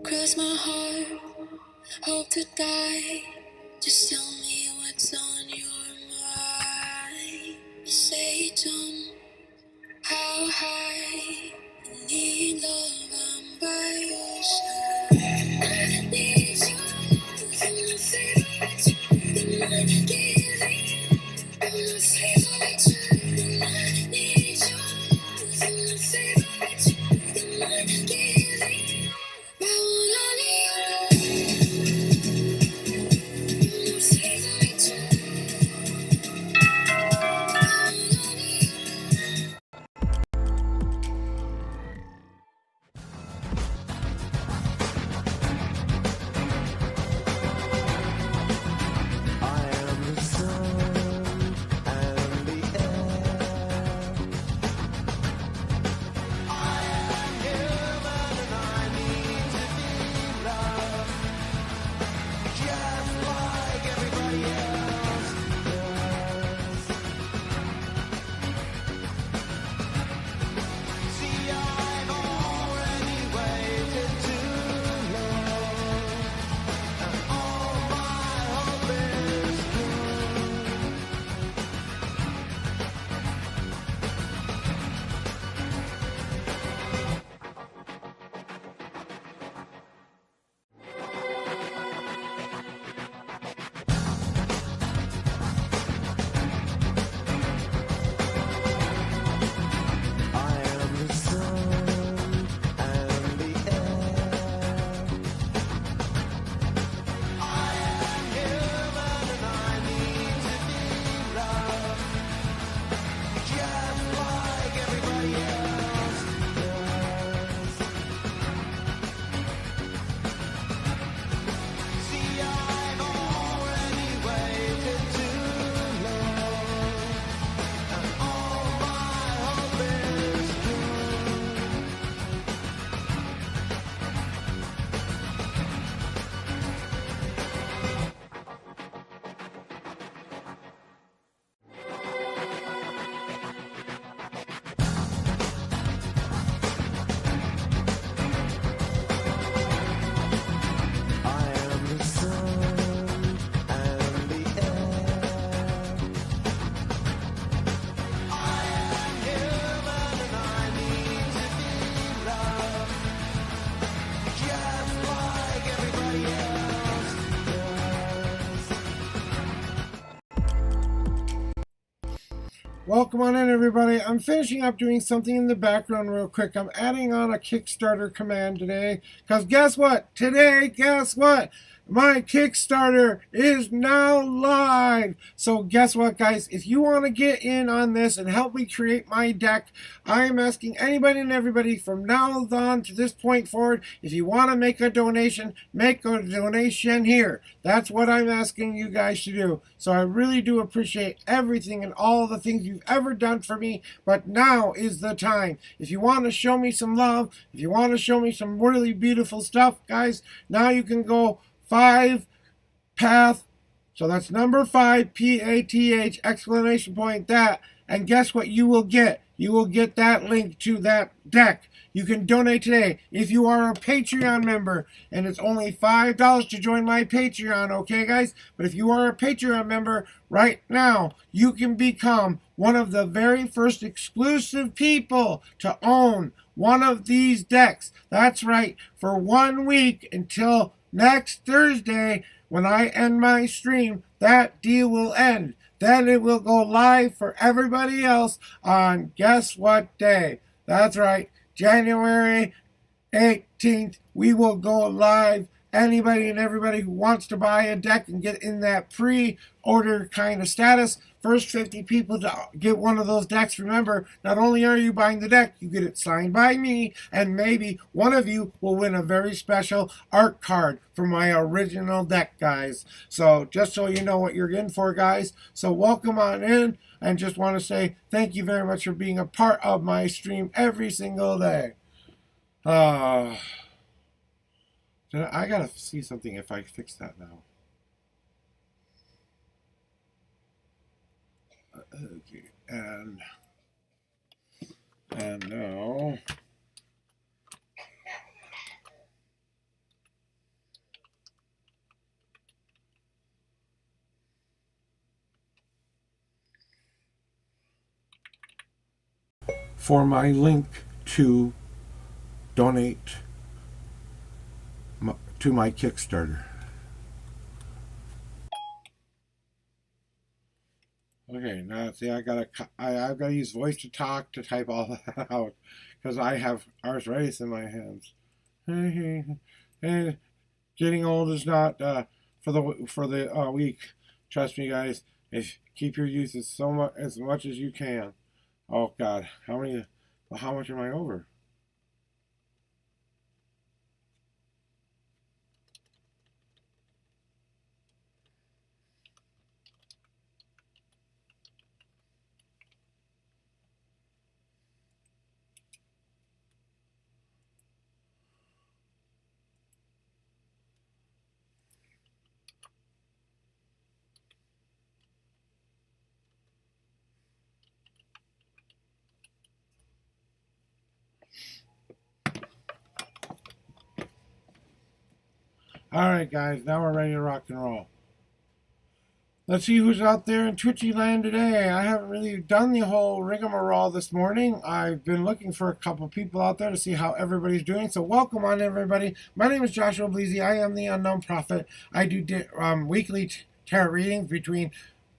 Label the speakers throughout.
Speaker 1: Cross my heart, hope to die. Just tell me what's on your mind. You say don't, how high? I need love, I'm by your side. I need your love, I'm your favorite child. I'm not giving up, I'm your favorite child. I need your love, I'm your favorite child. I'm not giving up, I wanna be your love. I'm your favorite.
Speaker 2: Welcome on in, everybody. I'm finishing up doing something in the background real quick. I'm adding on a Kickstarter command today. Because guess what? Guess what? My Kickstarter is now live. So guess what, guys? If you want to get in on this and help me create my deck, I am asking anybody and everybody from now on to this point forward, if you want to make a donation, make a donation here. That's what I'm asking you guys to do. So I really do appreciate everything and all the things you've ever done for me. But now is the time. If you want to show me some love, if you want to show me some really beautiful stuff, guys, now you can go 5path. So that's number 5, PATH, exclamation point, that. And guess what you will get? You will get that link to that deck. You can donate today if you are a Patreon member, and it's only $5 to join my Patreon, okay, guys? But if you are a Patreon member right now, you can become one of the very first exclusive people to own one of these decks. That's right, for 1 week until next Thursday, when I end my stream, that deal will end. Then it will go live for everybody else on guess what day? That's right, January 18th. We will go live. Anybody and everybody who wants to buy a deck and get in that pre-order kind of status, first 50 people to get one of those decks. Remember, not only are you buying the deck, you get it signed by me, and maybe one of you will win a very special art card for my original deck, guys. So just so you know what you're in for, guys. So welcome on in, and just want to say thank you very much for being a part of my stream every single day. I gotta see something if I fix that now. Okay, and now for my link to donate to my Kickstarter. Okay, now see, I've got to use voice to talk to type all that out because I have arthritis in my hands. And getting old is not for the weak. Trust me, guys. If keep your youth as much as you can. Oh God, how much am I over? Alright guys, now we're ready to rock and roll. Let's see who's out there in Twitchy land today. I haven't really done the whole rigmarole this morning. I've been looking for a couple people out there to see how everybody's doing. So welcome on everybody. My name is Joshua Bleasy. I am the Unknown Prophet. I do weekly tarot readings between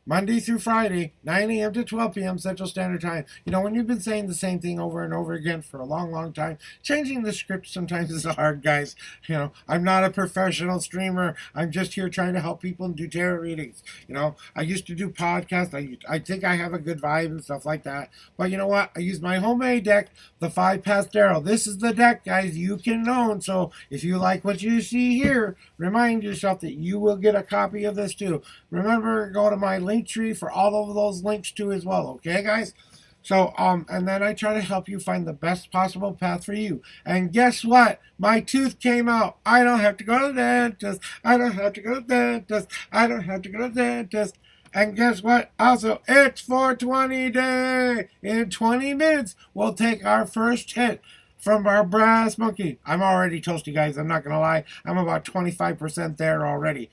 Speaker 2: Monday through Friday, 9 a.m. to 12 p.m. Central Standard Time. You know, when you've been saying the same thing over and over again for a long, long time, changing the script sometimes is hard, guys. You know, I'm not a professional streamer. I'm just here trying to help people and do tarot readings. You know, I used to do podcasts. I think I have a good vibe and stuff like that. But you know what? I use my homemade deck, the 5path Tarot. This is the deck, guys, you can own. So if you like what you see here, remind yourself that you will get a copy of this too. Remember, go to my link tree for all of those links too as well, okay guys? So and then I try to help you find the best possible path for you. And guess what? My tooth came out. I don't have to go to the dentist. I don't have to go to the dentist. I don't have to go to the dentist. And guess what? Also, it's 420 day. In 20 minutes, we'll take our first hit from our brass monkey. I'm already toasty, guys. I'm not going to lie. I'm about 25% there already.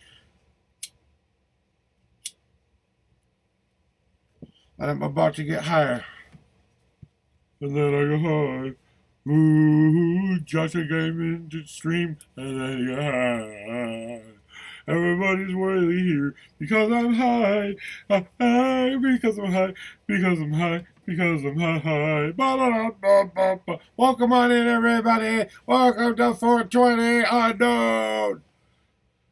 Speaker 2: And I'm about to get higher. And then I go high. Ooh, Joshua came into the stream. And then I go high. Everybody's really here because I'm high. High because I'm high. Because I'm high. Because I'm high. Ba-da-da-ba-ba-ba. Welcome on in, everybody. Welcome to 420 Unknown.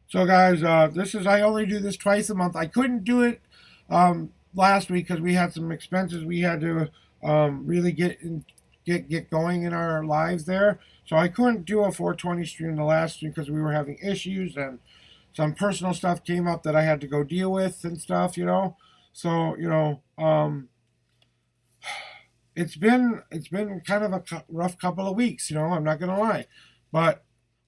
Speaker 2: So, guys, I only do this twice a month. I couldn't do it last week because we had some expenses we had to really get going in our lives there. So I couldn't do a 420 stream the last stream because we were having issues and some personal stuff came up that I had to go deal with and stuff, you know. So, it's been kind of a rough couple of weeks, you know. I'm not gonna lie, but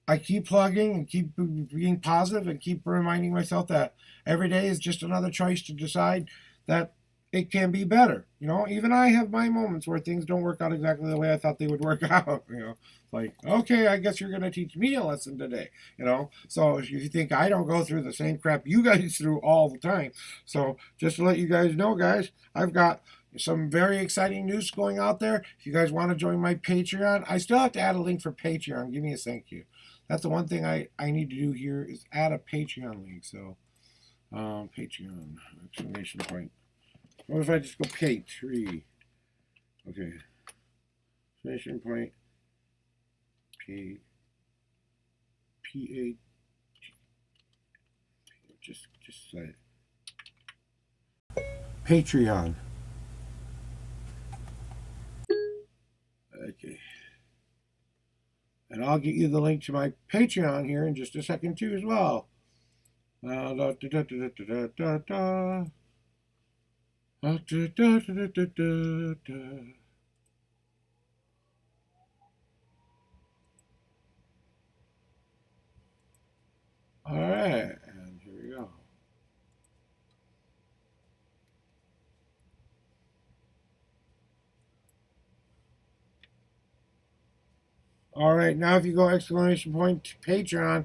Speaker 2: I keep plugging and keep being positive and keep reminding myself that every day is just another choice to decide that it can be better. You know, even I have my moments where things don't work out exactly the way I thought they would work out. You know, like, okay, I guess you're going to teach me a lesson today. You know, so if you think I don't go through the same crap you guys through all the time. So just to let you guys know, guys, I've got some very exciting news going out there. If you guys want to join my Patreon, I still have to add a link for Patreon. Give me a thank you. That's the one thing I need to do here is add a Patreon link. So, Patreon, exclamation point. What if I just go P3? Okay. Exclamation point. P8. Just say it. Patreon. Okay. And I'll get you the link to my Patreon here in just a second too as well. All right, and here we go. All right, now if you go exclamation point Patreon,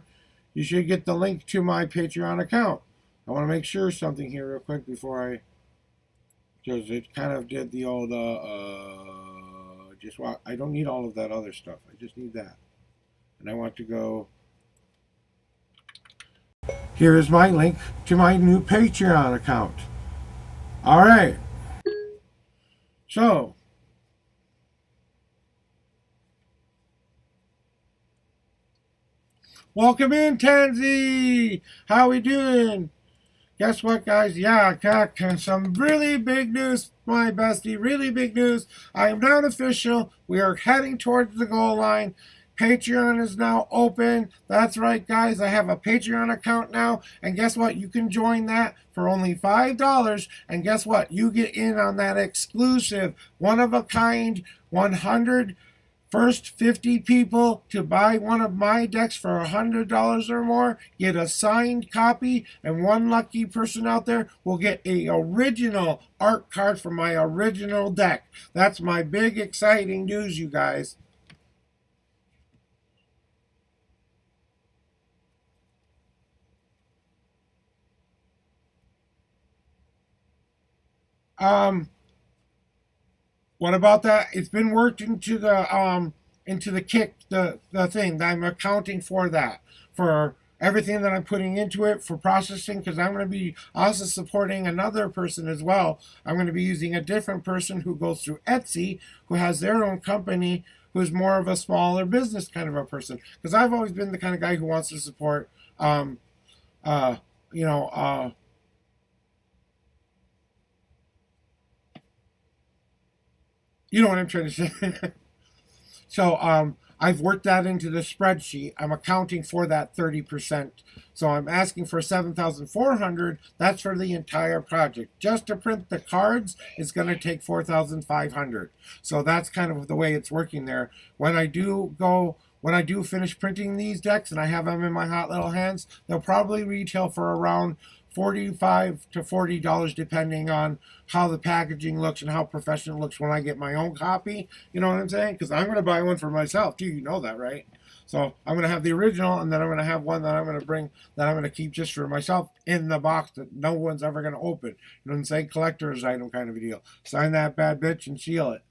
Speaker 2: you should get the link to my Patreon account. I want to make sure something here real quick before because it kind of did the old, I don't need all of that other stuff. I just need that. And I want to go, here is my link to my new Patreon account. All right. So, welcome in, Tansy. How we doing? Guess what, guys? Yeah, got some really big news, my bestie. Really big news. I am now official. We are heading towards the goal line. Patreon is now open. That's right, guys. I have a Patreon account now. And guess what? You can join that for only $5. And guess what? You get in on that exclusive, one-of-a-kind, 100 first 50 people to buy one of my decks for $100 or more get a signed copy, and one lucky person out there will get a original art card from my original deck. That's my big exciting news, you guys. What about that? It's been worked into the kick the thing. I'm accounting for that, for everything that I'm putting into it for processing, because I'm going to be also supporting another person as well. I'm going to be using a different person who goes through Etsy, who has their own company, who's more of a smaller business kind of a person. Because I've always been the kind of guy who wants to support, you know, you know what I'm trying to say. So I've worked that into the spreadsheet. I'm accounting for that 30%. So I'm asking for 7,400. That's for the entire project. Just to print the cards is going to take 4,500. So that's kind of the way it's working there. When I do finish printing these decks and I have them in my hot little hands, they'll probably retail for around $45 to $40 depending on how the packaging looks and how professional it looks when I get my own copy. You know what I'm saying? Because I'm going to buy one for myself too. You know that, right? So I'm going to have the original, and then I'm going to have one that I'm going to bring, that I'm going to keep just for myself in the box that no one's ever going to open. You know what I'm saying? Collector's item kind of a deal. Sign that bad bitch and seal it.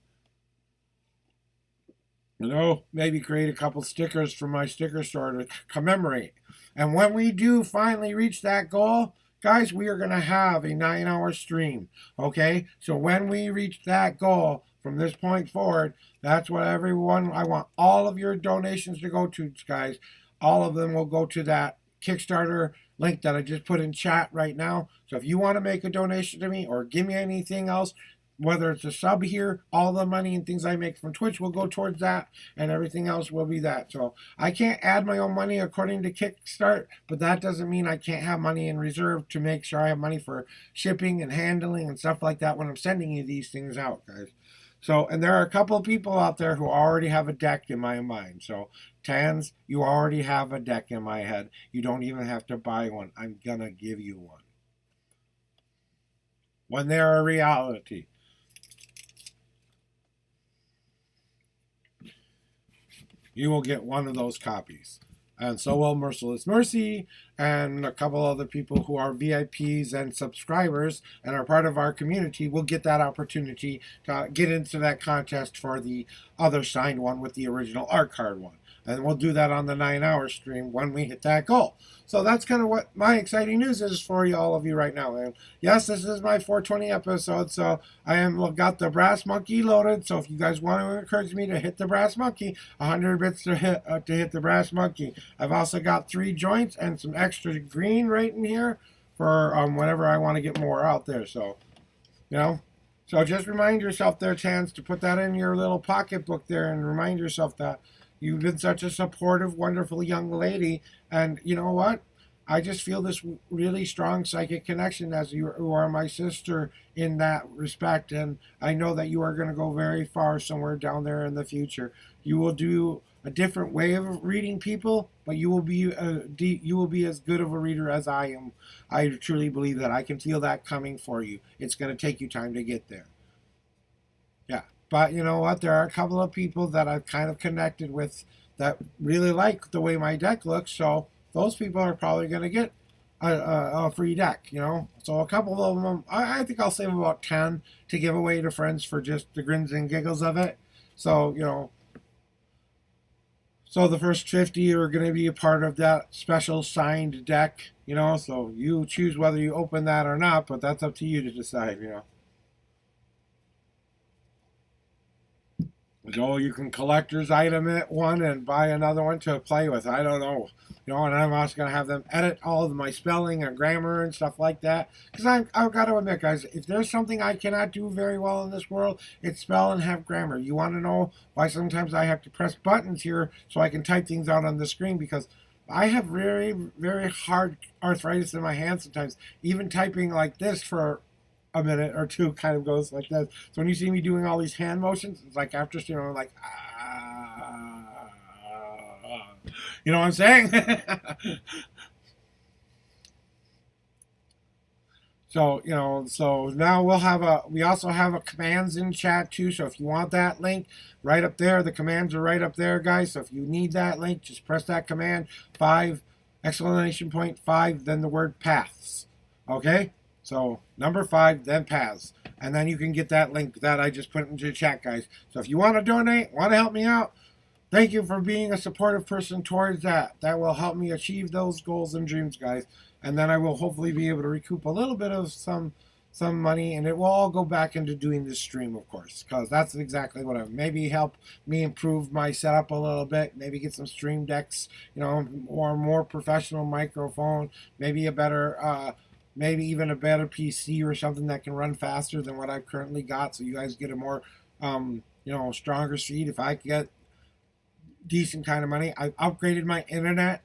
Speaker 2: You know, maybe create a couple stickers for my sticker store to commemorate. And when we do finally reach that goal, guys, we are going to have a 9-hour stream. Okay? So when we reach that goal from this point forward, that's what everyone, I want all of your donations to go to, guys. All of them will go to that Kickstarter link that I just put in chat right now. So if you want to make a donation to me or give me anything else, whether it's a sub here, all the money and things I make from Twitch will go towards that, and everything else will be that. So I can't add my own money according to Kickstart, but that doesn't mean I can't have money in reserve to make sure I have money for shipping and handling and stuff like that when I'm sending you these things out, guys. So, and there are a couple of people out there who already have a deck in my mind. So, Tans, you already have a deck in my head. You don't even have to buy one. I'm going to give you one when they're a reality. You will get one of those copies. And so will Merciless Mercy and a couple other people who are VIPs and subscribers and are part of our community will get that opportunity to get into that contest for the other signed one with the original art card one. And we'll do that on the 9-hour stream when we hit that goal. So that's kind of what my exciting news is for you, all of you right now. And yes, this is my 420 episode, so I am got the brass monkey loaded. So if you guys want to encourage me to hit the brass monkey, 100 bits to hit the brass monkey. I've also got 3 joints and some extra green right in here for whenever I want to get more out there. So, you know. So just remind yourself there, Chance, to put that in your little pocketbook there and remind yourself that you've been such a supportive, wonderful young lady. And you know what? I just feel this really strong psychic connection as you are my sister in that respect. And I know that you are going to go very far somewhere down there in the future. You will do a different way of reading people, but you will be as good of a reader as I am. I truly believe that. I can feel that coming for you. It's going to take you time to get there. Yeah. But you know what? There are a couple of people that I've kind of connected with that really like the way my deck looks. So those people are probably going to get a free deck, you know. So a couple of them, I think I'll save about 10 to give away to friends for just the grins and giggles of it. So, you know, so the first 50 are going to be a part of that special signed deck, you know. So you choose whether you open that or not, but that's up to you to decide, you know. So you can collector's item it one and buy another one to play with. I don't know. You know, and I'm also going to have them edit all of my spelling and grammar and stuff like that. Because I've got to admit, guys, if there's something I cannot do very well in this world, it's spell and have grammar. You want to know why sometimes I have to press buttons here so I can type things out on the screen? Because I have very, very hard arthritis in my hands sometimes. Even typing like this for a minute or two kind of goes like that. So when you see me doing all these hand motions, it's like after stream, I'm like, you know what I'm saying? So, you know, so now we also have a commands in chat too. So if you want that link, right up there, the commands are right up there, guys. So if you need that link, just press that command, 5, exclamation point 5, then the word paths. Okay? So number 5, then paths. And then you can get that link that I just put into the chat, guys. So if you want to donate, want to help me out, thank you for being a supportive person towards that. That will help me achieve those goals and dreams, guys. And then I will hopefully be able to recoup a little bit of some money, and it will all go back into doing this stream, of course, because that's exactly what I maybe help me improve my setup a little bit, maybe get some stream decks, you know, or more professional microphone, maybe a better maybe even a better PC or something that can run faster than what I've currently got, so you guys get a more you know, stronger speed. If I get decent kind of money, I've upgraded my internet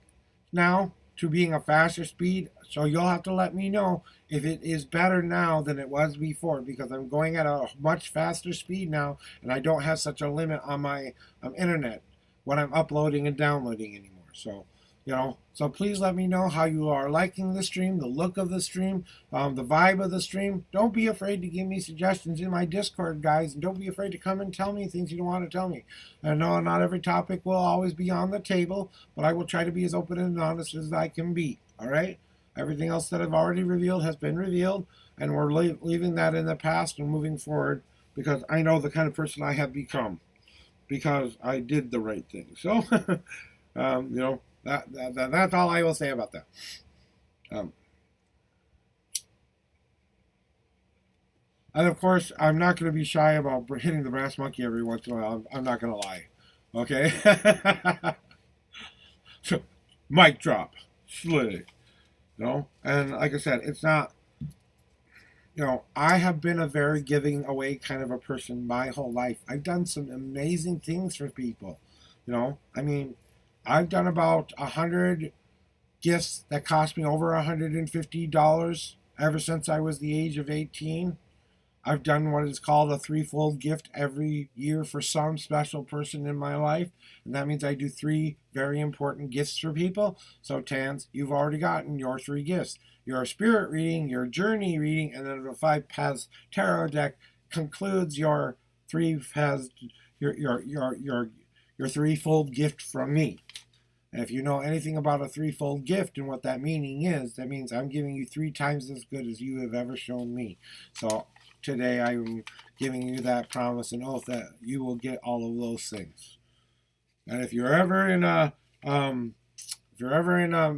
Speaker 2: now to being a faster speed, so you'll have to let me know if it is better now than it was before, because I'm going at a much faster speed now, and I don't have such a limit on my internet when I'm uploading and downloading anymore. So, you know, so please let me know how you are liking the stream, the look of the stream, the vibe of the stream. Don't be afraid to give me suggestions in my Discord, guys, and don't be afraid to come and tell me things you don't want to tell me. I know not every topic will always be on the table, but I will try to be as open and honest as I can be, all right? Everything else that I've already revealed has been revealed, and we're leaving that in the past and moving forward, because I know the kind of person I have become, because I did the right thing. So, you know, That's all I will say about that. Um, and of course, I'm not going to be shy about hitting the brass monkey every once in a while. I'm not going to lie. Okay? So, mic drop. Slick. And like I said, it's not, I have been a very giving away kind of a person my whole life. I've done some amazing things for people. I mean, I've done about 100 gifts that cost me over $150 ever since I was the age of 18. I've done what is called a threefold gift every year for some special person in my life. And that means I do 3 very important gifts for people. So, Tans, you've already gotten your 3 gifts. Your spirit reading, your journey reading, and then the 5 paths tarot deck concludes your 3 paths, your threefold gift from me. And if you know anything about a threefold gift and what that meaning is, that means I'm giving you 3 times as good as you have ever shown me. So today I'm giving you that promise and oath that you will get all of those things. And if you're ever in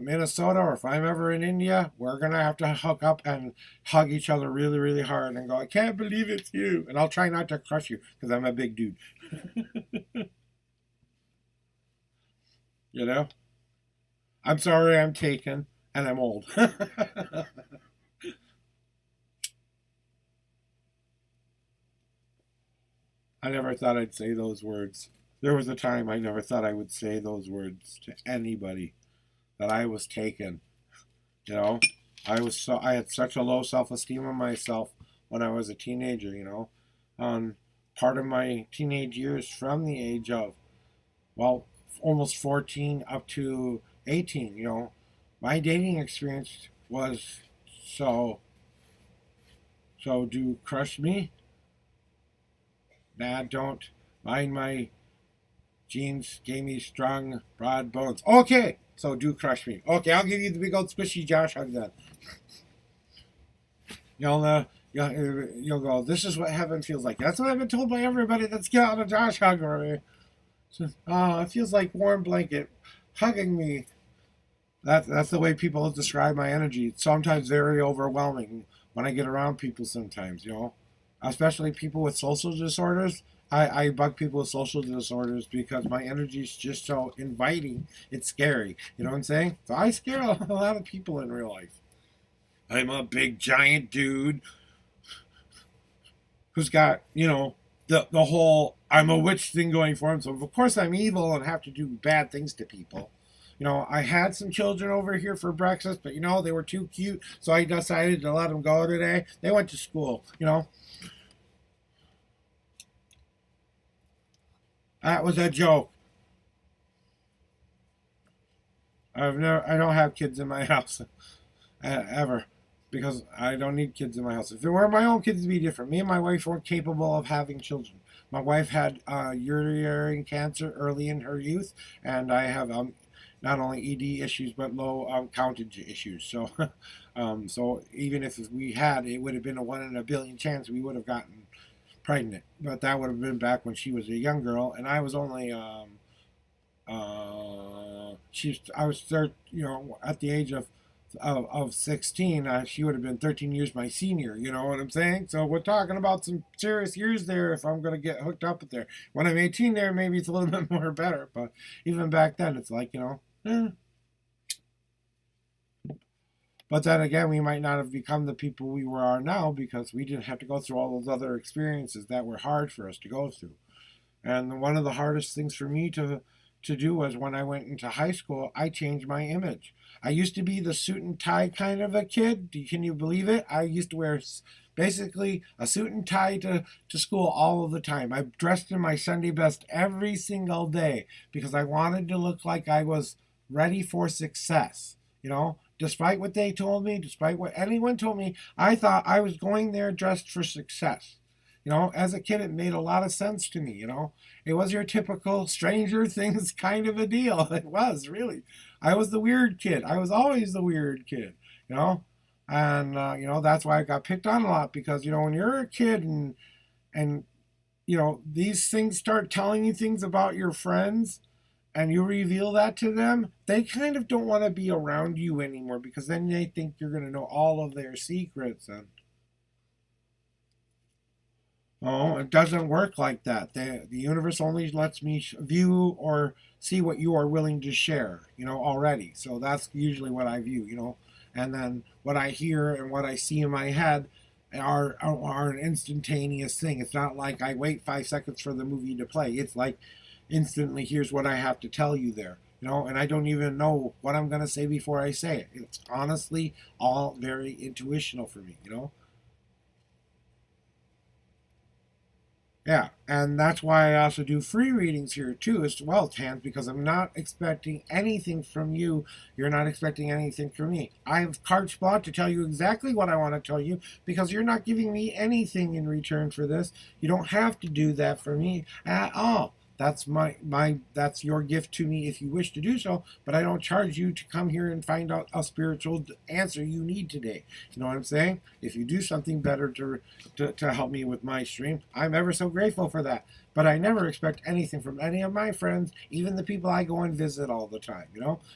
Speaker 2: Minnesota, or if I'm ever in India, we're gonna have to hook up and hug each other really, really hard and go, I can't believe it's you. And I'll try not to crush you because I'm a big dude. I'm sorry I'm taken and I'm old. I never thought I'd say those words. There was a time I never thought I would say those words to anybody, that I was taken. I had such a low self-esteem of myself when I was a teenager. Part of my teenage years from the age of, almost 14 up to 18, my dating experience was so do crush me. Nah, don't mind my jeans gave me strong, broad bones. Okay, so do crush me. Okay, I'll give you the big old squishy Josh hug then. You'll go, this is what heaven feels like. That's what I've been told by everybody that's getting a Josh hug for me. It feels like warm blanket hugging me. That's the way people describe my energy. It's sometimes very overwhelming when I get around people sometimes, especially people with social disorders. I bug people with social disorders because my energy is just so inviting. It's scary. You know what I'm saying? So I scare a lot of people in real life. I'm a big giant dude who's got, the whole I'm a witch thing going for him. So of course I'm evil and have to do bad things to people. I had some children over here for breakfast, but they were too cute, so I decided to let them go today. They went to school. That was a joke. I don't have kids in my house ever, because I don't need kids in my house. If it were my own kids, it'd be different. Me and my wife weren't capable of having children. My wife had urinary cancer early in her youth, and I have not only ED issues but low countage issues. So, so even if we had, it would have been a 1 in a billion chance we would have gotten pregnant. But that would have been back when she was a young girl, and I was only I was at the age of 16. She would have been 13 years my senior. You know what I'm saying? So we're talking about some serious years there if I'm going to get hooked up with there. When I'm 18 there, maybe it's a little bit more better. But even back then, it's like, But then again, we might not have become the people we are now because we didn't have to go through all those other experiences that were hard for us to go through. And one of the hardest things for me to do was when I went into high school, I changed my image. I used to be the suit and tie kind of a kid. Can you believe it? I used to wear basically a suit and tie to school all of the time. I dressed in my Sunday best every single day because I wanted to look like I was ready for success. Despite what they told me, despite what anyone told me, I thought I was going there dressed for success. As a kid, it made a lot of sense to me. It was your typical Stranger Things kind of a deal. It was, really. I was the weird kid. I was always the weird kid, And, that's why I got picked on a lot because, when you're a kid and these things start telling you things about your friends and you reveal that to them, they kind of don't want to be around you anymore because then they think you're going to know all of their secrets. And oh, it doesn't work like that. The universe only lets me view or see what you are willing to share, already. So that's usually what I view. And then what I hear and what I see in my head are an instantaneous thing. It's not like I wait 5 seconds for the movie to play. It's like instantly, here's what I have to tell you there. And I don't even know what I'm going to say before I say it. It's honestly all very intuitional for me. Yeah, and that's why I also do free readings here too, as well, Tans, because I'm not expecting anything from you. You're not expecting anything from me. I have carte blanche to tell you exactly what I want to tell you because you're not giving me anything in return for this. You don't have to do that for me at all. That's that's your gift to me if you wish to do so, but I don't charge you to come here and find out a spiritual answer you need today. You know what I'm saying? If you do something better to help me with my stream, I'm ever so grateful for that. But I never expect anything from any of my friends, even the people I go and visit all the time,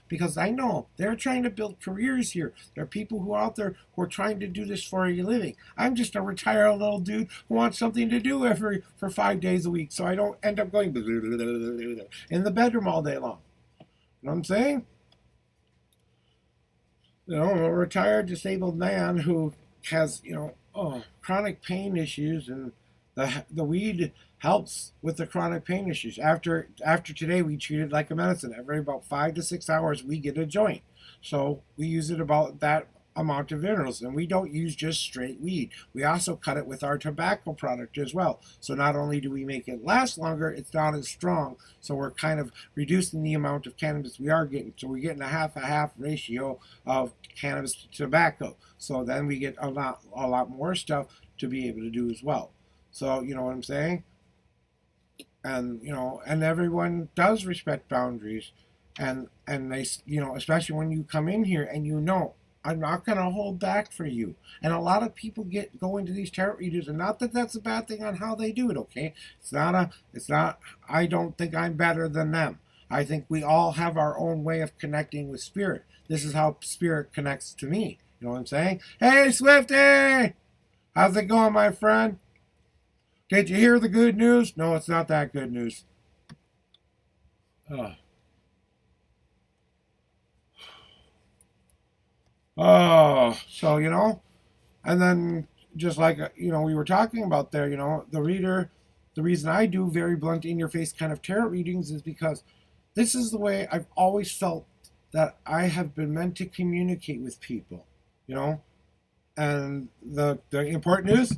Speaker 2: because I know they're trying to build careers here. There are people who are out there who are trying to do this for a living. I'm just a retired little dude who wants something to do for 5 days a week, so I don't end up going in the bedroom all day long. You know what I'm saying? I'm a retired disabled man who has, chronic pain issues, and the weed helps with the chronic pain issues. After today, we treat it like a medicine. Every about 5 to 6 hours, we get a joint. So we use it about that amount of intervals, and we don't use just straight weed. We also cut it with our tobacco product as well. So not only do we make it last longer, it's not as strong. So we're kind of reducing the amount of cannabis we are getting. So we're getting a half ratio of cannabis to tobacco. So then we get a lot more stuff to be able to do as well. So you know what I'm saying? And and everyone does respect boundaries, and they, especially when you come in here and I'm not going to hold back for you. And a lot of people go into these tarot readers, and not that that's a bad thing on how they do it, okay? It's not, I don't think I'm better than them. I think we all have our own way of connecting with spirit. This is how spirit connects to me. You know what I'm saying? Hey, Swifty! How's it going, my friend? Did you hear the good news? No, it's not that good news. So, and then just like, we were talking about there, the reader, the reason I do very blunt, in your face kind of tarot readings is because this is the way I've always felt that I have been meant to communicate with people, and the important news,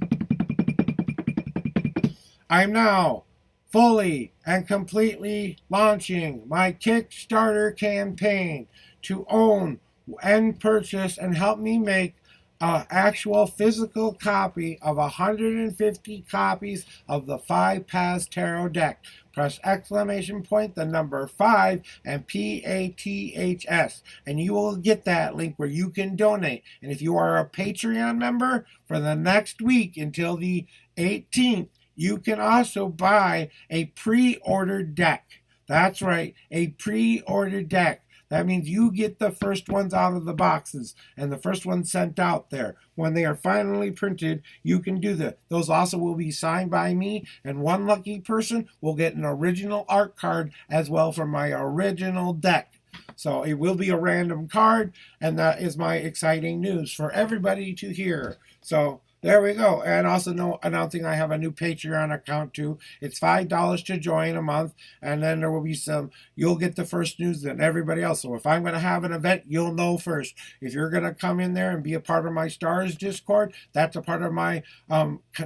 Speaker 2: I'm now fully and completely launching my Kickstarter campaign to own and purchase and help me make an actual physical copy of 150 copies of the 5 Paths Tarot deck. Press exclamation point, the number 5, and PATHS, and you will get that link where you can donate. And if you are a Patreon member, for the next week until the 18th, you can also buy a pre-ordered deck. That's right, a pre-ordered deck. That means you get the first ones out of the boxes and the first ones sent out there. When they are finally printed, you can do that. Those also will be signed by me, and one lucky person will get an original art card as well from my original deck. So it will be a random card, and that is my exciting news for everybody to hear. So there we go. And also announcing I have a new Patreon account too. It's $5 to join a month, and then there will be you'll get the first news than everybody else. So if I'm going to have an event, you'll know first. If you're going to come in there and be a part of my Stars Discord, that's a part of my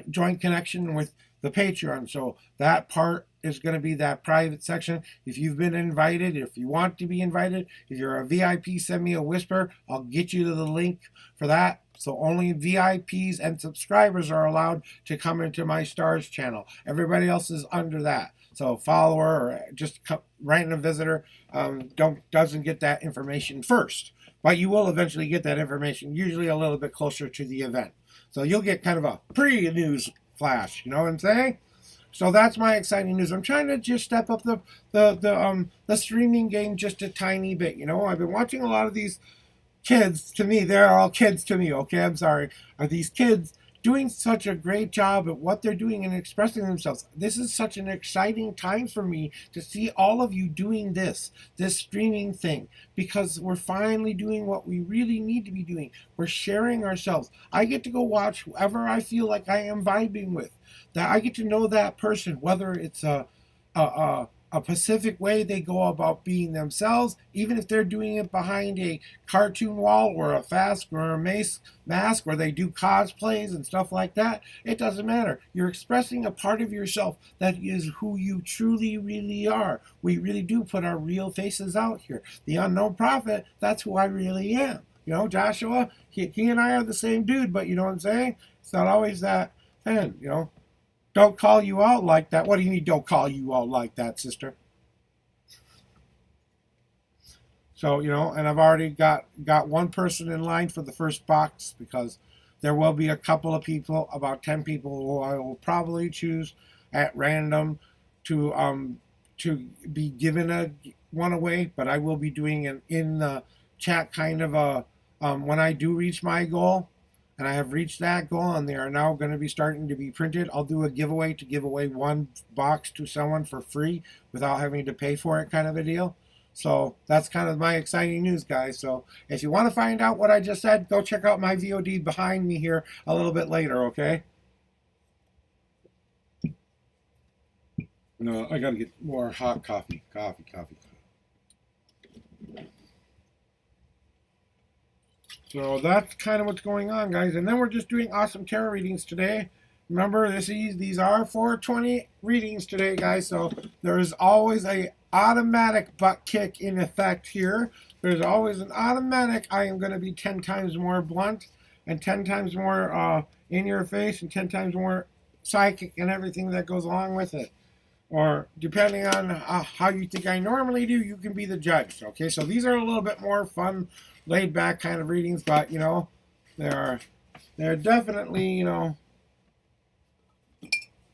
Speaker 2: joint connection with the Patreon. So that part is going to be that private section. If you've been invited, if you want to be invited, if you're a VIP, send me a whisper. I'll get you to the link for that. So only VIPs and subscribers are allowed to come into my Stars channel. Everybody else is under that. So follower or just random visitor doesn't get that information first. But you will eventually get that information, usually a little bit closer to the event. So you'll get kind of a pre-news flash. You know what I'm saying? So that's my exciting news. I'm trying to just step up the streaming game just a tiny bit. I've been watching a lot of these kids. To me, they're all kids to me. Okay, I'm sorry. Are these kids doing such a great job at what they're doing and expressing themselves? This is such an exciting time for me to see all of you doing this streaming thing, because we're finally doing what we really need to be doing. We're sharing ourselves. I get to go watch whoever I feel like I am vibing with. That I get to know that person, whether it's a specific way they go about being themselves, even if they're doing it behind a cartoon wall or a mask or a mask, where they do cosplays and stuff like that. It doesn't matter. You're expressing a part of yourself that is who you truly, really are. We really do put our real faces out here. The unknown prophet, that's who I really am. Joshua, he and I are the same dude, but you know what I'm saying? It's not always that thin. Don't call you out like that. What do you mean, don't call you out like that, sister? So, and I've already got one person in line for the first box, because there will be a couple of people, about 10 people, who I will probably choose at random to be given one away, but I will be doing it in the chat, kind of when I do reach my goal. And I have reached that goal, and they are now going to be starting to be printed. I'll do a giveaway to give away one box to someone for free without having to pay for it, kind of a deal. So that's kind of my exciting news, guys. So if you want to find out what I just said, go check out my VOD behind me here a little bit later, okay? No, I got to get more hot coffee. Coffee. So that's kind of what's going on, guys. And then we're just doing awesome tarot readings today. Remember, these are 420 readings today, guys. So there's always a automatic butt kick in effect here. There's always an automatic, I am going to be 10 times more blunt and 10 times more in your face and 10 times more psychic and everything that goes along with it. Or depending on how you think I normally do, you can be the judge. Okay, so these are a little bit more fun, laid back kind of readings, but they're definitely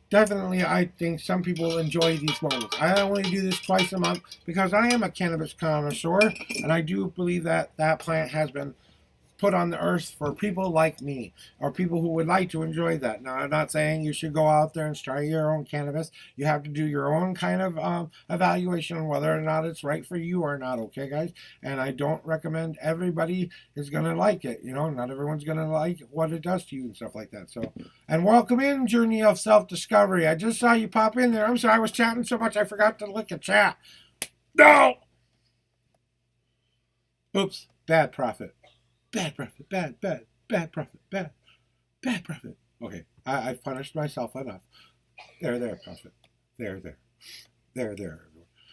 Speaker 2: definitely, I think some people enjoy these moments. I only do this twice a month because I am a cannabis connoisseur, and I do believe that plant has been put on the earth for people like me, or people who would like to enjoy that. Now, I'm not saying you should go out there and try your own cannabis. You have to do your own kind of evaluation on whether or not it's right for you or not, okay, guys? And I don't recommend everybody is going to like it. Not everyone's going to like what it does to you and stuff like that. So, and welcome in, Journey of Self-Discovery. I just saw you pop in there. I'm sorry, I was chatting so much I forgot to look at chat. No! Oops, bad prophet. Bad prophet, bad prophet, bad prophet. Okay, I've punished myself enough. There, prophet. There.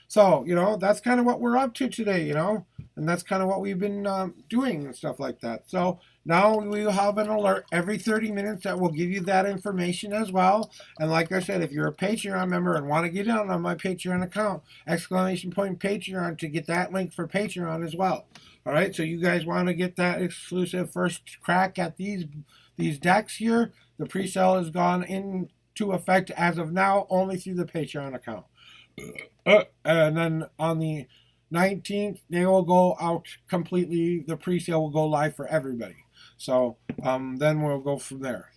Speaker 2: So, that's kind of what we're up to today, and that's kind of what we've been doing and stuff like that. So now we will have an alert every 30 minutes that will give you that information as well. And like I said, if you're a Patreon member and want to get in on my Patreon account, ! Patreon, to get that link for Patreon as well. All right, so you guys want to get that exclusive first crack at these decks here. The pre-sale has gone into effect as of now, only through the Patreon account. And then on the 19th, they will go out completely. The pre-sale will go live for everybody. So then we'll go from there.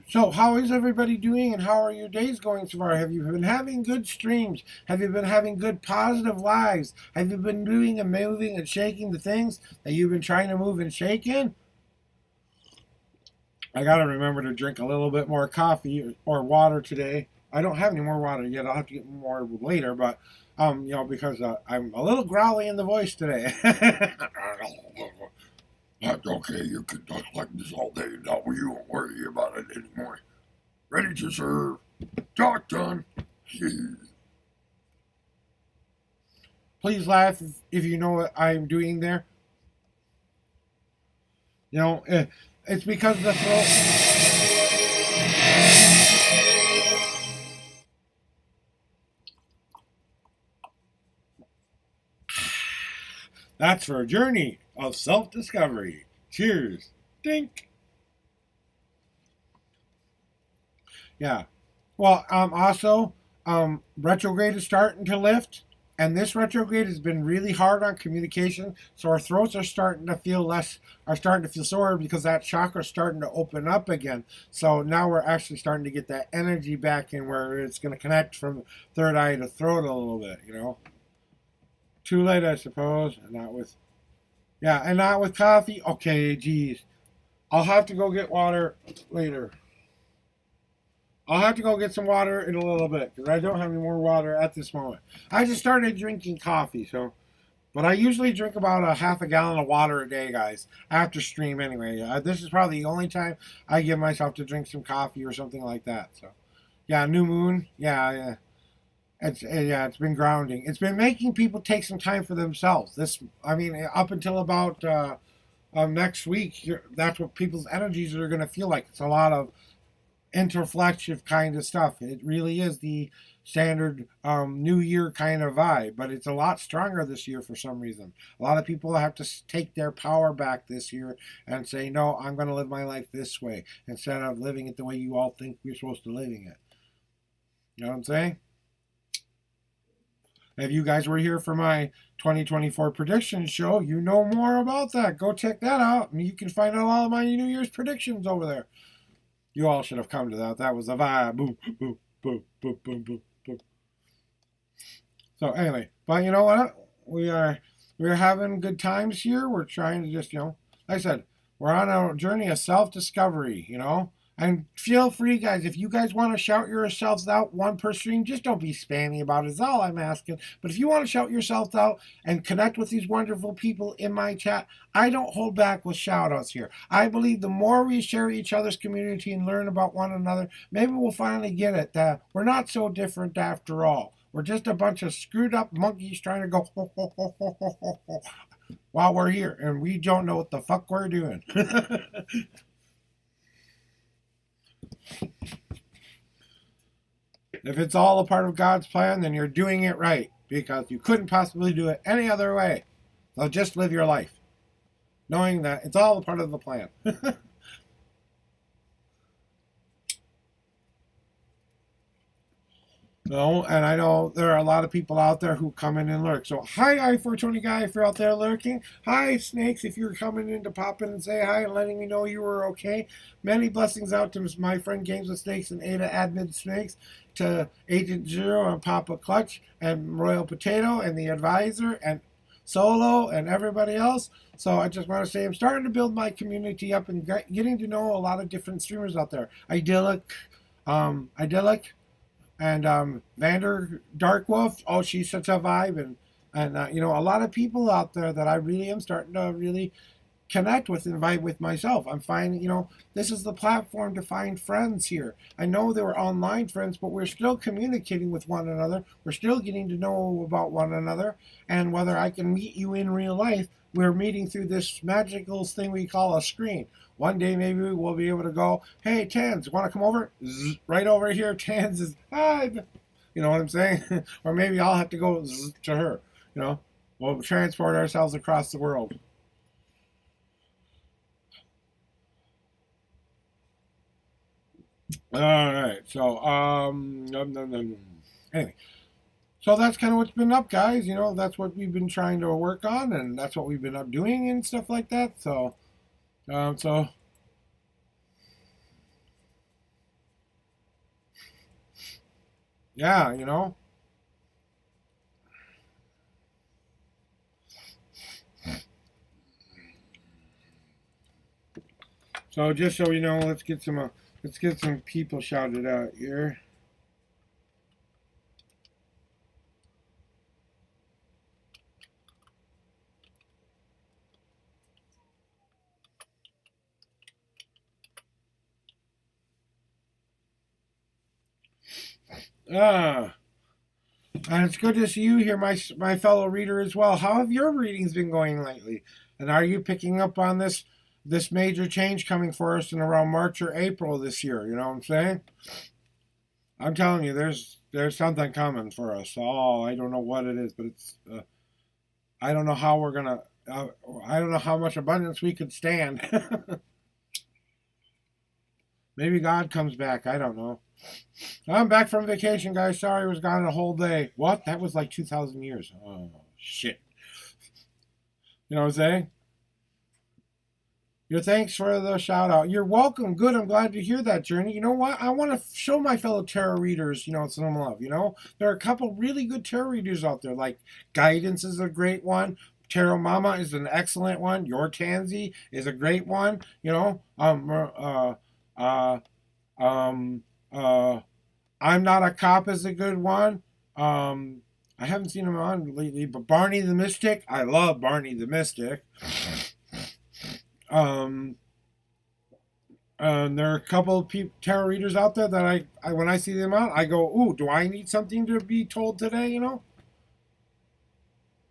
Speaker 2: So how is everybody doing, and how are your days going so far? Have you been having good streams? Have you been having good positive lives? Have you been doing and moving and shaking the things that you've been trying to move and shake in? I got to remember to drink a little bit more coffee or water today. I don't have any more water yet. I'll have to get more later, but because I'm a little growly in the voice today. That's okay. You can talk like this all day. No, you won't worry about it anymore. Ready to serve. Talk done. Please laugh if you know what I'm doing there. It's because the throat. That's for a journey of self-discovery. Cheers. Dink. Yeah. Well, also, retrograde is starting to lift, and this retrograde has been really hard on communication. So our throats are starting to feel sore because that chakra is starting to open up again. So now we're actually starting to get that energy back in where it's going to connect from third eye to throat a little bit. Too late, I suppose. And not with coffee. Okay, geez, I'll have to go get water later. I'll have to go get some water in a little bit because I don't have any more water at this moment. I just started drinking coffee, but I usually drink about a half a gallon of water a day, guys, after stream anyway. This is probably the only time I give myself to drink some coffee or something like that. So, yeah, new moon, yeah. It's been grounding. It's been making people take some time for themselves. Up until about next week, that's what people's energies are going to feel like. It's a lot of interflexive kind of stuff. It really is the standard New Year kind of vibe, but it's a lot stronger this year for some reason. A lot of people have to take their power back this year and say, no, I'm going to live my life this way instead of living it the way you all think we're supposed to living it. You know what I'm saying? If you guys were here for my 2024 predictions show, you know more about that. Go check that out, and you can find out all of my New Year's predictions over there. You all should have come to that. That was a vibe. Boom, boom, boom, boom, boom, boom, boom. So anyway, but you know what? We're having good times here. We're trying to just, like I said, we're on a journey of self-discovery, And feel free, guys, if you guys want to shout yourselves out one per stream, just don't be spammy about it, is all I'm asking. But if you want to shout yourself out and connect with these wonderful people in my chat, I don't hold back with shout outs here. I believe the more we share each other's community and learn about one another, maybe we'll finally get it that we're not so different after all. We're just a bunch of screwed up monkeys trying to go ho, ho, ho, ho, ho, ho, ho, while we're here, and we don't know what the fuck we're doing. If it's all a part of God's plan, then you're doing it right, because you couldn't possibly do it any other way. So just live your life, knowing that it's all a part of the plan. And I know there are a lot of people out there who come in and lurk. So hi, I420 guy, if you're out there lurking. Hi, Snakes, if you're coming in to pop in and say hi and letting me know you were okay. Many blessings out to my friend Games with Snakes and Ada Admin Snakes, to Agent Zero and Papa Clutch and Royal Potato and the Advisor and Solo and everybody else. So I just want to say I'm starting to build my community up and getting to know a lot of different streamers out there. Idyllic, and Vander Darkwolf. Oh, she's such a vibe, and a lot of people out there that I really am starting to really connect with and vibe with myself. I'm finding, this is the platform to find friends here. I know they were online friends, but we're still communicating with one another. We're still getting to know about one another, and whether I can meet you in real life, we're meeting through this magical thing we call a screen. One day maybe we'll be able to go, hey, Tans, want to come over? Zzz, right over here, Tans is, hi. You know what I'm saying? Or maybe I'll have to go to her, We'll transport ourselves across the world. All right, so, anyway. So that's kind of what's been up, guys. That's what we've been trying to work on, and that's what we've been up doing and stuff like that. So, yeah, So just so you know, let's get some people shouted out here. And it's good to see you here, my fellow reader as well. How have your readings been going lately? And are you picking up on this major change coming for us in around March or April this year? You know what I'm saying? I'm telling you, there's something coming for us. Oh, I don't know what it is, but it's I don't know how we're gonna. I don't know how much abundance we could stand. Maybe God comes back. I don't know. I'm back from vacation, guys. Sorry, I was gone a whole day. What? That was like 2,000 years. Oh shit. You know what I'm saying? Your thanks for the shout out. You're welcome. Good. I'm glad to hear that, Journey. You know what? I want to show my fellow tarot readers, some love. There are a couple really good tarot readers out there. Like Guidance is a great one. Tarot Mama is an excellent one. Your Tansy is a great one. Uh, um, uh, I'm Not a Cop is a good one. I haven't seen him on lately, but Barney the Mystic. I love Barney the Mystic. And there are a couple of tarot readers out there that I when I see them out, I go, ooh, do I need something to be told today,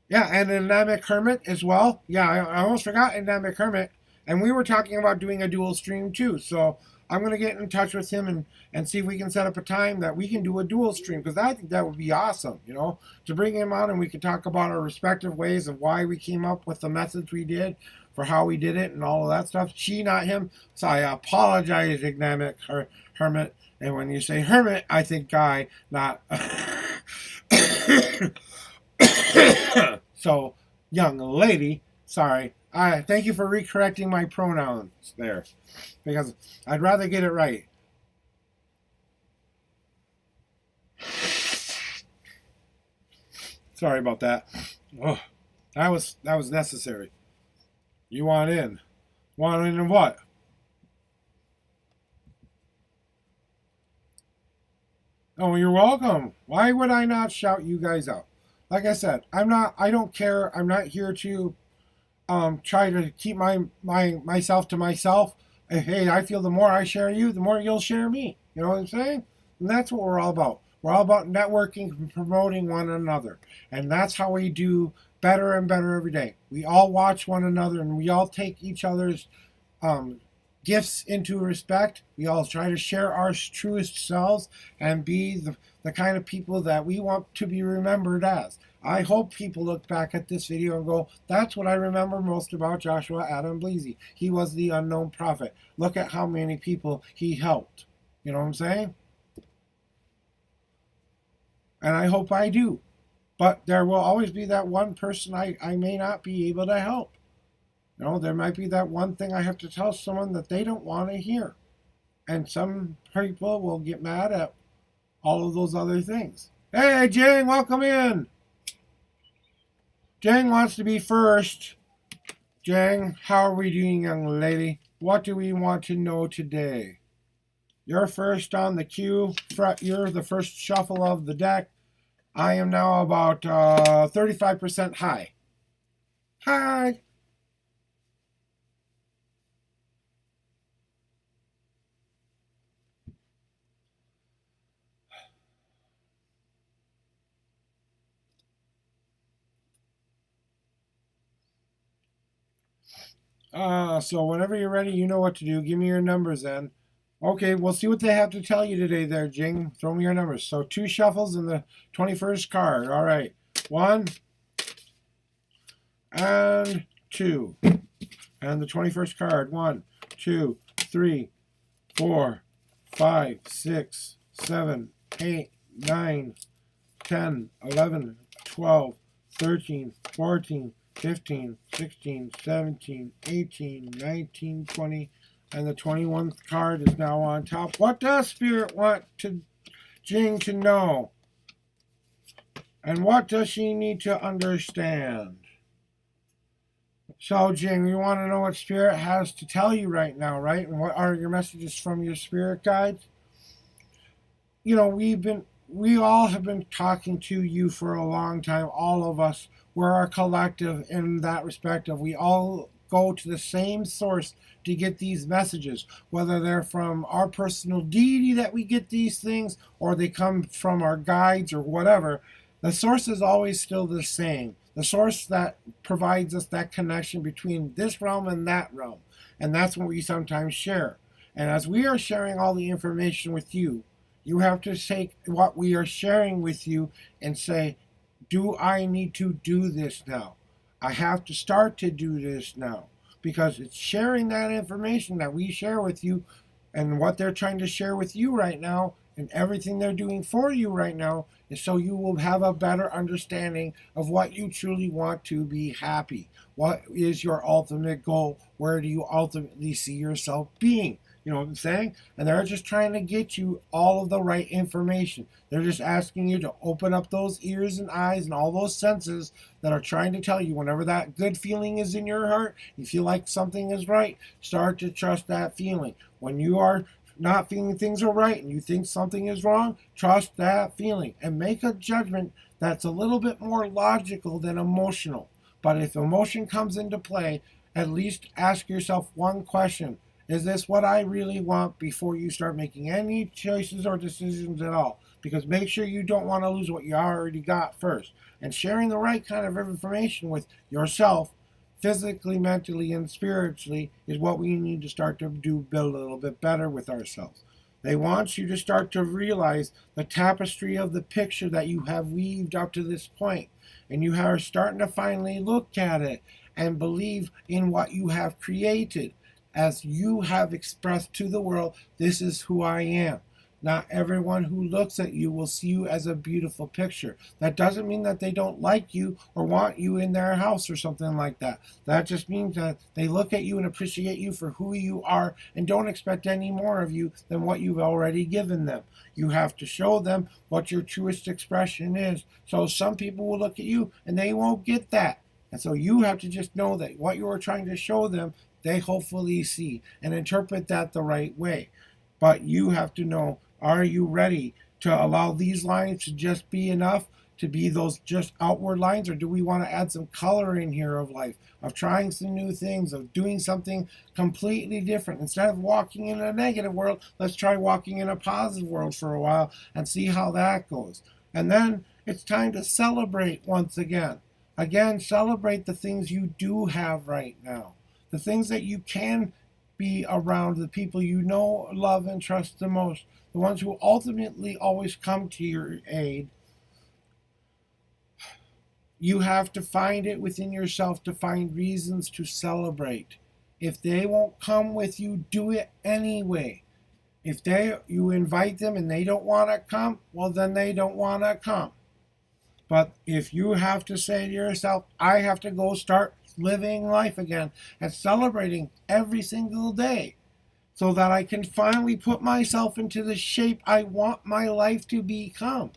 Speaker 2: Yeah, and Endemic Hermit as well. Yeah, I almost forgot Endemic Hermit. And we were talking about doing a dual stream too. So I'm going to get in touch with him and see if we can set up a time that we can do a dual stream, because I think that would be awesome, to bring him on and we could talk about our respective ways of why we came up with the methods we did, for how we did it and all of that stuff. She, not him. So I apologize, Endemic Hermit. And when you say hermit, I think guy, not... So, young lady, sorry. I thank you for recorrecting my pronouns there, because I'd rather get it right. Sorry about that. Oh, that was necessary. You want in? Want in what? Oh, you're welcome. Why would I not shout you guys out? Like I said, I don't care. I'm not here to try to keep myself to myself. Hey, I feel the more I share you, the more you'll share me. You know what I'm saying? And that's what we're all about. We're all about networking and promoting one another. And that's how we do better and better every day. We all watch one another and we all take each other's gifts into respect. We all try to share our truest selves and be the kind of people that we want to be remembered as. I hope people look back at this video and go, that's what I remember most about Joshua Adam Bleasy. He was the unknown prophet. Look at how many people he helped. You know what I'm saying? And I hope I do. But there will always be that one person I may not be able to help. There might be that one thing I have to tell someone that they don't want to hear. And some people will get mad at all of those other things. Hey, Jane, welcome in. Jane wants to be first. Jane, how are we doing, young lady? What do we want to know today? You're first on the queue. You're the first shuffle of the deck. I am now about 35% high. Hi. So whenever you're ready, you know what to do. Give me your numbers then. Okay, we'll see what they have to tell you today there, Jing. Throw me your numbers. So 2 shuffles and the 21st card. All right. 1 and 2. And the 21st card. 1, 2, 3, 4, 5, 6, 7, 8, 9, 10, 11, 12, 13, 14, 15, 16, 17, 18, 19, 20, and the 21st card is now on top. What does Spirit want Jing to know? And what does she need to understand? So, Jing, you want to know what Spirit has to tell you right now, right? And what are your messages from your Spirit guides? We all have been talking to you for a long time, all of us. We're a collective in that respect of we all go to the same source to get these messages, whether they're from our personal deity that we get these things or they come from our guides or whatever. The source is always still the same. The source that provides us that connection between this realm and that realm. And that's what we sometimes share. And as we are sharing all the information with you, you have to take what we are sharing with you and say, do I need to do this now? I have to start to do this now because it's sharing that information that we share with you and what they're trying to share with you right now and everything they're doing for you right now is so you will have a better understanding of what you truly want to be happy. What is your ultimate goal? Where do you ultimately see yourself being? You know what I'm saying? And they're just trying to get you all of the right information. They're just asking you to open up those ears and eyes and all those senses that are trying to tell you whenever that good feeling is in your heart, you feel like something is right, start to trust that feeling. When you are not feeling things are right and you think something is wrong, trust that feeling and make a judgment that's a little bit more logical than emotional. But if emotion comes into play, at least ask yourself one question. Is this what I really want before you start making any choices or decisions at all? Because make sure you don't want to lose what you already got first. And sharing the right kind of information with yourself, physically, mentally, and spiritually, is what we need to start to do, build a little bit better with ourselves. They want you to start to realize the tapestry of the picture that you have weaved up to this point. And you are starting to finally look at it and believe in what you have created. As you have expressed to the world, this is who I am. Not everyone who looks at you will see you as a beautiful picture. That doesn't mean that they don't like you or want you in their house or something like that. That just means that they look at you and appreciate you for who you are and don't expect any more of you than what you've already given them. You have to show them what your truest expression is. So some people will look at you and they won't get that. And so you have to just know that what you are trying to show them, they hopefully see and interpret that the right way. But you have to know, are you ready to allow these lines to just be enough to be those just outward lines, or do we want to add some color in here of life, of trying some new things, of doing something completely different? Instead of walking in a negative world, let's try walking in a positive world for a while and see how that goes. And then it's time to celebrate once again. Again, celebrate the things you do have right now. The things that you can be around, the people you know, love, and trust the most, the ones who ultimately always come to your aid. You have to find it within yourself to find reasons to celebrate. If they won't come with you, do it anyway. If you invite them and they don't want to come, well, then they don't want to come. But if you have to say to yourself, I have to go start living life again and celebrating every single day so that I can finally put myself into the shape I want my life to become.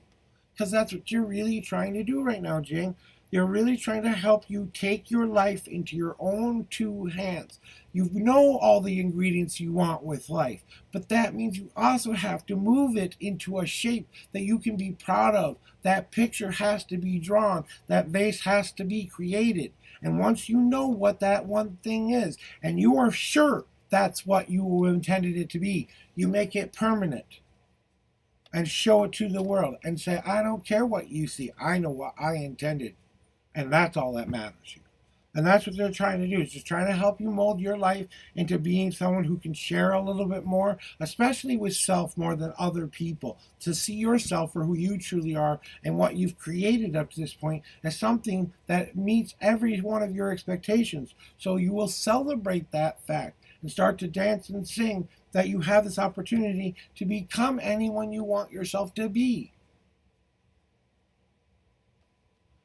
Speaker 2: Because that's what you're really trying to do right now, Jing. You're really trying to help you take your life into your own two hands. You know all the ingredients you want with life, but that means you also have to move it into a shape that you can be proud of. That picture has to be drawn. That vase has to be created. And once you know what that one thing is, and you are sure that's what you intended it to be, you make it permanent and show it to the world and say, I don't care what you see. I know what I intended. And that's all that matters here. And that's what they're trying to do. Is just trying to help you mold your life into being someone who can share a little bit more, especially with self more than other people. To see yourself for who you truly are and what you've created up to this point as something that meets every one of your expectations. So you will celebrate that fact and start to dance and sing that you have this opportunity to become anyone you want yourself to be.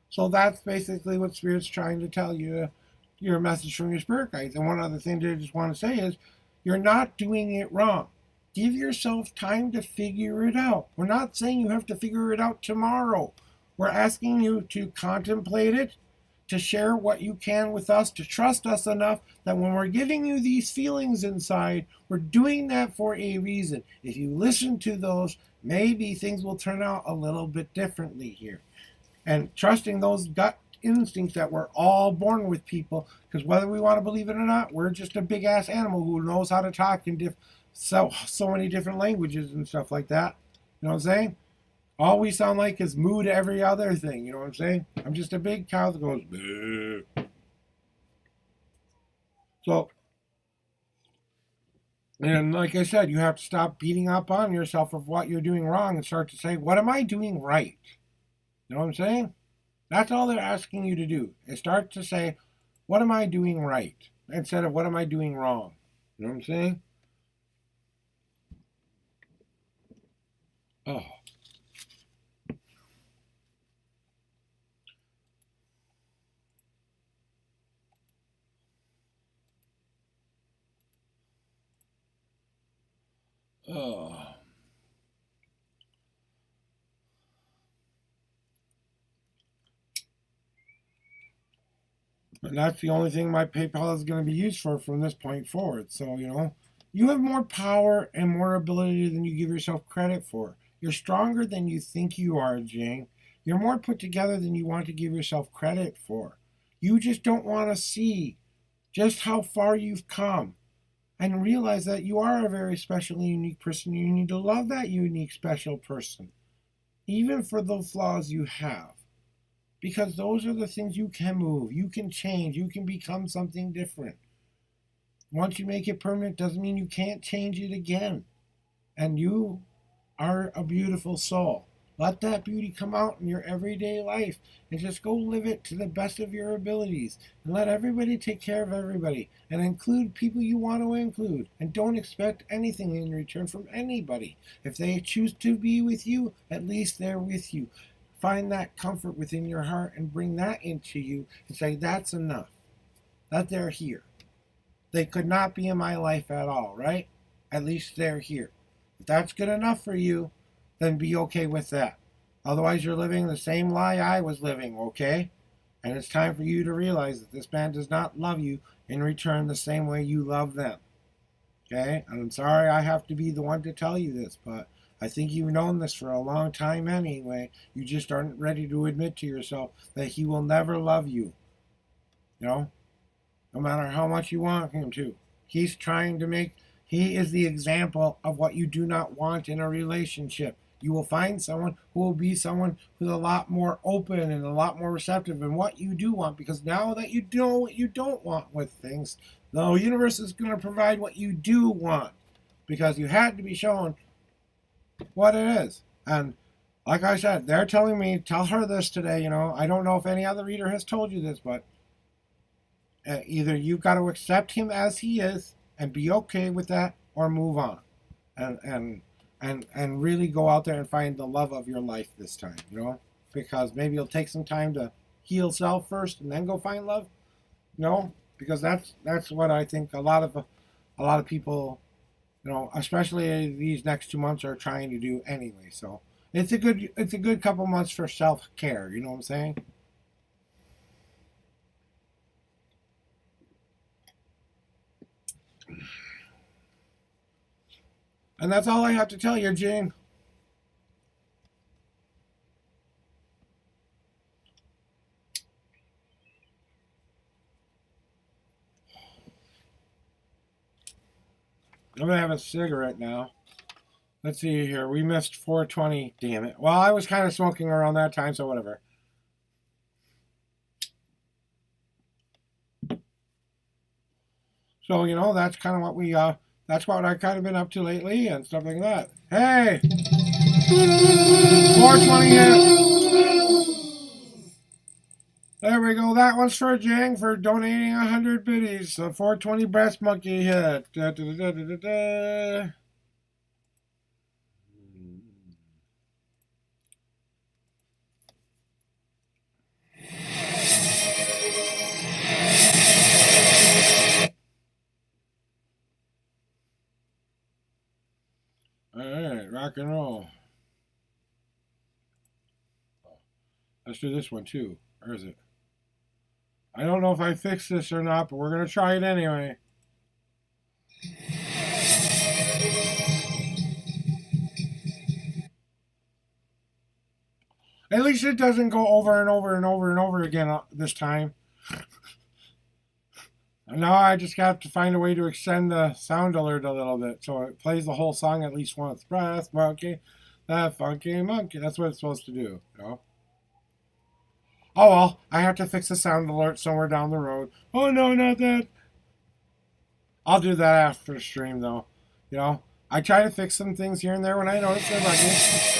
Speaker 2: So that's basically what Spirit's trying to tell you, your message from your spirit guides. And one other thing that I just want to say is, you're not doing it wrong. Give yourself time to figure it out. We're not saying you have to figure it out tomorrow. We're asking you to contemplate it, to share what you can with us, to trust us enough that when we're giving you these feelings inside, we're doing that for a reason. If you listen to those, maybe things will turn out a little bit differently here. And trusting those gut instincts that we're all born with, people, because whether we want to believe it or not, we're just a big ass animal who knows how to talk in so many different languages and stuff like that. You know what I'm saying? All we sound like is moo to every other thing. You know what I'm saying? I'm just a big cow that goes bleh. So, and like I said, you have to stop beating up on yourself of what you're doing wrong and start to say, what am I doing right? You know what I'm saying? That's all they're asking you to do. Is start to say, what am I doing right? Instead of what am I doing wrong? You know what I'm saying? Oh. Oh. And that's the only thing my PayPal is going to be used for from this point forward. So, you have more power and more ability than you give yourself credit for. You're stronger than you think you are, Jing. You're more put together than you want to give yourself credit for. You just don't want to see just how far you've come and realize that you are a very special and unique person. You need to love that unique, special person, even for the flaws you have. Because those are the things you can move, you can change, you can become something different. Once you make it permanent, doesn't mean you can't change it again. And you are a beautiful soul. Let that beauty come out in your everyday life and just go live it to the best of your abilities. And let everybody take care of everybody and include people you want to include. And don't expect anything in return from anybody. If they choose to be with you, at least they're with you. Find that comfort within your heart and bring that into you and say, that's enough. That they're here. They could not be in my life at all, right? At least they're here. If that's good enough for you, then be okay with that. Otherwise, you're living the same lie I was living, okay? And it's time for you to realize that this man does not love you in return the same way you love them. Okay? And I'm sorry I have to be the one to tell you this, but I think you've known this for a long time anyway. You just aren't ready to admit to yourself that he will never love you. No matter how much you want him to. He is the example of what you do not want in a relationship. You will find someone who will be someone who's a lot more open and a lot more receptive in what you do want, because now that you know what you don't want with things, the universe is going to provide what you do want, because you had to be shown what it is. And like I said, they're telling me, tell her this today, I don't know if any other reader has told you this, but either you've got to accept him as he is and be okay with that, or move on and really go out there and find the love of your life this time, because maybe it'll take some time to heal self first and then go find love, because that's what I think a lot of people, especially these next 2 months, are trying to do anyway. So it's a good couple months for self-care, you know what I'm saying? And that's all I have to tell you, Jane. I'm going to have a cigarette now. Let's see here. We missed 420. Damn it. Well, I was kind of smoking around that time, so whatever. So, that's kind of what that's what I've kind of been up to lately and stuff like that. Hey! 420 hit. There we go. That one's for Jang for donating 100 biddies. The 420 breast monkey hit. Da, da, da, da, da, da. Alright, rock and roll. Let's do this one too. Or is it? I don't know if I fixed this or not, but we're going to try it anyway. At least it doesn't go over and over and over and over again this time. And now I just have to find a way to extend the sound alert a little bit so it plays the whole song at least once. Breath monkey, that funky monkey. That's what it's supposed to do, Oh well, I have to fix the sound alert somewhere down the road. Oh no, not that. I'll do that after the stream though. I try to fix some things here and there when I notice they're bugging.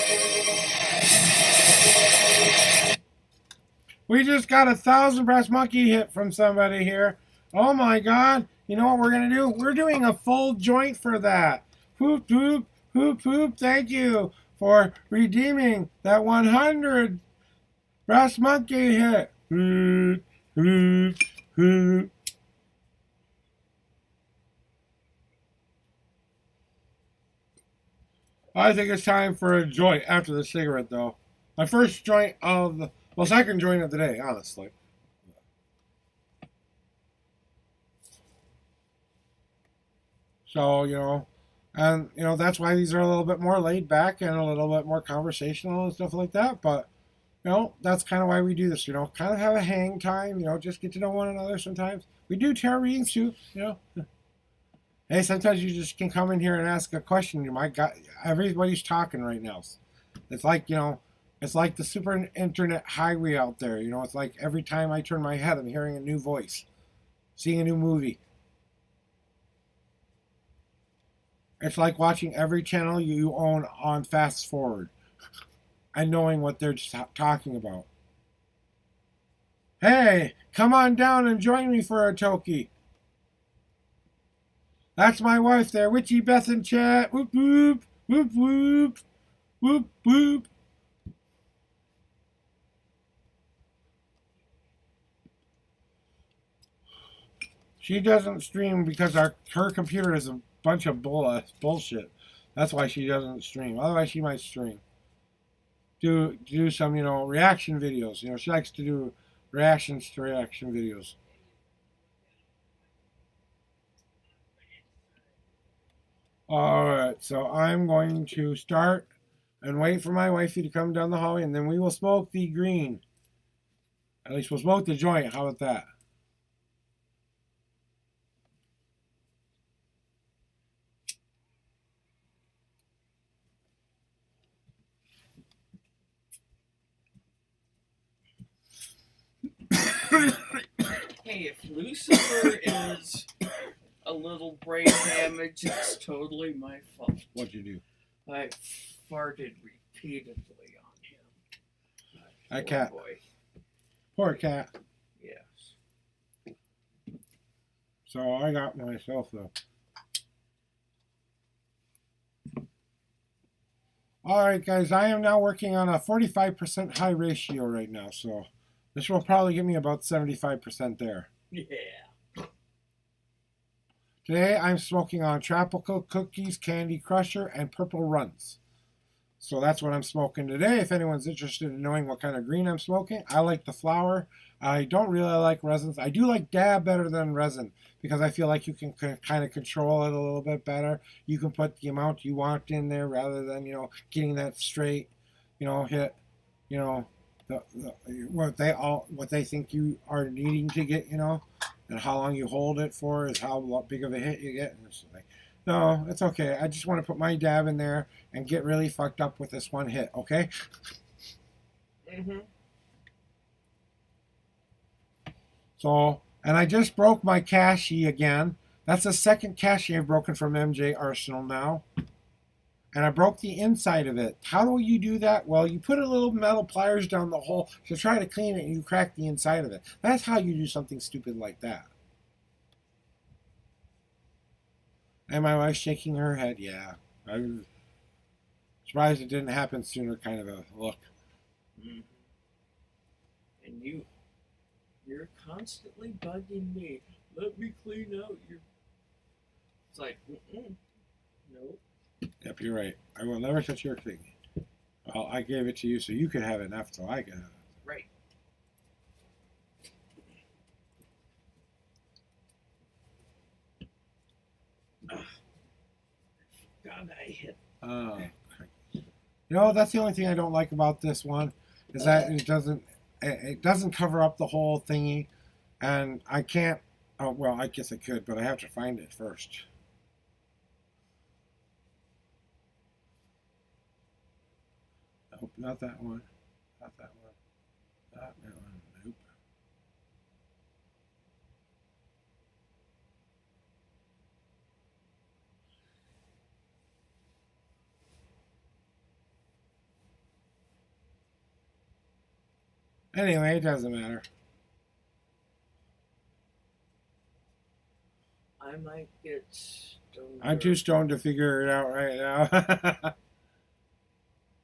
Speaker 2: We just got 1,000 brass monkey hit from somebody here. Oh my god. You know what we're going to do? We're doing a full joint for that. Poop, poop, poop, poop. Thank you for redeeming that 100 brass monkey hit. Poop, poop, poop. I think it's time for a joint after the cigarette, though. My first joint of the, well, second joint of the day, honestly. So, and, that's why these are a little bit more laid back and a little bit more conversational and stuff like that. But, that's kind of why we do this, kind of have a hang time, just get to know one another sometimes. We do tarot readings too. Hey, sometimes you just can come in here and ask a question. You might got everybody's talking right now. It's like it's like the super internet highway out there. It's like every time I turn my head, I'm hearing a new voice, seeing a new movie. It's like watching every channel you own on fast forward and knowing what they're talking about. Hey, come on down and join me for a toki. That's my wife there, Witchy Beth in chat. Whoop whoop, whoop whoop, whoop whoop. She doesn't stream because her computer is a bunch of bullshit. That's why she doesn't stream. Otherwise, she might stream. Do some reaction videos. She likes to do reactions to reaction videos. All right, so I'm going to start and wait for my wifey to come down the hallway, and then we will smoke the green. At least we'll smoke the joint. How about that?
Speaker 3: Hey, if Lucifer is a little brain damage, it's totally my fault.
Speaker 2: What'd you do?
Speaker 3: I farted repeatedly on him.
Speaker 2: That cat.
Speaker 3: Boy.
Speaker 2: Poor cat.
Speaker 3: Yes.
Speaker 2: So I got myself though. All right, guys, I am now working on a 45% high ratio right now, so this will probably give me about 75% there.
Speaker 3: Yeah.
Speaker 2: Today I'm smoking on Tropical Cookies, Candy Crusher, and Purple Runs. So that's what I'm smoking today. If anyone's interested in knowing what kind of green I'm smoking, I like the flower. I don't really like resins. I do like dab better than resin because I feel like you can kind of control it a little bit better. You can put the amount you want in there rather than, getting that straight, hit, what they think you are needing to get, and how long you hold it for is how big of a hit you get. And it's like, no, it's okay. I just want to put my dab in there and get really fucked up with this one hit, okay?
Speaker 3: Mm-hmm.
Speaker 2: So, and I just broke my cachie again. That's the second cachie I've broken from MJ Arsenal now. And I broke the inside of it. How do you do that? Well, you put a little metal pliers down the hole to try to clean it and you crack the inside of it. That's how you do something stupid like that. And my wife's shaking her head. Yeah. I'm surprised it didn't happen sooner, kind of a look.
Speaker 3: Mm-hmm. And you're constantly bugging me. Let me clean out your... It's like, nope.
Speaker 2: Yep, you're right. I will never touch your thing. Well, I gave it to you so you could have enough so I could have it.
Speaker 3: Right. God, I hit.
Speaker 2: That's the only thing I don't like about this one is that it doesn't cover up the whole thingy, and I can't. Oh well, I guess I could, but I have to find it first. Nope, not that one. Not that one. Not that one. Nope. Anyway, it doesn't matter.
Speaker 3: I might get stoned.
Speaker 2: I'm too stoned to figure it out right now.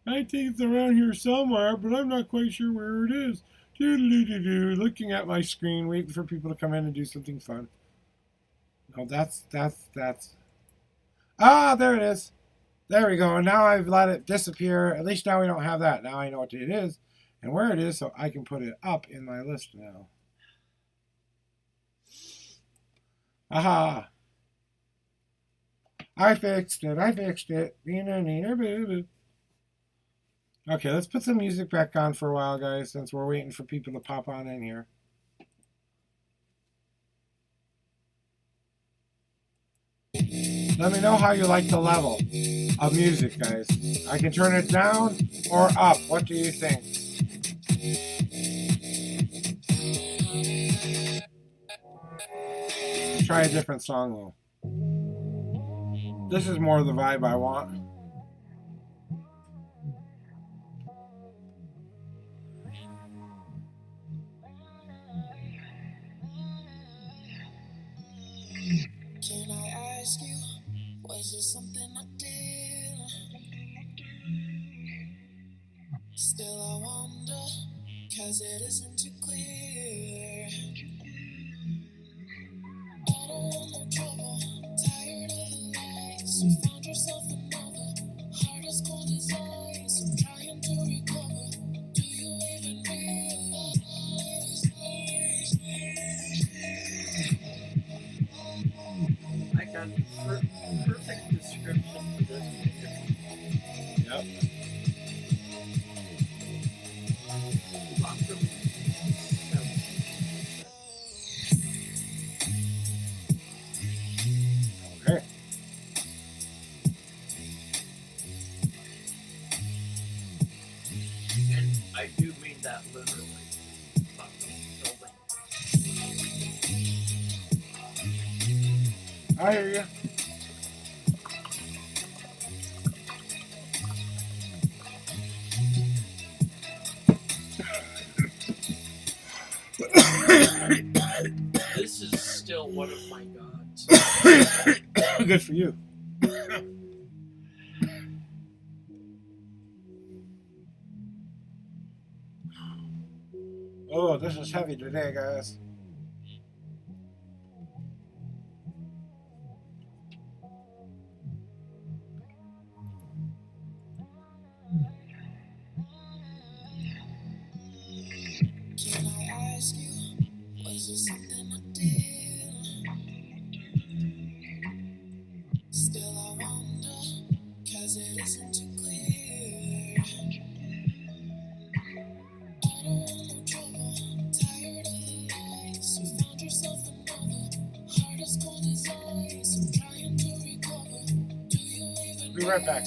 Speaker 2: I think it's around here somewhere, but I'm not quite sure where it is. Doo-doo-doo-doo. Looking at my screen, waiting for people to come in and do something fun. No, that's. Ah, there it is. There we go. And now I've let it disappear. At least now we don't have that. Now I know what it is and where it is, so I can put it up in my list now. Aha. I fixed it. Okay, let's put some music back on for a while, guys, since we're waiting for people to pop on in here. Let me know how you like the level of music, guys. I can turn it down or up. What do you think? Let's try a different song, though. This is more the vibe I want.
Speaker 1: Can I ask you, was it something I did? Still I wonder, cause it isn't too clear. I don't want no trouble, tired of the lies. You found yourself another, heart as cold as ice. I'm trying to recover, do you even realize?
Speaker 3: I got the perfect description for this picture.
Speaker 2: Yep.
Speaker 3: Bottom 7.
Speaker 2: Okay.
Speaker 3: And I do mean that literally. Bottom 7.
Speaker 2: I hear you.
Speaker 3: This is still one of my gods.
Speaker 2: Good for you. Oh, this is heavy today, guys.
Speaker 1: Can I ask you, was it something I did? Still I wonder, cause it isn't too clear. I don't want no trouble, tired of the lies. You found yourself another, heart as cold as ice. I'm trying to recover, do you even
Speaker 2: Be right back.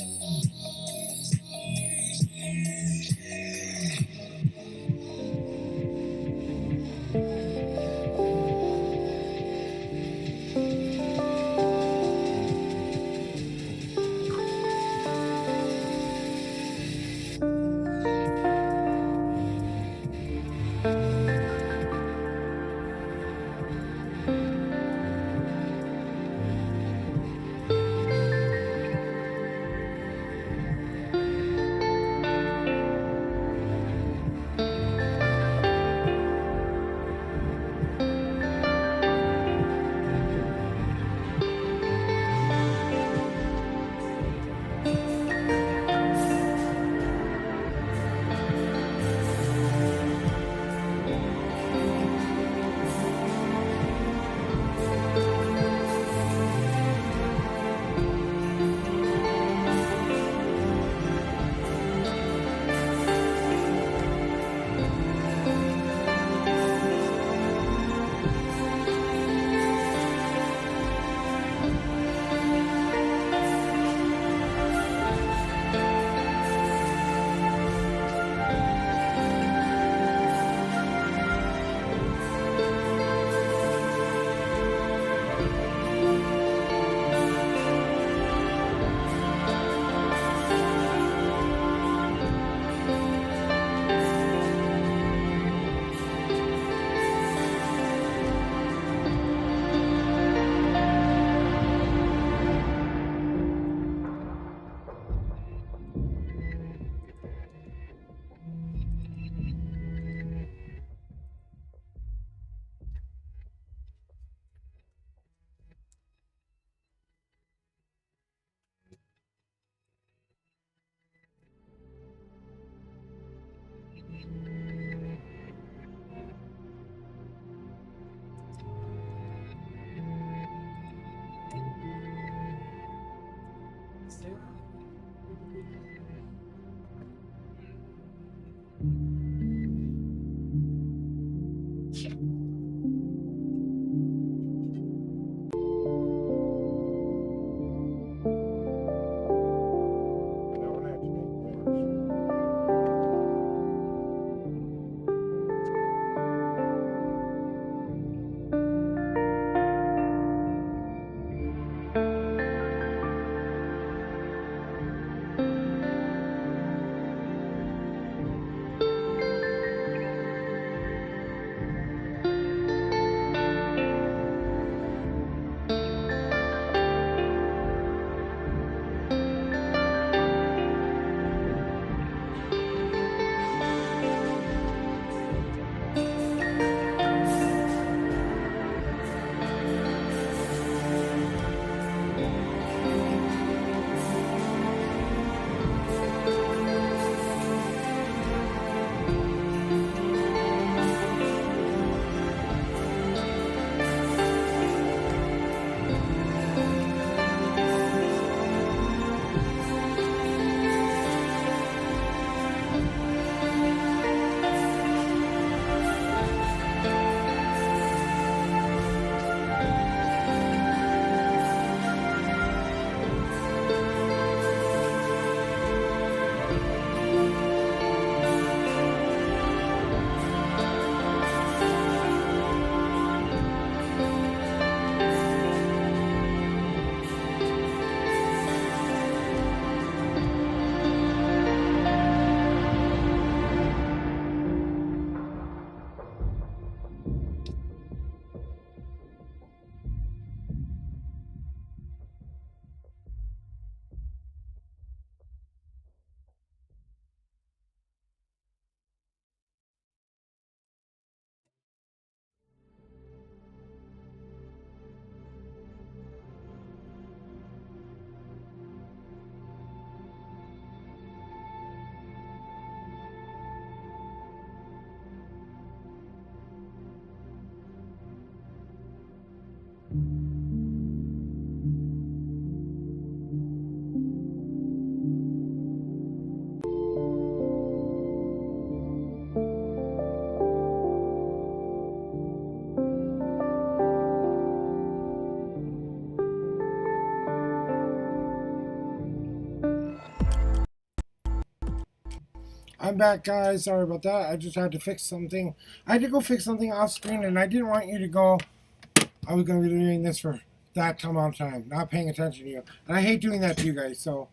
Speaker 2: I'm back, guys. Sorry about that. I just had to fix something. I had to go fix something off screen, and I didn't want you to go. I was going to be doing this for that amount of time, not paying attention to you. And I hate doing that to you guys, so.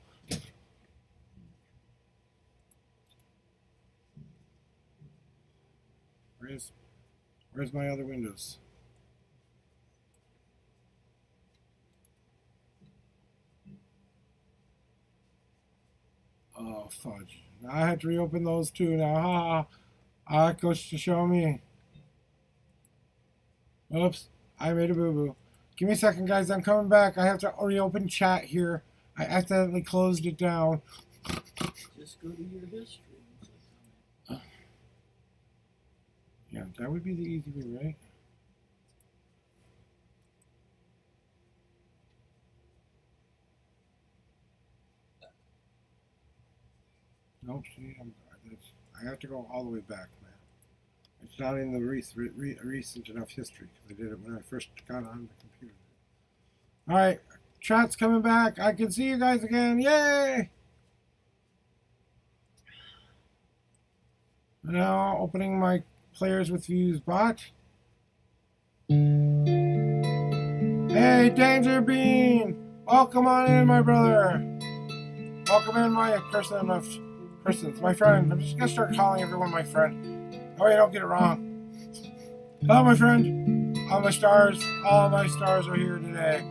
Speaker 2: Where's my other windows? Oh, fudge. Now I have to reopen those two now. It goes to show me. Oops. I made a boo-boo. Give me a second, guys. I'm coming back. I have to reopen chat here. I accidentally closed it down.
Speaker 3: Just go to your history.
Speaker 2: Yeah, that would be the easy way, right? Nope, see, I have to go all the way back, man. It's not in the recent enough history because I did it when I first got on the computer. Alright, chat's coming back. I can see you guys again. Yay! Now, opening my Players with Views bot. Hey, Danger Bean! Welcome on in, my brother. Welcome in, my persons, my friend. I'm just gonna start calling everyone my friend. Oh, you don't get it wrong. Hello, my friend. All my stars are here today.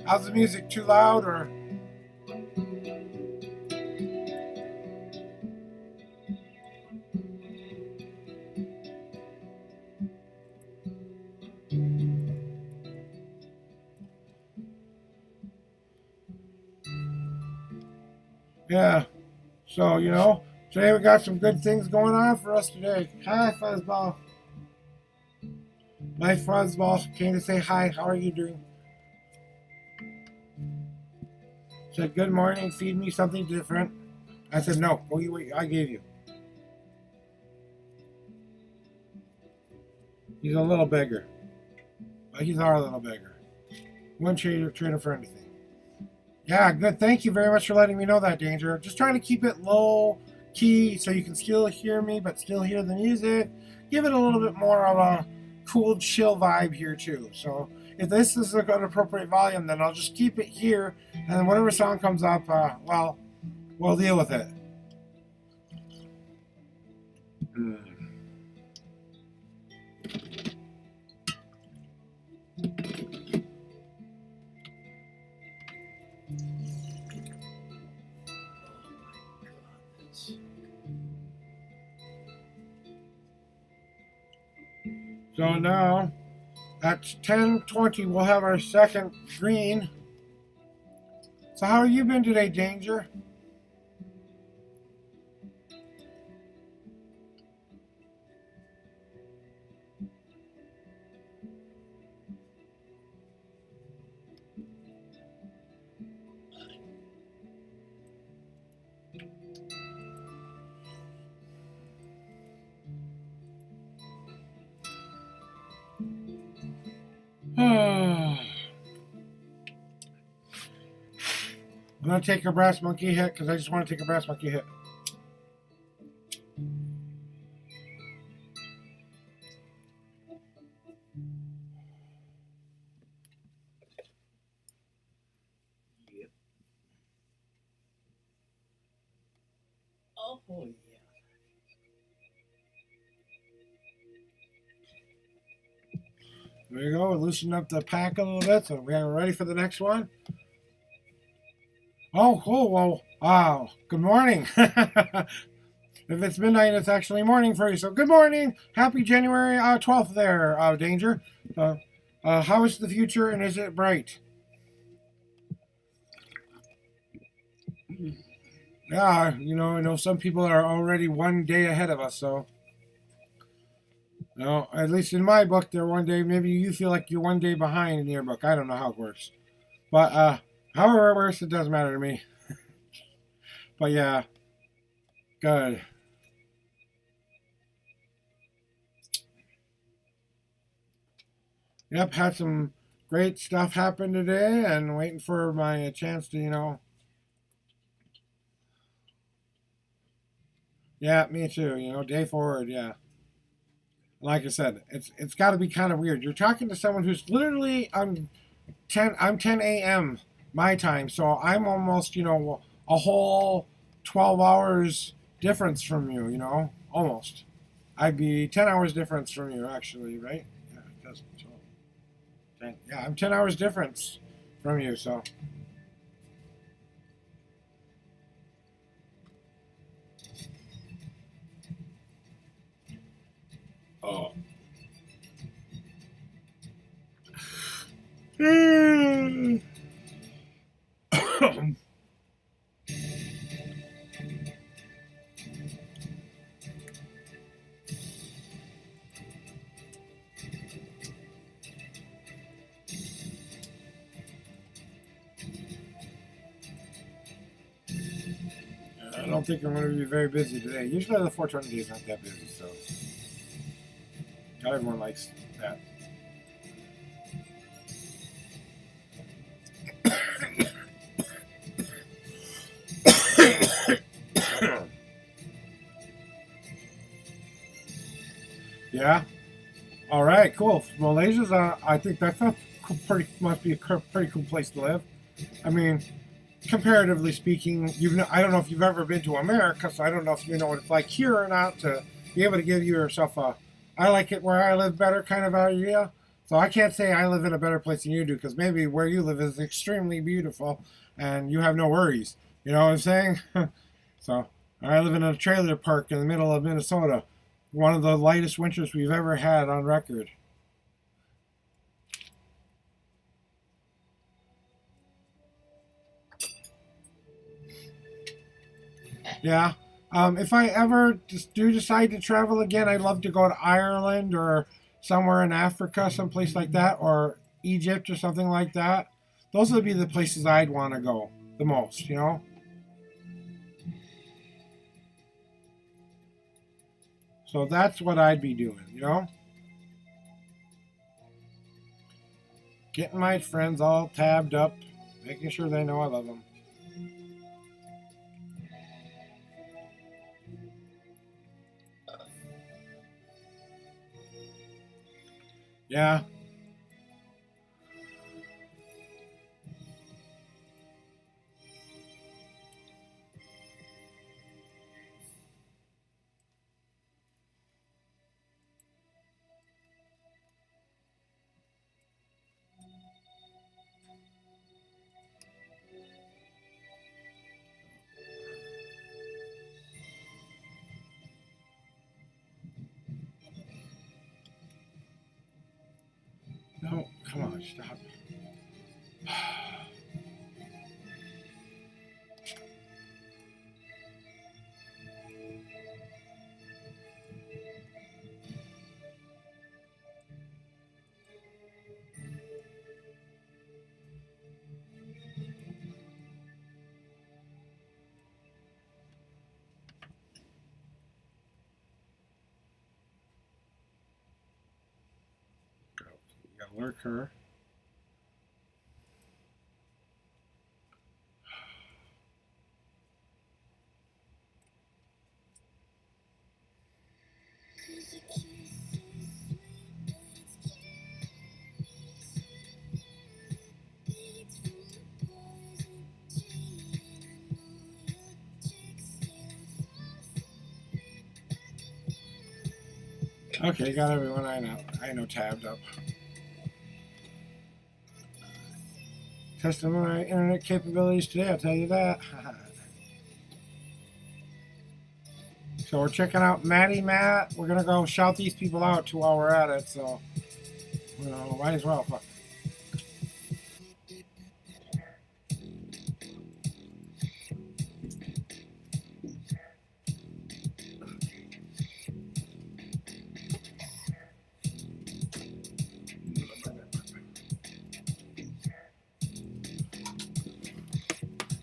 Speaker 2: How's the music? Too loud or? Yeah. So, today we got some good things going on for us today. Hi, Fuzzball. My Fuzzball came to say hi. How are you doing? Said, good morning, feed me something different. I said, no, go eat what I gave you. He's a little beggar. But he's our little beggar. Wouldn't trade him for anything. Yeah, good. Thank you very much for letting me know that, Danger. Just trying to keep it low key so you can still hear me, but still hear the music. Give it a little bit more of a cool, chill vibe here, too. So if this is an appropriate volume, then I'll just keep it here. And then whatever song comes up, we'll deal with it. So now, at 10:20, we'll have our second green. So how have you been today, Danger? I'm going to take a brass monkey hit because I just want to take a brass monkey hit.
Speaker 3: Yep. Oh, yeah.
Speaker 2: There you go. Loosen up the pack a little bit so we're ready for the next one. Oh, cool. Well, wow. Good morning. If it's midnight, it's actually morning for you. So good morning. Happy January 12th there, Danger. How is the future and is it bright? Yeah, I know some people are already one day ahead of us, so. No, at least in my book, they're one day. Maybe you feel like you're one day behind in your book. I don't know how it works. But however it works, it doesn't matter to me. But yeah, good. Yep, had some great stuff happen today and waiting for my chance to, Yeah, me too. Day forward. Yeah. Like I said, it's got to be kind of weird. You're talking to someone who's literally on 10. I'm 10 a.m. my time, so I'm almost a whole 12 hours difference from you. Almost. I'd be 10 hours difference from you actually, right? Yeah, it does. So, 10, yeah, I'm 10 hours difference from you. So oh. I don't think I'm going to be very busy today. Usually the 420 days aren't that busy, so not everyone likes that. Yeah. All right. Cool. Malaysia's. I think that's a pretty must be a pretty cool place to live. I mean, comparatively speaking, I don't know if you've ever been to America, so I don't know if you know what it's like here or not to be able to give yourself a I like it where I live better kind of idea. So I can't say I live in a better place than you do because maybe where you live is extremely beautiful and you have no worries. You know what I'm saying? So I live in a trailer park in the middle of Minnesota, one of the lightest winters we've ever had on record. Yeah. If I ever just do decide to travel again, I'd love to go to Ireland or somewhere in Africa, someplace like that, or Egypt or something like that. Those would be the places I'd want to go the most. So that's what I'd be doing. Getting my friends all tabbed up, making sure they know I love them. Yeah. No, come on, stop. You gotta lurk her. Okay, got everyone I know tabbed up. Testing my internet capabilities today, I'll tell you that. So we're checking out Matty Matt. We're gonna go shout these people out too while we're at it, so might as well. Fuck.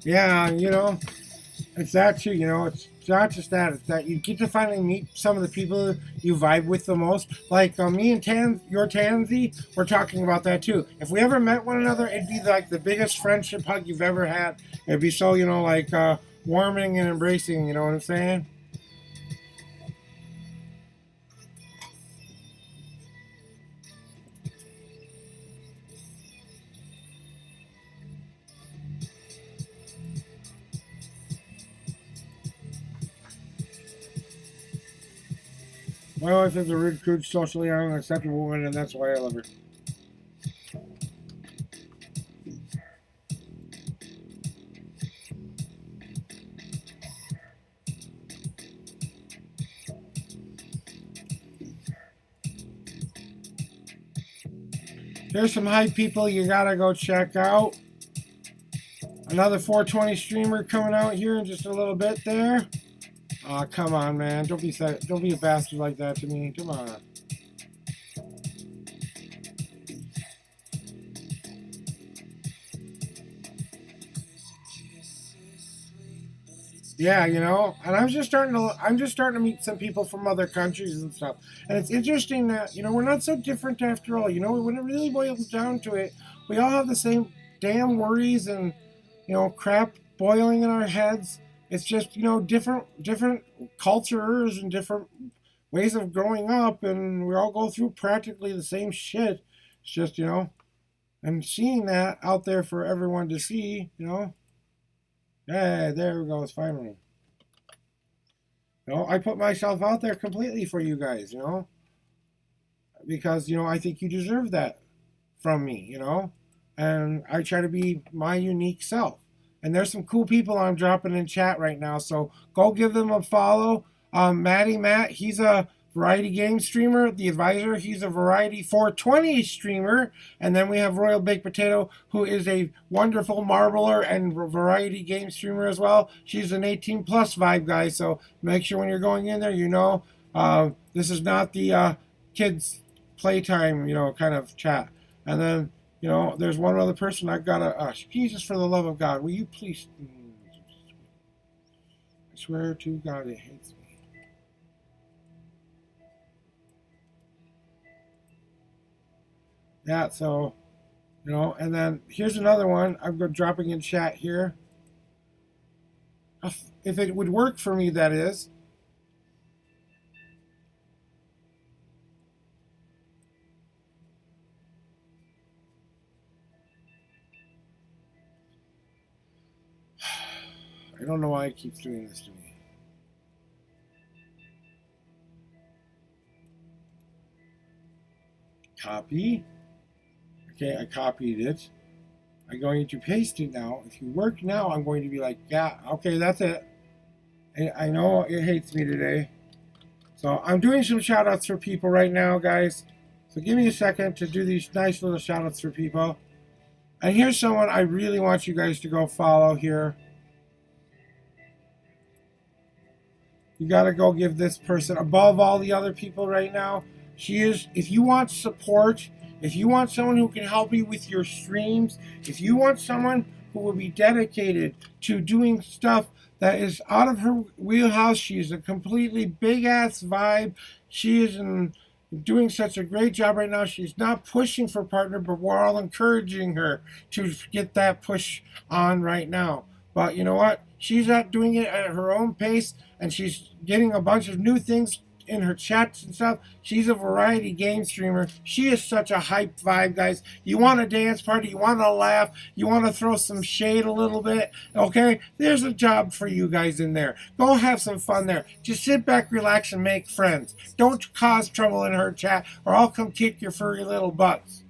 Speaker 2: Yeah, it's that too. It's not just that. It's that you get to finally meet some of the people you vibe with the most. Like me and your Tansy, we're talking about that too. If we ever met one another, it'd be like the biggest friendship hug you've ever had. It'd be so, warming and embracing. You know what I'm saying? My wife is a rude, crude, socially unacceptable woman, and that's why I love her. Here's some hype people you gotta go check out. Another 420 streamer coming out here in just a little bit there. Aw, come on, man. Don't be a bastard like that to me. Come on. Yeah, you know, and I'm just starting to meet some people from other countries and stuff. And it's interesting that, you know, we're not so different after all. You know, when it really boils down to it, we all have the same damn worries and, you know, crap boiling in our heads. It's just, you know, different cultures and different ways of growing up, and we all go through practically the same shit. It's just, you know, and seeing that out there for everyone to see, you know. Hey, there we go. It's finally. You know, I put myself out there completely for you guys, you know, because, you know, I think you deserve that from me, you know, and I try to be my unique self. And there's some cool people I'm dropping in chat right now, so go give them a follow. Matty Matt, he's a variety game streamer. The Advisor, he's a variety 420 streamer. And then we have Royal Baked Potato, who is a wonderful marbler and variety game streamer as well. She's an 18 plus vibe guy, so make sure when you're going in there, you know, this is not the kids playtime, you know, kind of chat. And then, you know, there's one other person I've got to, Jesus, for the love of God, will you please, I swear to God, it hates me. Yeah, so, you know, and then here's another one I'm dropping in chat here. If it would work for me, that is. I don't know why it keeps doing this to me. Copy. Okay, I copied it. I'm going to paste it now. If you work now, I'm going to be like, yeah, okay, that's it. I know it hates me today. So I'm doing some shout outs for people right now, guys. So give me a second to do these nice little shout outs for people. And here's someone I really want you guys to go follow here. You got to go give this person, above all the other people right now, she is, if you want support, if you want someone who can help you with your streams, if you want someone who will be dedicated to doing stuff that is out of her wheelhouse, she's a completely big-ass vibe. She is doing such a great job right now. She's not pushing for partner, but we're all encouraging her to get that push on right now. But you know what? She's not doing it at her own pace, and she's getting a bunch of new things in her chats and stuff. She's a variety game streamer. She is such a hype vibe, guys. You want a dance party, you want to laugh, you want to throw some shade a little bit, okay? There's a job for you guys in there. Go have some fun there. Just sit back, relax, and make friends. Don't cause trouble in her chat, or I'll come kick your furry little butts.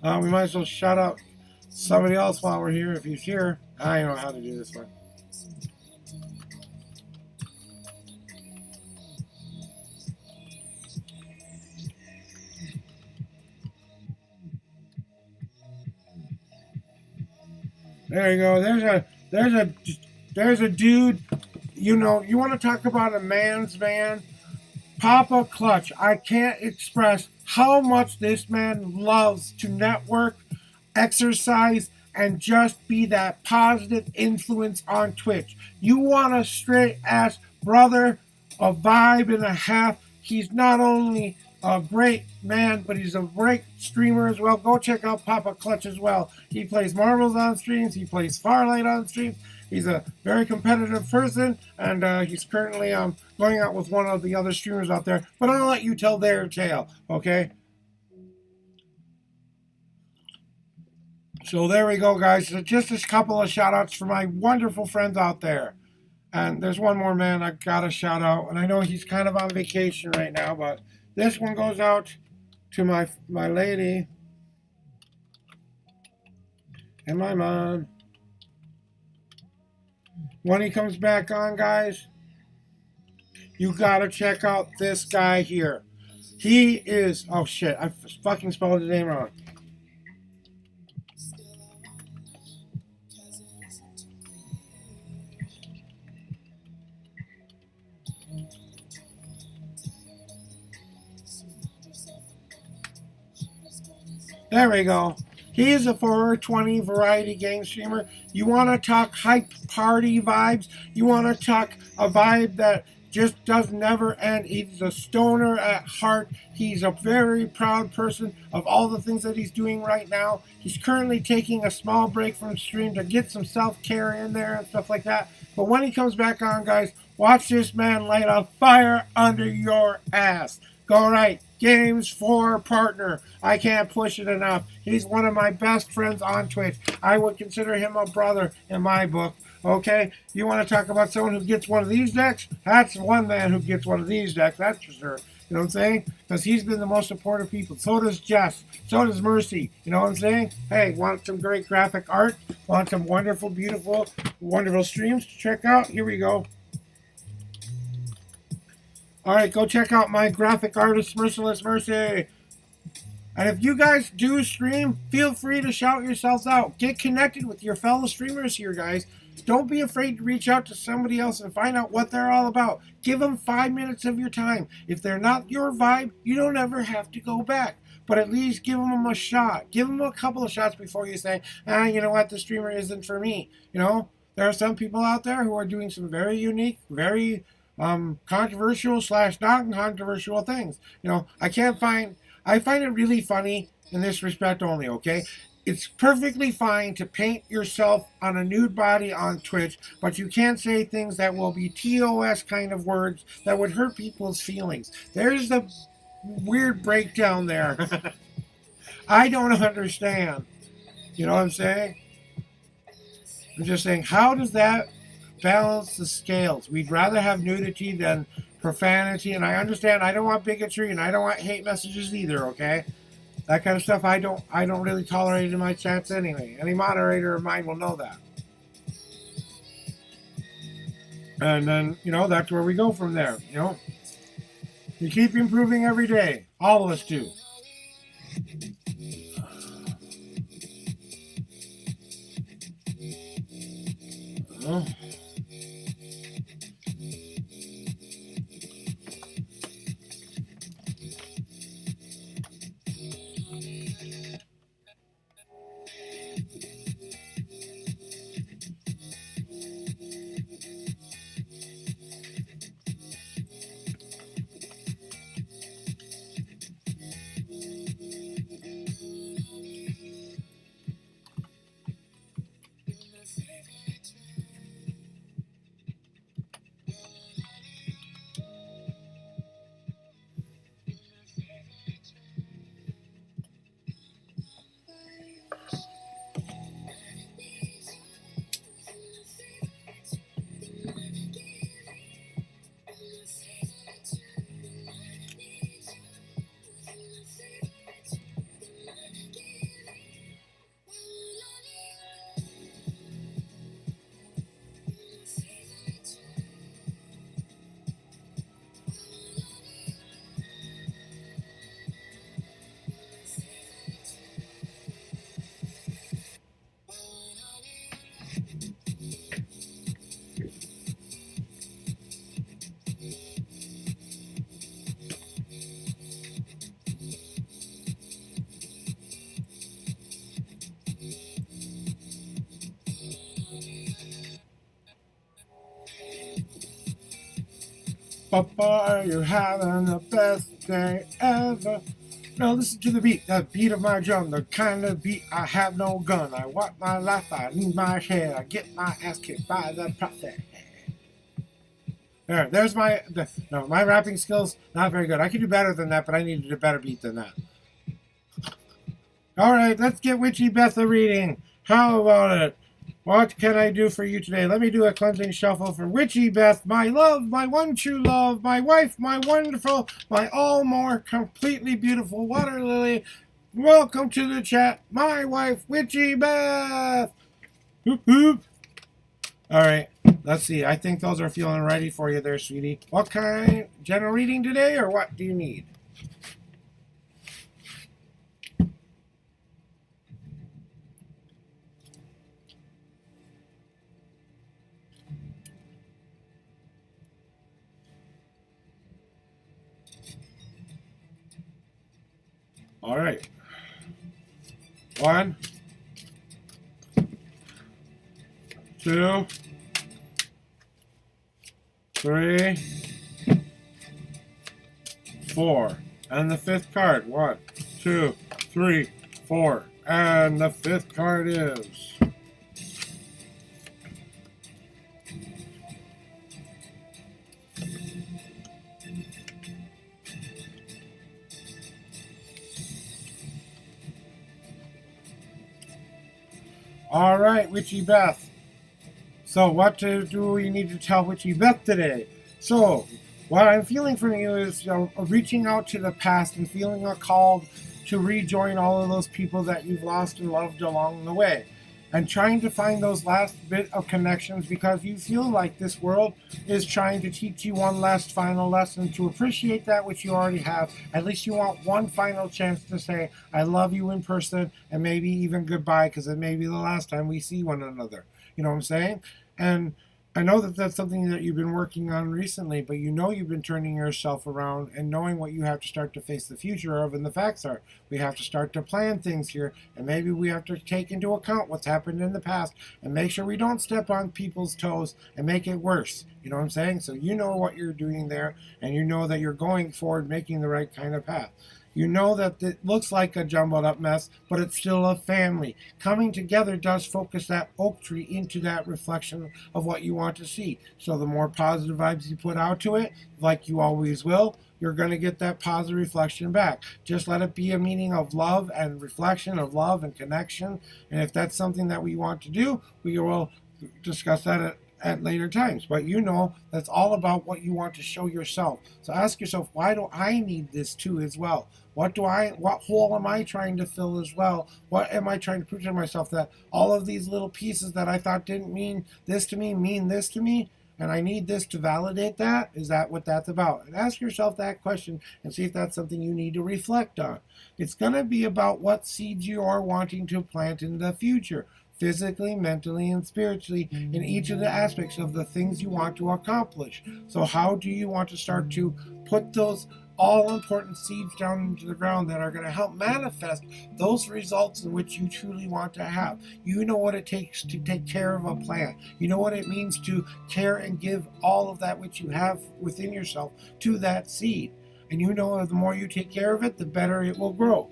Speaker 2: We might as well shout out somebody else while we're here, if he's here. I don't know how to do this one. There you go. There's a dude. You know, you want to talk about a man's man? Papa Clutch. I can't express how much this man loves to network, exercise, and just be that positive influence on Twitch. You want a straight ass brother, a vibe and a half. He's not only a great man, but he's a great streamer as well. Go check out Papa Clutch as well. He plays marbles on streams. He plays Farlight on streams. He's a very competitive person, and he's currently going out with one of the other streamers out there. But I'll let you tell their tale, okay? So there we go, guys. So just a couple of shout outs for my wonderful friends out there. And there's one more man I gotta shout out, and I know he's kind of on vacation right now, but this one goes out to my lady and my mom. When he comes back on, guys, you gotta check out this guy here. He is, oh shit, I fucking spelled his name wrong. There we go. He is a 420 variety game streamer. You want to talk hype party vibes? You want to talk a vibe that just does never end? He's a stoner at heart. He's a very proud person of all the things that he's doing right now. He's currently taking a small break from stream to get some self-care in there and stuff like that. But when he comes back on, guys, watch this man light a fire under your ass. Go right. Games for partner. I can't push it enough. He's one of my best friends on Twitch. I would consider him a brother in my book. Okay? You want to talk about someone who gets one of these decks? That's one man who gets one of these decks. That's for sure. You know what I'm saying? Because he's been the most supportive people. So does Jess. So does Mercy. You know what I'm saying? Hey, want some great graphic art? Want some wonderful, beautiful, wonderful streams to check out? Here we go. All right, go check out my graphic artist, Merciless Mercy. And if you guys do stream, feel free to shout yourselves out. Get connected with your fellow streamers here, guys. Don't be afraid to reach out to somebody else and find out what they're all about. Give them 5 minutes of your time. If they're not your vibe, you don't ever have to go back. But at least give them a shot. Give them a couple of shots before you say, you know what, the streamer isn't for me. You know, there are some people out there who are doing some very unique, very controversial / non-controversial things. You know, I find it really funny in this respect only, okay? It's perfectly fine to paint yourself on a nude body on Twitch, but you can't say things that will be TOS kind of words that would hurt people's feelings. There's the weird breakdown there. I don't understand. You know what I'm saying? I'm just saying, how does that balance the scales? We'd rather have nudity than profanity, and I understand I don't want bigotry and I don't want hate messages either, okay? That kind of stuff I don't really tolerate in my chats anyway. Any moderator of mine will know that. And then, you know, that's where we go from there, you know? We keep improving every day. All of us do. Oh. Papa, are you having the best day ever? Now listen to the beat of my drum, the kind of beat I have no gun. I walk my life, I leave my head, I get my ass kicked by the prophet. There's my rapping skills, not very good. I could do better than that, but I needed a better beat than that. All right, let's get Witchy Beth a reading. How about it? What can I do for you today? Let me do a cleansing shuffle for Witchy Beth, my love, my one true love, my wife, my wonderful, my all more completely beautiful water lily. Welcome to the chat, my wife, Witchy Beth. Whoop, whoop. All right, let's see. I think those are feeling ready for you there, sweetie. What kind? General reading today, or what do you need? All right. 1, 2, 3, 4. And the fifth card. 1, 2, 3, 4. And the fifth card is... All right, Witchy Beth. So what do we need to tell Witchy Beth today? So what I'm feeling from you is reaching out to the past and feeling a call to rejoin all of those people that you've lost and loved along the way. And trying to find those last bit of connections because you feel like this world is trying to teach you one last final lesson to appreciate that which you already have. At least you want one final chance to say, I love you in person, and maybe even goodbye, because it may be the last time we see one another. You know what I'm saying? And I know that that's something that you've been working on recently, but you know you've been turning yourself around and knowing what you have to start to face the future of, and the facts are we have to start to plan things here, and maybe we have to take into account what's happened in the past and make sure we don't step on people's toes and make it worse. You know what I'm saying? So you know what you're doing there, and you know that you're going forward making the right kind of path. You know that it looks like a jumbled up mess, but it's still a family. Coming together does focus that oak tree into that reflection of what you want to see. So the more positive vibes you put out to it, like you always will, you're going to get that positive reflection back. Just let it be a meaning of love and reflection of love and connection. And if that's something that we want to do, we will discuss that at later times. But you know that's all about what you want to show yourself. So ask yourself, why do I need this too as well? What hole am I trying to fill as well? What am I trying to prove to myself that all of these little pieces that I thought didn't mean this to me mean this to me? And I need this to validate that? Is that what that's about? And ask yourself that question and see if that's something you need to reflect on. It's going to be about what seeds you are wanting to plant in the future, physically, mentally, and spiritually, in each of the aspects of the things you want to accomplish. So how do you want to start to put those all-important seeds down into the ground that are going to help manifest those results in which you truly want to have? You know what it takes to take care of a plant. You know what it means to care and give all of that which you have within yourself to that seed. And you know the more you take care of it, the better it will grow.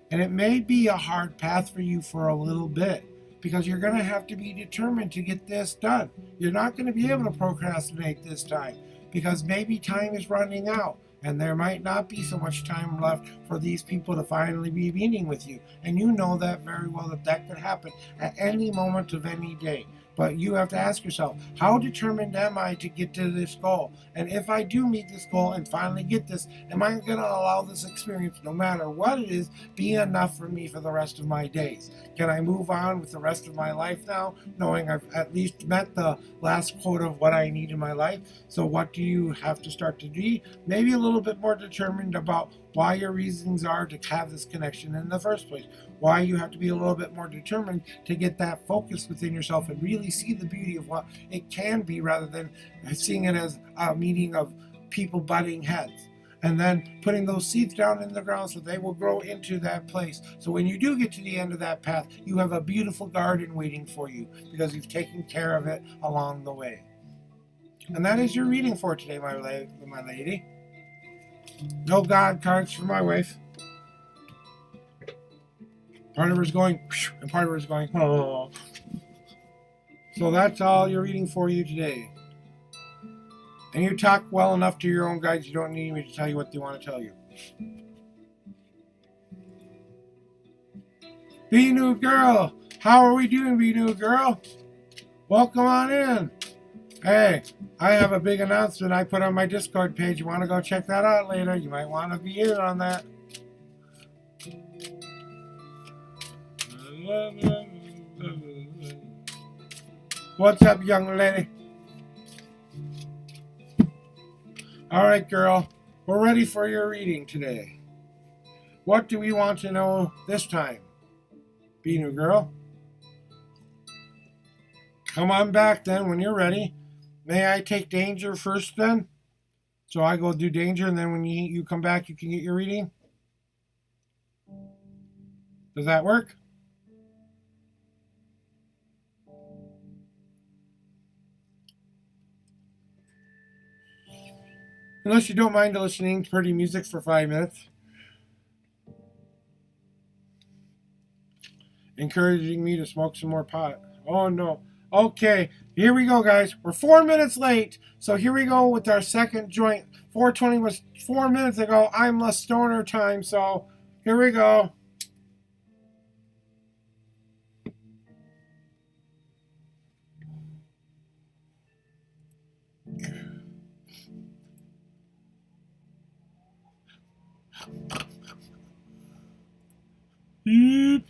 Speaker 2: And it may be a hard path for you for a little bit, because you're going to have to be determined to get this done. You're not going to be able to procrastinate this time, because maybe time is running out. And there might not be so much time left for these people to finally be meeting with you. And you know that very well, that could happen at any moment of any day. But you have to ask yourself, how determined am I to get to this goal? And if I do meet this goal and finally get this, am I going to allow this experience, no matter what it is, be enough for me for the rest of my days? Can I move on with the rest of my life now, knowing I've at least met the last quota of what I need in my life? So what do you have to start to be? Maybe a little bit more determined about why your reasons are to have this connection in the first place. Why you have to be a little bit more determined to get that focus within yourself and really see the beauty of what it can be, rather than seeing it as a meeting of people butting heads. And then putting those seeds down in the ground so they will grow into that place. So when you do get to the end of that path, you have a beautiful garden waiting for you, because you've taken care of it along the way. And that is your reading for today, my lady. No God cards for my wife. Part of her is going, and part of her is going, oh. So that's all your reading for you today. And you talk well enough to your own guides, you don't need me to tell you what they want to tell you. Be New Girl, how are we doing, Be New Girl? Well, come on in. Hey, I have a big announcement I put on my Discord page. You want to go check that out later? You might want to be in on that. What's up, young lady? All right, girl. We're ready for your reading today. What do we want to know this time? Binu girl? Come on back then when you're ready. May I take danger first then? So I go do danger, and then when you come back, you can get your reading? Does that work? Unless you don't mind listening to pretty music for 5 minutes. Encouraging me to smoke some more pot. Oh no. Okay, here we go, guys. We're 4 minutes late. So here we go with our second joint. 4:20 was 4 minutes ago. I'm less stoner time. So here we go. Beep.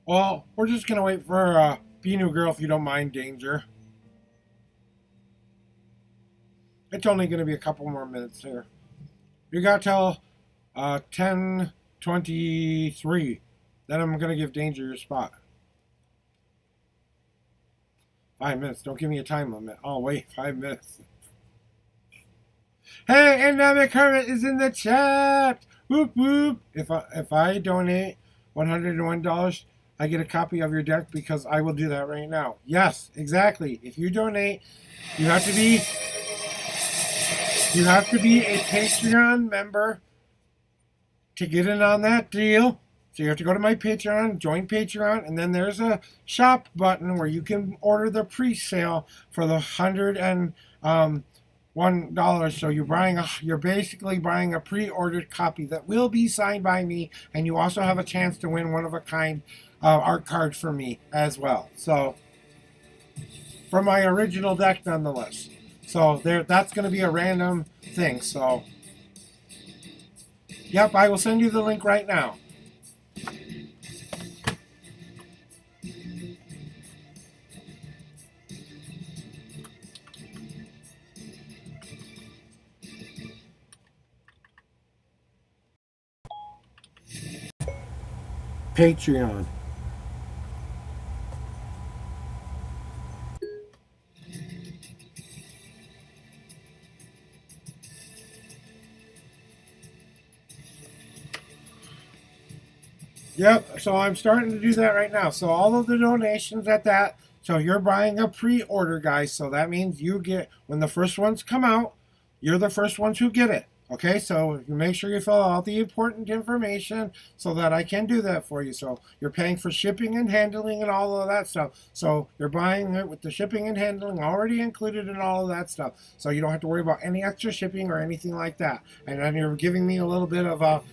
Speaker 2: Well, we're just going to wait for Binu girl, if you don't mind, danger. It's only going to be a couple more minutes here. You got till 10:23. Then I'm going to give danger your spot. 5 minutes. Don't give me a time limit. Oh, wait. 5 minutes. Hey, Endemic Hermit is in the chat. Whoop, whoop. If I donate $101, I get a copy of your deck because I will do that right now. Yes, exactly. If you donate, you have to be a Patreon member to get in on that deal. So you have to go to my Patreon, join Patreon, and then there's a shop button where you can order the pre-sale for the $101. So you're basically buying a pre-ordered copy that will be signed by me, and you also have a chance to win one of a kind art card for me as well. So for my original deck, nonetheless. So that's going to be a random thing. So yep, I will send you the link right now. Patreon. Yep, so I'm starting to do that right now. So all of the donations at that, so you're buying a pre-order, guys. So that means you get, when the first ones come out, you're the first ones who get it. Okay, so you make sure you fill out all the important information so that I can do that for you. So you're paying for shipping and handling and all of that stuff. So you're buying it with the shipping and handling already included in all of that stuff. So you don't have to worry about any extra shipping or anything like that. And then you're giving me a little bit of a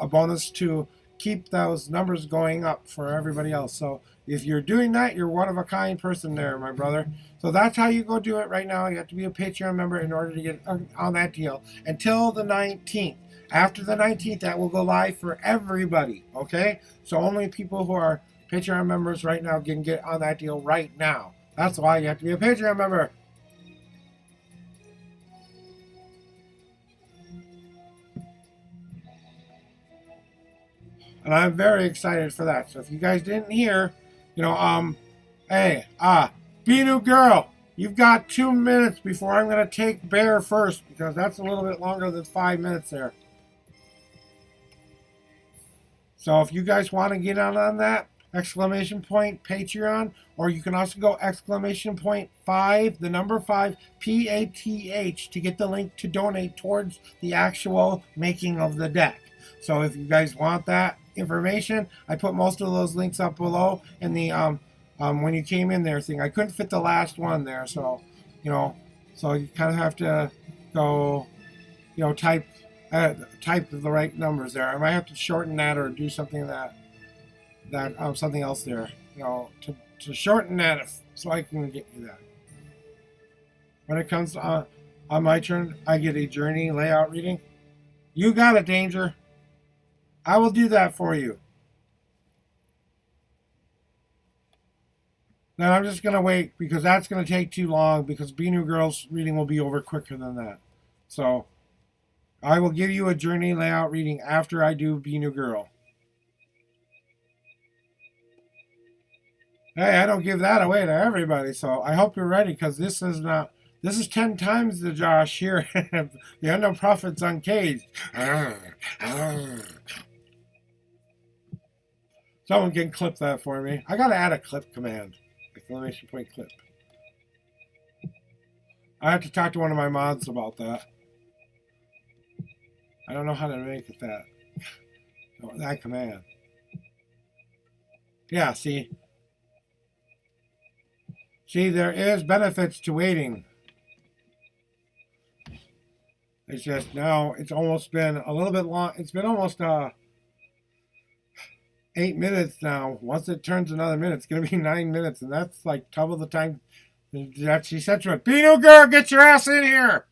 Speaker 2: bonus to keep those numbers going up for everybody else. So if you're doing that, you're one of a kind person there, my brother. So that's how you go do it right now. You have to be a Patreon member in order to get on that deal until the 19th. After the 19th, that will go live for everybody, okay? So only people who are Patreon members right now can get on that deal right now. That's why you have to be a Patreon member. And I'm very excited for that. So if you guys didn't hear, hey, Binu girl, you've got 2 minutes before I'm going to take Bear first, because that's a little bit longer than 5 minutes there. So if you guys want to get on that, exclamation point Patreon, or you can also go exclamation point 5, the number 5, PATH to get the link to donate towards the actual making of the deck. So if you guys want that information, I put most of those links up below in the when you came in there thing. I couldn't fit the last one there, so so you kind of have to go, type the right numbers there. I might have to shorten that or do something something else there, to shorten that so I can get you that. When it comes on my turn, I get a journey layout reading. You got it, Danger. I will do that for you. Then I'm just going to wait because that's going to take too long because Be New Girl's reading will be over quicker than that. So I will give you a journey layout reading after I do Be New Girl. Hey, I don't give that away to everybody, so I hope you're ready because this is 10 times the Josh here. The Unknown Prophet's Uncaged. Someone can clip that for me. I gotta add a clip command. Exclamation point clip. I have to talk to one of my mods about that. I don't know how to make it that command. Yeah, see, there is benefits to waiting. It's just now it's almost been a little bit long. It's been almost 8 minutes now. Once it turns another minute, it's gonna be 9 minutes, and that's like double the time that she said to it. Be New Girl, get your ass in here.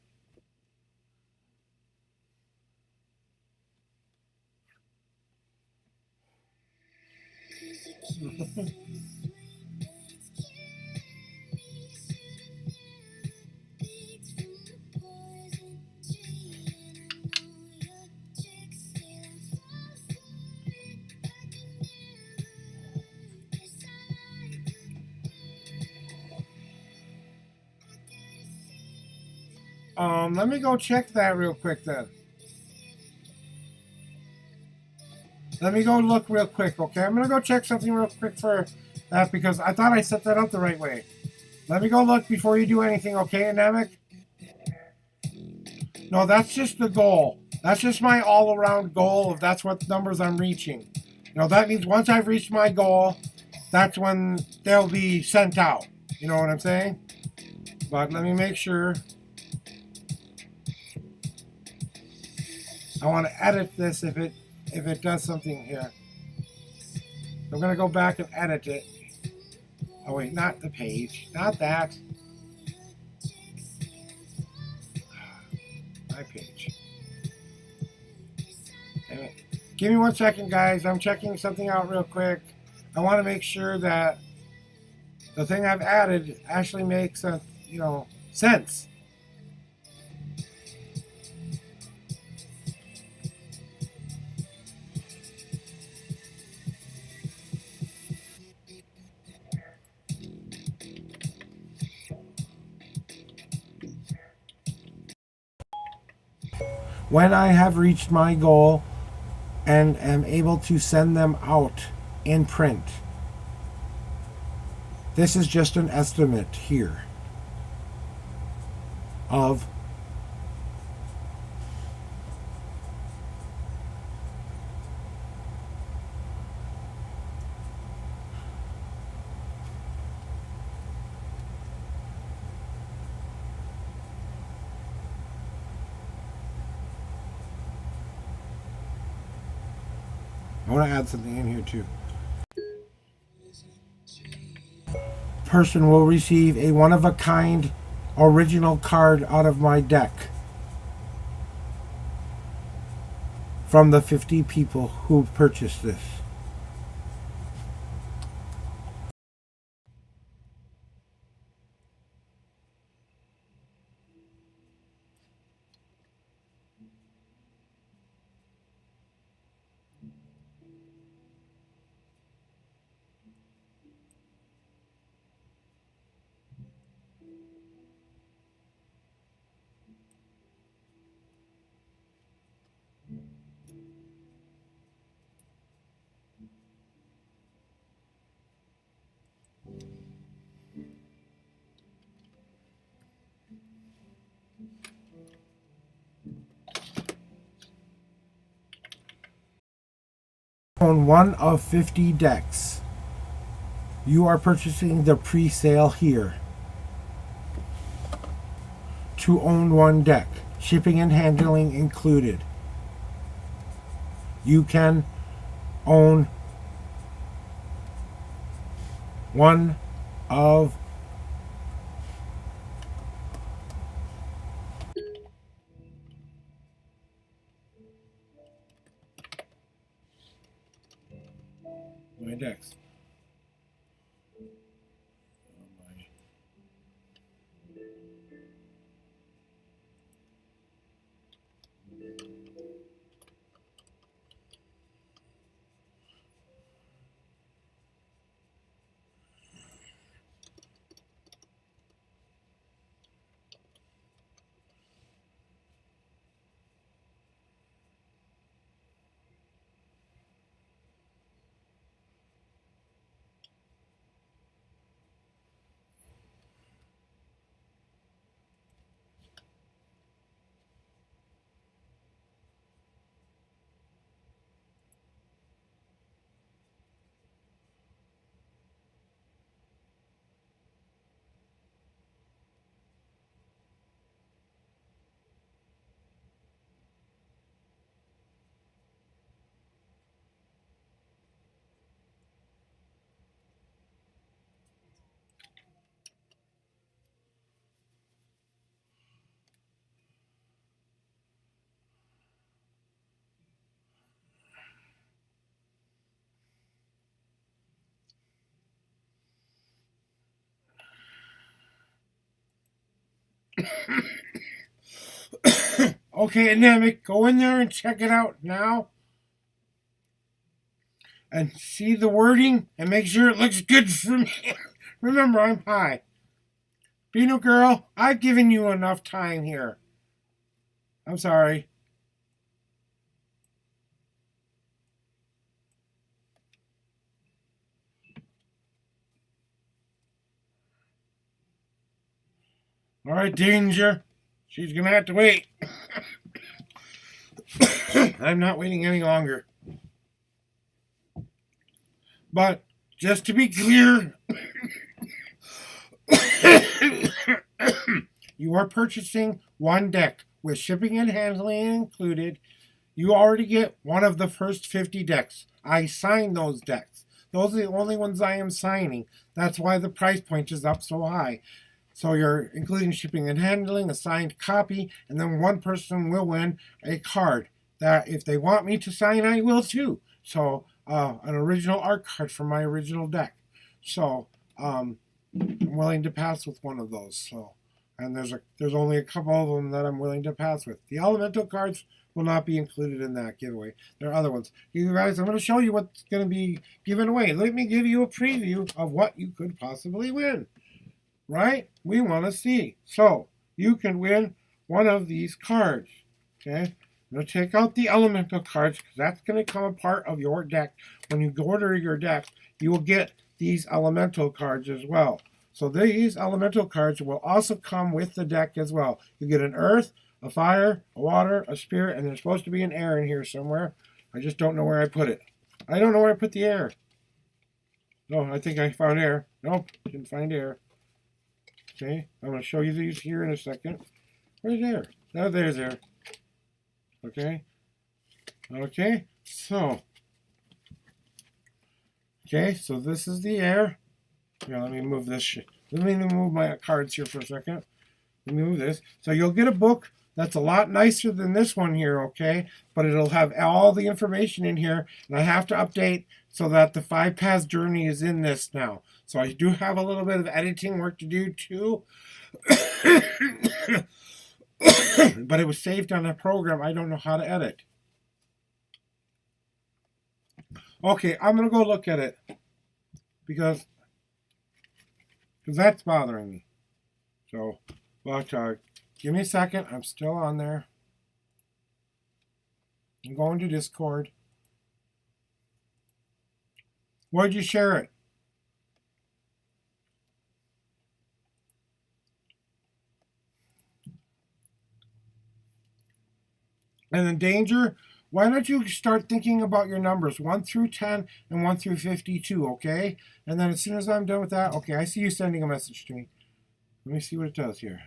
Speaker 2: Let me go check that real quick then. Let me go look real quick, okay? I'm gonna go check something real quick for that because I thought I set that up the right way. Let me go look before you do anything, okay, Namek? No, that's just the goal. That's just my all-around goal if that's what numbers I'm reaching. That means once I've reached my goal, that's when they'll be sent out. You know what I'm saying? But let me make sure. I want to edit this if it does something here. I'm going to go back and edit it. Oh, wait, not the page. Not that. My page. Damn it. Give me 1 second, guys. I'm checking something out real quick. I want to make sure that the thing I've added actually makes sense. When I have reached my goal and am able to send them out in print. This is just an estimate here of I want to add something in here too. Person will receive a one-of-a-kind original card out of my deck from the 50 people who purchased this. Own one of 50 decks. You are purchasing the pre-sale here. To own one deck, shipping and handling included. You can own one of my decks. Okay, Anemic, go in there and check it out now. And see the wording and make sure it looks good for me. Remember, I'm high. Beano girl, I've given you enough time here. I'm sorry. All right, Danger. She's going to have to wait. I'm not waiting any longer. But just to be clear, you are purchasing one deck with shipping and handling included. You already get one of the first 50 decks. I signed those decks. Those are the only ones I am signing. That's why the price point is up so high. So you're including shipping and handling, a signed copy, and then one person will win a card that if they want me to sign, I will too. So an original art card from my original deck. So I'm willing to pass with one of those. So, and there's only a couple of them that I'm willing to pass with. The elemental cards will not be included in that giveaway. There are other ones. You guys, I'm going to show you what's going to be given away. Let me give you a preview of what you could possibly win. Right? We want to see. So, you can win one of these cards. Okay? I'm going to take out the elemental cards because that's going to become a part of your deck. When you order your deck, you will get these elemental cards as well. So these elemental cards will also come with the deck as well. You get an earth, a fire, a water, a spirit, and there's supposed to be an air in here somewhere. I just don't know where I put it. I don't know where I put the air. No, I think I found air. Nope, didn't find air. Okay, I'm going to show you these here in a second. Where's air? Oh, there's air. Okay. Okay, so this is the air. Here, let me move this. Let me move my cards here for a second. Let me move this. So you'll get a book that's a lot nicer than this one here, okay? But it'll have all the information in here, and I have to update so that the 5 Paths Journey is in this now. So I do have a little bit of editing work to do too. But it was saved on a program I don't know how to edit. Okay, I'm going to go look at it because that's bothering me. So, but give me a second. I'm still on there. I'm going to Discord. Where'd you share it? And in Danger, why don't you start thinking about your numbers 1 through 10 and 1 through 52, okay? And then as soon as I'm done with that, okay, I see you sending a message to me. Let me see what it does here.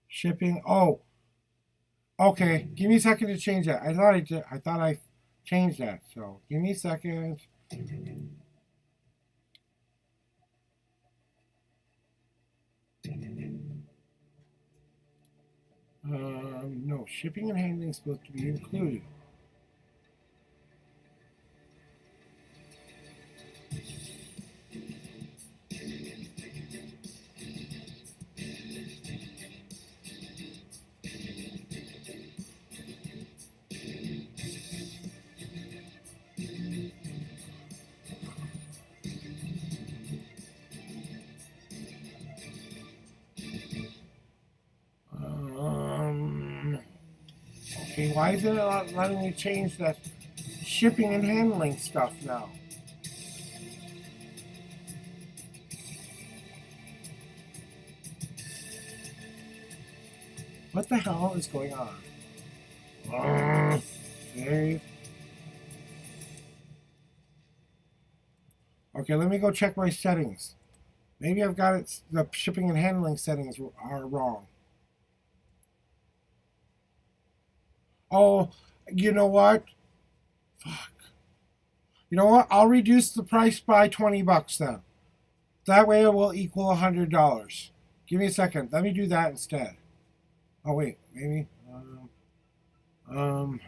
Speaker 2: Shipping. Oh, okay. Give me a second to change that. I thought I changed that. So give me a second. No, shipping and handling is supposed to be included. Okay, why is it not letting me change that shipping and handling stuff now? What the hell is going on? Save. Okay, let me go check my settings. Maybe I've got it. The shipping and handling settings are wrong. Oh, you know what? Fuck. You know what? I'll reduce the price by $20 then. That way it will equal $100. Give me a second. Let me do that instead. Oh wait, maybe. Um.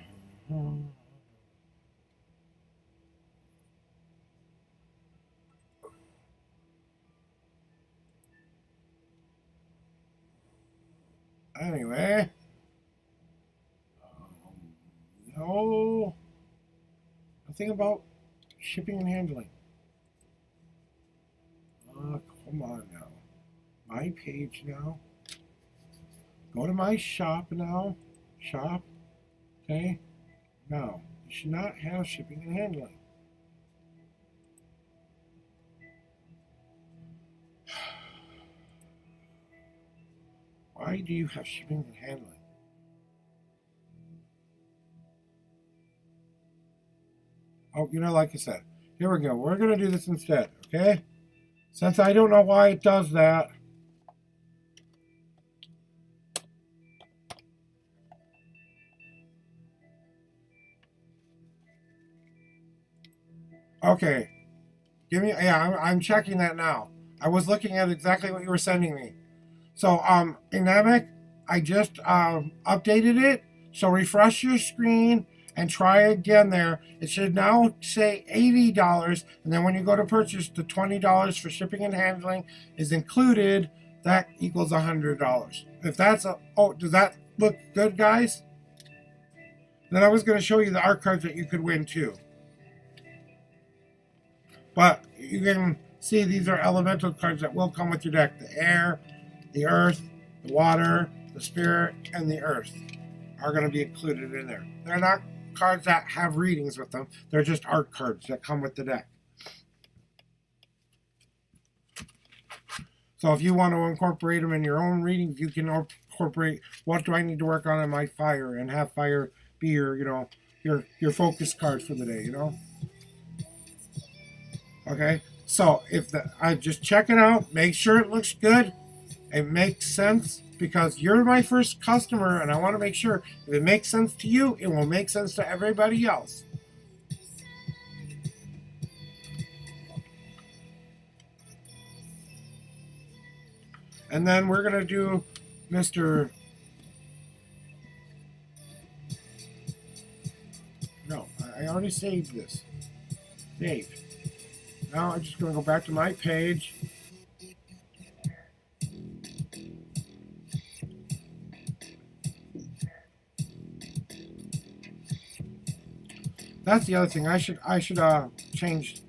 Speaker 2: Anyway. No. Nothing about shipping and handling. Come on now. My page now. Go to my shop now. Shop. Okay. Now, you should not have shipping and handling. Why do you have shipping and handling? Oh, like I said, here we go. We're going to do this instead, okay? Since I don't know why it does that. Okay. I'm checking that now. I was looking at exactly what you were sending me. So, Dynamic, I just updated it. So refresh your screen and try again there. It should now say $80, and then when you go to purchase, the $20 for shipping and handling is included. That equals $100. If that's does that look good, guys? Then I was going to show you the art cards that you could win too. But you can see these are elemental cards that will come with your deck. The air, the earth, the water, the spirit, and the earth are going to be included in there. They're not cards that have readings with them. They're just art cards that come with the deck. So if you want to incorporate them in your own readings, you can incorporate what do I need to work on in my fire and have fire be your focus card for the day, Okay, so I just check it out, make sure it looks good, it makes sense, because you're my first customer, and I want to make sure if it makes sense to you, it will make sense to everybody else. And then we're gonna do Mr. No, I already saved this. Save. Now I'm just gonna go back to my page. That's the other thing. I should change.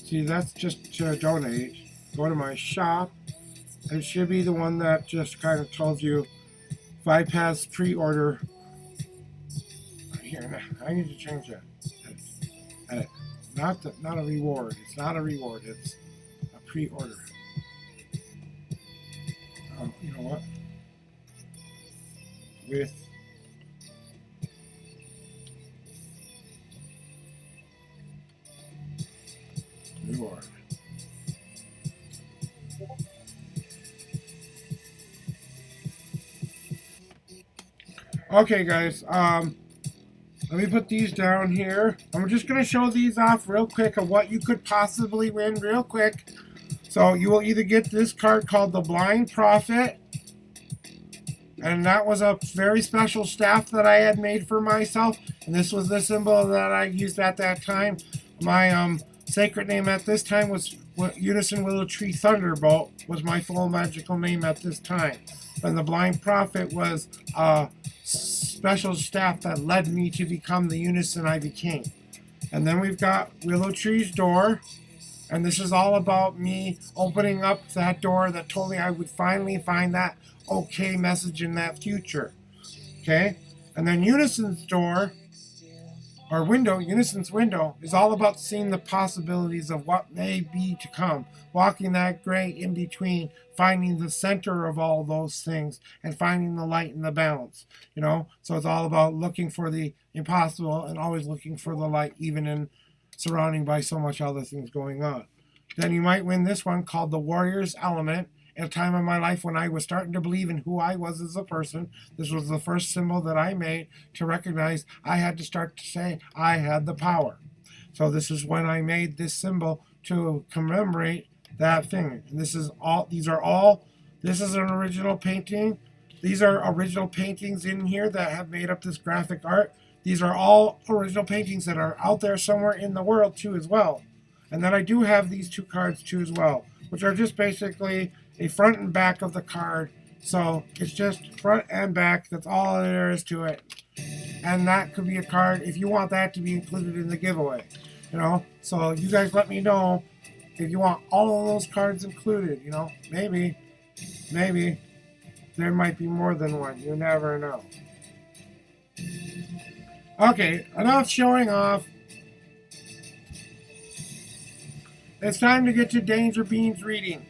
Speaker 2: See, that's just to donate. Go to my shop. It should be the one that just kind of tells you bypass pre-order. Here, I need to change that. Edit. Not a reward. It's not a reward. It's a pre-order. You know what? With reward. Okay, guys. Let me put these down here. I'm just going to show these off real quick of what you could possibly win real quick. So you will either get this card called the Blind Prophet. And that was a very special staff that I had made for myself. And this was the symbol that I used at that time. My sacred name at this time was Unison Willow Tree Thunderbolt was my full magical name at this time. And the Blind Prophet was a special staff that led me to become the Unison I became. And then we've got Willow Tree's door. And this is all about me opening up that door that told me I would finally find that okay message in that future. Okay? And then Unison's door, or window, Unison's window, is all about seeing the possibilities of what may be to come. Walking that gray in between, finding the center of all those things, and finding the light and the balance. You know? So it's all about looking for the impossible and always looking for the light, even in surrounding by so much other things going on. Then you might win this one called the Warrior's Element. At a time in my life when I was starting to believe in who I was as a person, this was the first symbol that I made to recognize I had to start to say I had the power. So this is when I made this symbol to commemorate that thing. And this is an original painting. These are original paintings in here that have made up this graphic art. These are all original paintings that are out there somewhere in the world too as well. And then I do have these two cards too as well, which are just basically a front and back of the card. So it's just front and back. That's all there is to it. And that could be a card if you want that to be included in the giveaway. You know, so you guys let me know if you want all of those cards included. You know, maybe there might be more than one. You never know. Okay, enough showing off. It's time to get to Danger Bean's reading.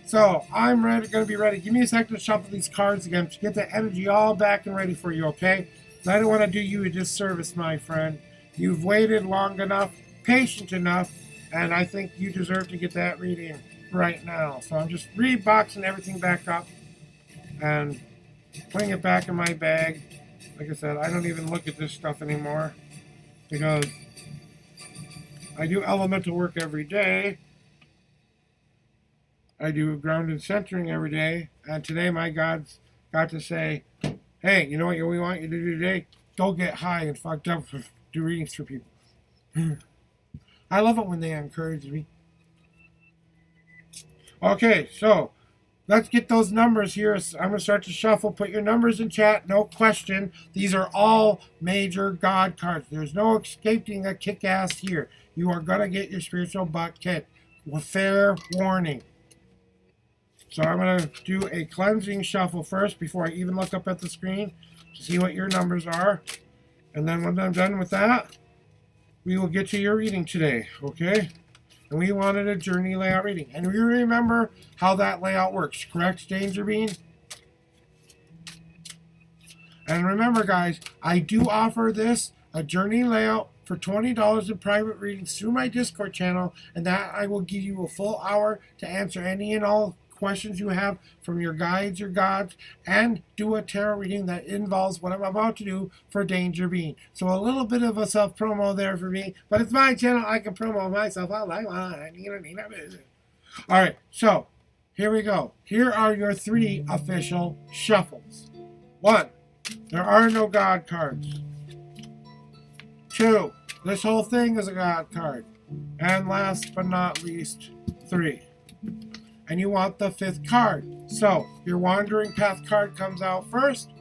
Speaker 2: So, I'm going to be ready. Give me a second to shuffle these cards again to get the energy all back and ready for you, okay? I don't want to do you a disservice, my friend. You've waited long enough, patient enough, and I think you deserve to get that reading right now. So I'm just reboxing everything back up and putting it back in my bag. Like I said, I don't even look at this stuff anymore because I do elemental work every day. I do ground and centering every day. And today my God's got to say, hey, you know what we want you to do today? Go get high and fucked up for do readings for people. I love it when they encourage me. Okay, so let's get those numbers here. I'm going to start to shuffle. Put your numbers in chat. No question. These are all major God cards. There's no escaping a kick-ass here. You are going to get your spiritual butt kicked. Well, fair warning. So I'm going to do a cleansing shuffle first before I even look up at the screen to see what your numbers are. And then when I'm done with that, we will get to your reading today, okay? And we wanted a journey layout reading. And you remember how that layout works, correct, Danger Bean? And remember, guys, I do offer this, a journey layout, for $20 in private readings through my Discord channel, and that I will give you a full hour to answer any and all questions you have from your guides, your gods, and do a tarot reading that involves what I'm about to do for Danger Bean. So a little bit of a self-promo there for me, but it's my channel. I can promo myself all I want. All right, so here we go. Here are your 3 official shuffles. 1, there are no God cards. 2, this whole thing is a God card. And last but not least, 3. And you want the 5th card. So your Wandering Path card comes out first.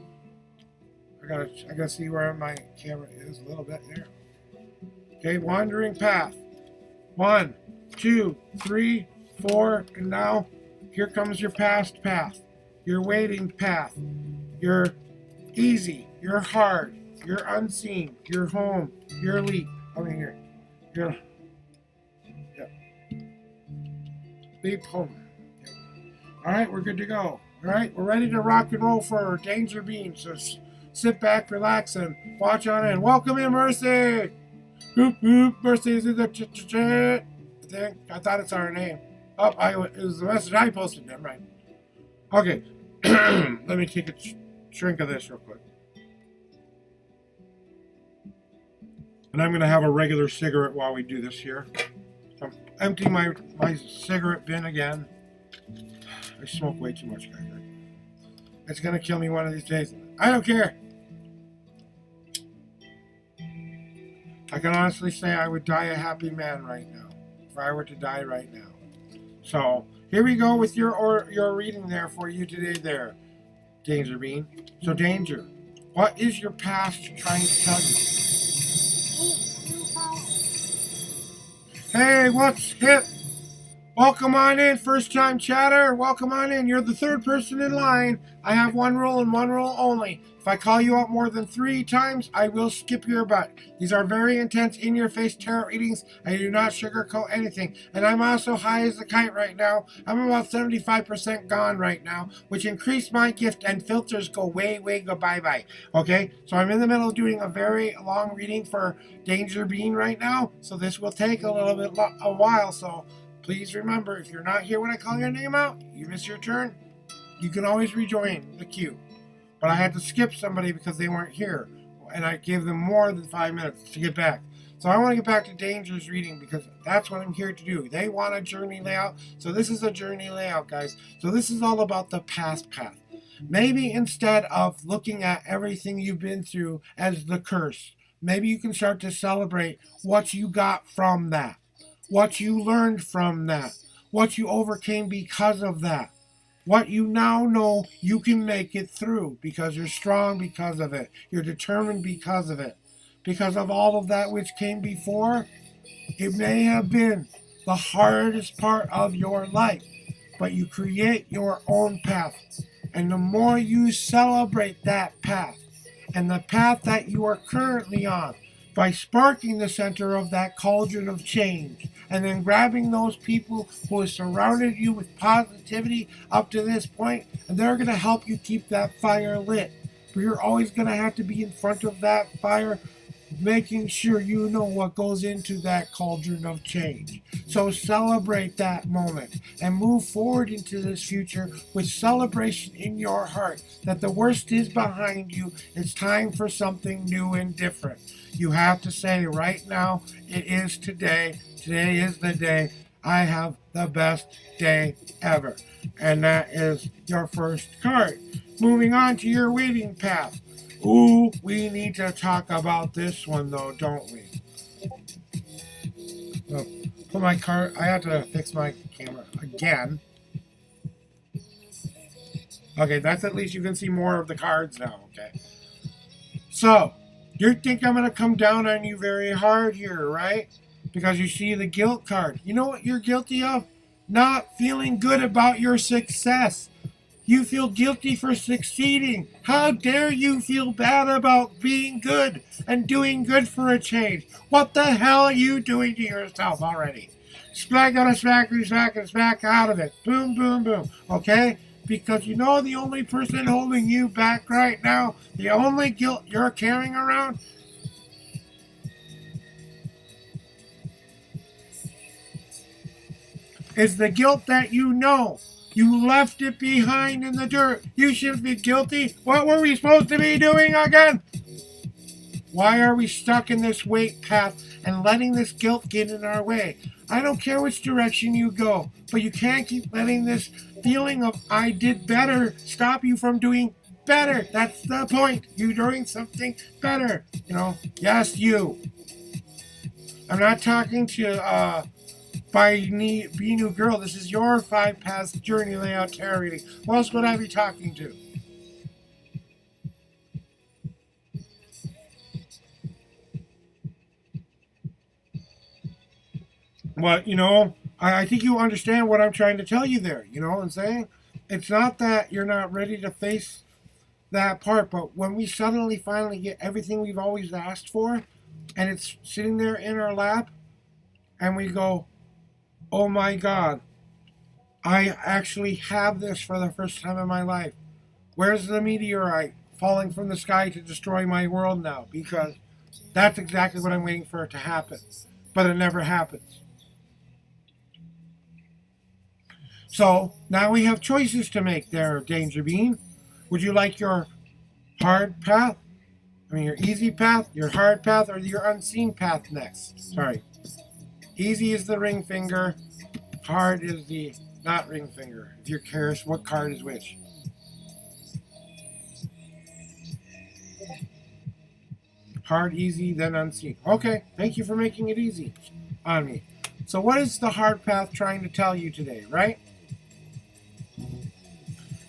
Speaker 2: I gotta see where my camera is a little bit there. Okay, Wandering Path. 1, 2, 3, 4, and now here comes your past path, your waiting path, your easy, your hard, your unseen, your home, your leap. I mean, your Leap home. All right, we're good to go. All right, we're ready to rock and roll for Danger Bean. So sit back, relax, and watch on in. Welcome in, Mercy. Whoop, whoop, Mercy's in the thing. I thought it's our name. Oh, it was the message I posted. Never mind. Okay, let me take a shrink of this real quick. And I'm going to have a regular cigarette while we do this here. I'm emptying my cigarette bin again. I smoke way too much, guys. It's going to kill me one of these days. I don't care. I can honestly say I would die a happy man right now. If I were to die right now. So, here we go with your reading there for you today there, Danger Bean. So, Danger, what is your past trying to tell you? Hey, what's hip? Welcome on in, first time chatter. Welcome on in. You're the third person in line. I have one rule and one rule only. If I call you out more than 3 times, I will skip your butt. These are very intense, in-your-face tarot readings. I do not sugarcoat anything. And I'm also high as a kite right now. I'm about 75% gone right now, which increased my gift, and filters go way, go bye-bye. Okay? So I'm in the middle of doing a very long reading for Danger Bean right now. So this will take a little bit a while. So please remember, if you're not here when I call your name out, you miss your turn, you can always rejoin the queue. But I had to skip somebody because they weren't here, and I gave them more than 5 minutes to get back. So I want to get back to Danger's reading because that's what I'm here to do. They want a journey layout, so this is a journey layout, guys. So this is all about the past path. Maybe instead of looking at everything you've been through as the curse, maybe you can start to celebrate what you got from that, what you learned from that, what you overcame because of that. What you now know you can make it through because you're strong because of it. You're determined because of it. Because of all of that which came before, it may have been the hardest part of your life, but you create your own path. And the more you celebrate that path and the path that you are currently on, by sparking the center of that cauldron of change and then grabbing those people who have surrounded you with positivity up to this point, and they're going to help you keep that fire lit. But you're always going to have to be in front of that fire, making sure you know what goes into that cauldron of change. So celebrate that moment and move forward into this future with celebration in your heart that the worst is behind you. It's time for something new and different. You have to say right now, it is today. Today is the day. I have the best day ever. And that is your first card. Moving on to your waiting path. Ooh, we need to talk about this one though, don't we? Oh, put my card. I have to fix my camera again. Okay, that's at least you can see more of the cards now, okay? So, you think I'm going to come down on you very hard here, right? Because you see the guilt card. You know what you're guilty of? Not feeling good about your success. You feel guilty for succeeding. How dare you feel bad about being good and doing good for a change? What the hell are you doing to yourself already? Smack on a smack and smack and smack out of it. Boom, boom, boom. Okay? Because you know the only person holding you back right now, the only guilt you're carrying around, is the guilt that you know. You left it behind in the dirt. You shouldn't be guilty. What were we supposed to be doing again? Why are we stuck in this weight path and letting this guilt get in our way? I don't care which direction you go, but you can't keep letting this feeling of I did better stop you from doing better. That's the point. You're doing something better. Yes, you. I'm not talking to Be New Girl. This is your 5 paths journey layout tarot reading. Who else would I be talking to? Well, I think you understand what I'm trying to tell you there. You know what I'm saying? It's not that you're not ready to face that part, but when we suddenly finally get everything we've always asked for, and it's sitting there in our lap, and we go, oh my God, I actually have this for the first time in my life. Where's the meteorite falling from the sky to destroy my world now? Because that's exactly what I'm waiting for it to happen. But it never happens. So now we have choices to make there, Danger Bean. Would you like your hard path? I mean, your easy path, your hard path, or your unseen path next? Sorry. Easy is the ring finger. Hard is the not ring finger. If you're curious, what card is which? Hard, easy, then unseen. Okay, thank you for making it easy on me. So what is the hard path trying to tell you today, right?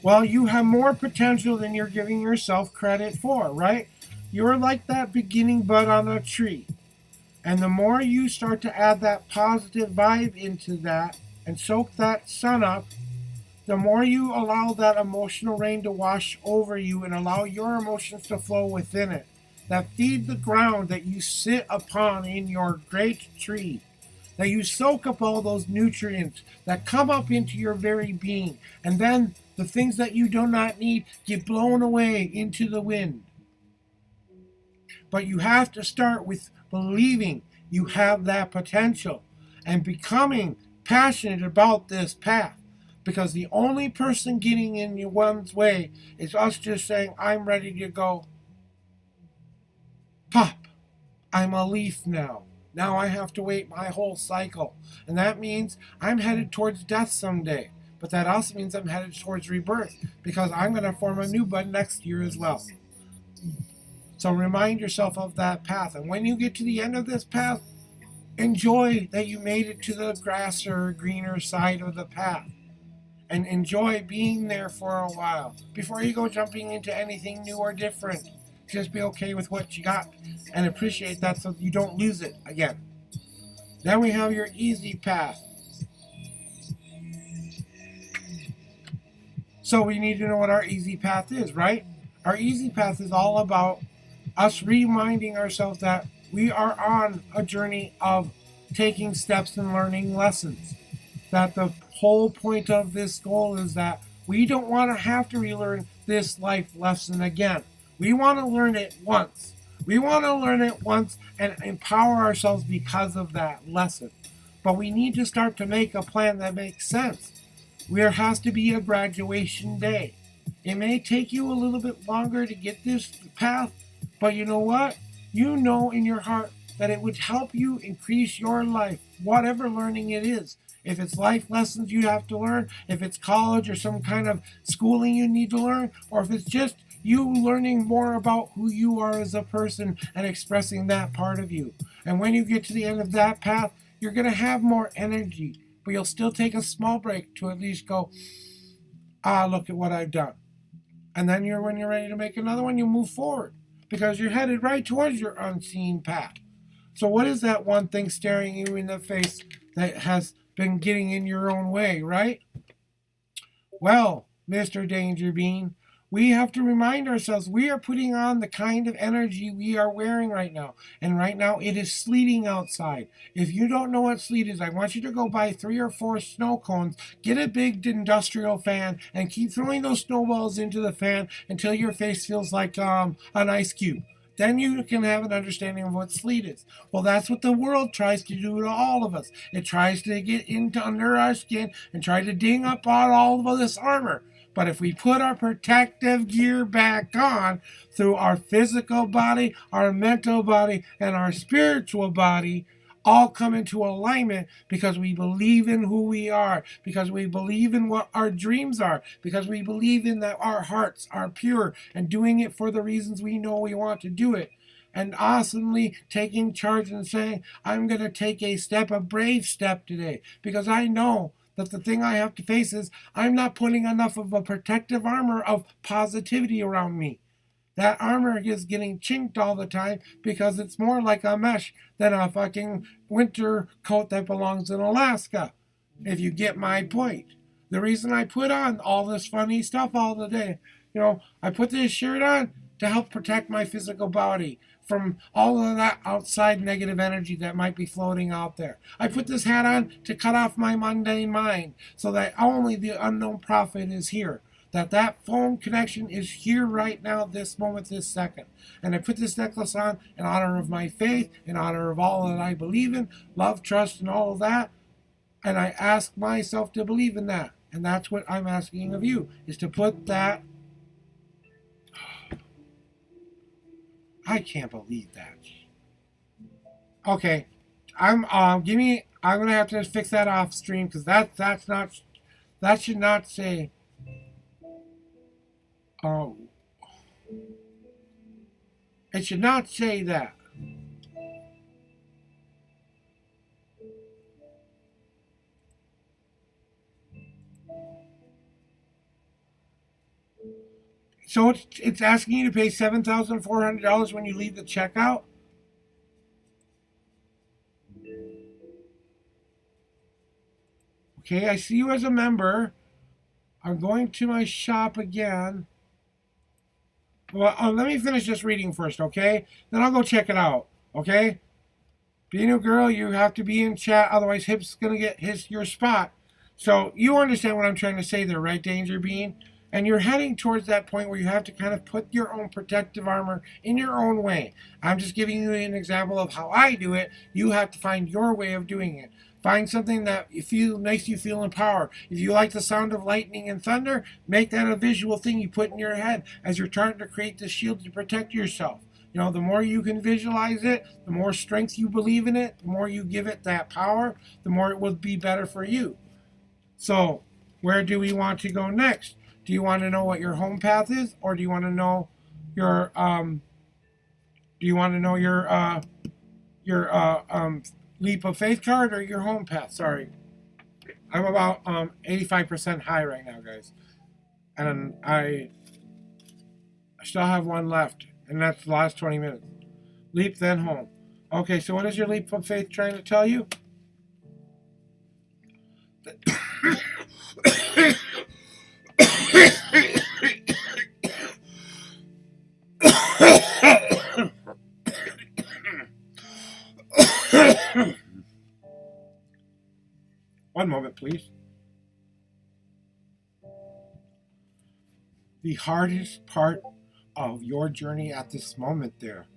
Speaker 2: Well, you have more potential than you're giving yourself credit for, right? You're like that beginning bud on a tree. And the more you start to add that positive vibe into that and soak that sun up, the more you allow that emotional rain to wash over you and allow your emotions to flow within it, that feed the ground that you sit upon in your great tree, that you soak up all those nutrients that come up into your very being, and then the things that you do not need get blown away into the wind. But you have to start with believing you have that potential and becoming passionate about this path. Because the only person getting in one's way is us just saying, I'm ready to go. Pop, I'm a leaf now. Now I have to wait my whole cycle. And that means I'm headed towards death someday. But that also means I'm headed towards rebirth. Because I'm going to form a new bud next year as well. So remind yourself of that path. And when you get to the end of this path, enjoy that you made it to the grasser, greener side of the path. And enjoy being there for a while before you go jumping into anything new or different. Just be okay with what you got and appreciate that so you don't lose it again. Then we have your easy path. So we need to know what our easy path is, right? Our easy path is all about us reminding ourselves that we are on a journey of taking steps and learning lessons. That the whole point of this goal is that we don't want to have to relearn this life lesson again. We want to learn it once. We want to learn it once and empower ourselves because of that lesson. But we need to start to make a plan that makes sense. There has to be a graduation day. It may take you a little bit longer to get this path, but you know what? You know in your heart that it would help you increase your life, whatever learning it is. If it's life lessons you have to learn, if it's college or some kind of schooling you need to learn, or if it's just you learning more about who you are as a person and expressing that part of you. And when you get to the end of that path, you're going to have more energy, but you'll still take a small break to at least go, look at what I've done. And then when you're ready to make another one, you move forward because you're headed right towards your unseen path. So what is that one thing staring you in the face that has been getting in your own way, right? Well, Mr. Danger Bean, we have to remind ourselves we are putting on the kind of energy we are wearing right now. And right now it is sleeting outside. If you don't know what sleet is, I want you to go buy 3 or 4 snow cones, get a big industrial fan, and keep throwing those snowballs into the fan until your face feels like an ice cube. Then you can have an understanding of what sleet is. Well, that's what the world tries to do to all of us. It tries to get into under our skin and try to ding up on all of this armor. But if we put our protective gear back on through our physical body, our mental body, and our spiritual body, all come into alignment because we believe in who we are, because we believe in what our dreams are, because we believe in that our hearts are pure and doing it for the reasons we know we want to do it. And awesomely taking charge and saying, I'm going to take a brave step today, because I know that the thing I have to face is I'm not putting enough of a protective armor of positivity around me. That armor is getting chinked all the time because it's more like a mesh than a fucking winter coat that belongs in Alaska. If you get my point. The reason I put on all this funny stuff all the day, I put this shirt on to help protect my physical body from all of that outside negative energy that might be floating out there. I put this hat on to cut off my mundane mind so that only the unknown prophet is here. That phone connection is here right now, this moment, this second. And I put this necklace on in honor of my faith, in honor of all that I believe in, love, trust, and all of that. And I ask myself to believe in that. And that's what I'm asking of you, is to put that. I can't believe that. Okay, I'm gonna have to fix that off stream because that should not say. It should not say that. So it's asking you to pay $7,400 when you leave the checkout? Okay, I see you as a member. I'm going to my shop again. Well, let me finish this reading first, okay? Then I'll go check it out, okay? Being a girl, you have to be in chat, otherwise Hip's going to get your spot. So you understand what I'm trying to say there, right, Danger Bean? And you're heading towards that point where you have to kind of put your own protective armor in your own way. I'm just giving you an example of how I do it. You have to find your way of doing it. Find something that makes you feel empowered. If you like the sound of lightning and thunder, make that a visual thing you put in your head as you're trying to create this shield to protect yourself. You know, the more you can visualize it, the more strength you believe in it, the more you give it that power, the more it will be better for you. So, where do we want to go next? Do you want to know what your home path is, or do you want to know your leap of faith card, or your home path? Sorry, I'm about 85% high right now, guys, and I still have one left, and that's the last 20 minutes. Leap, then home. Okay, so what is your leap of faith trying to tell you? One moment, please. The hardest part of your journey at this moment there,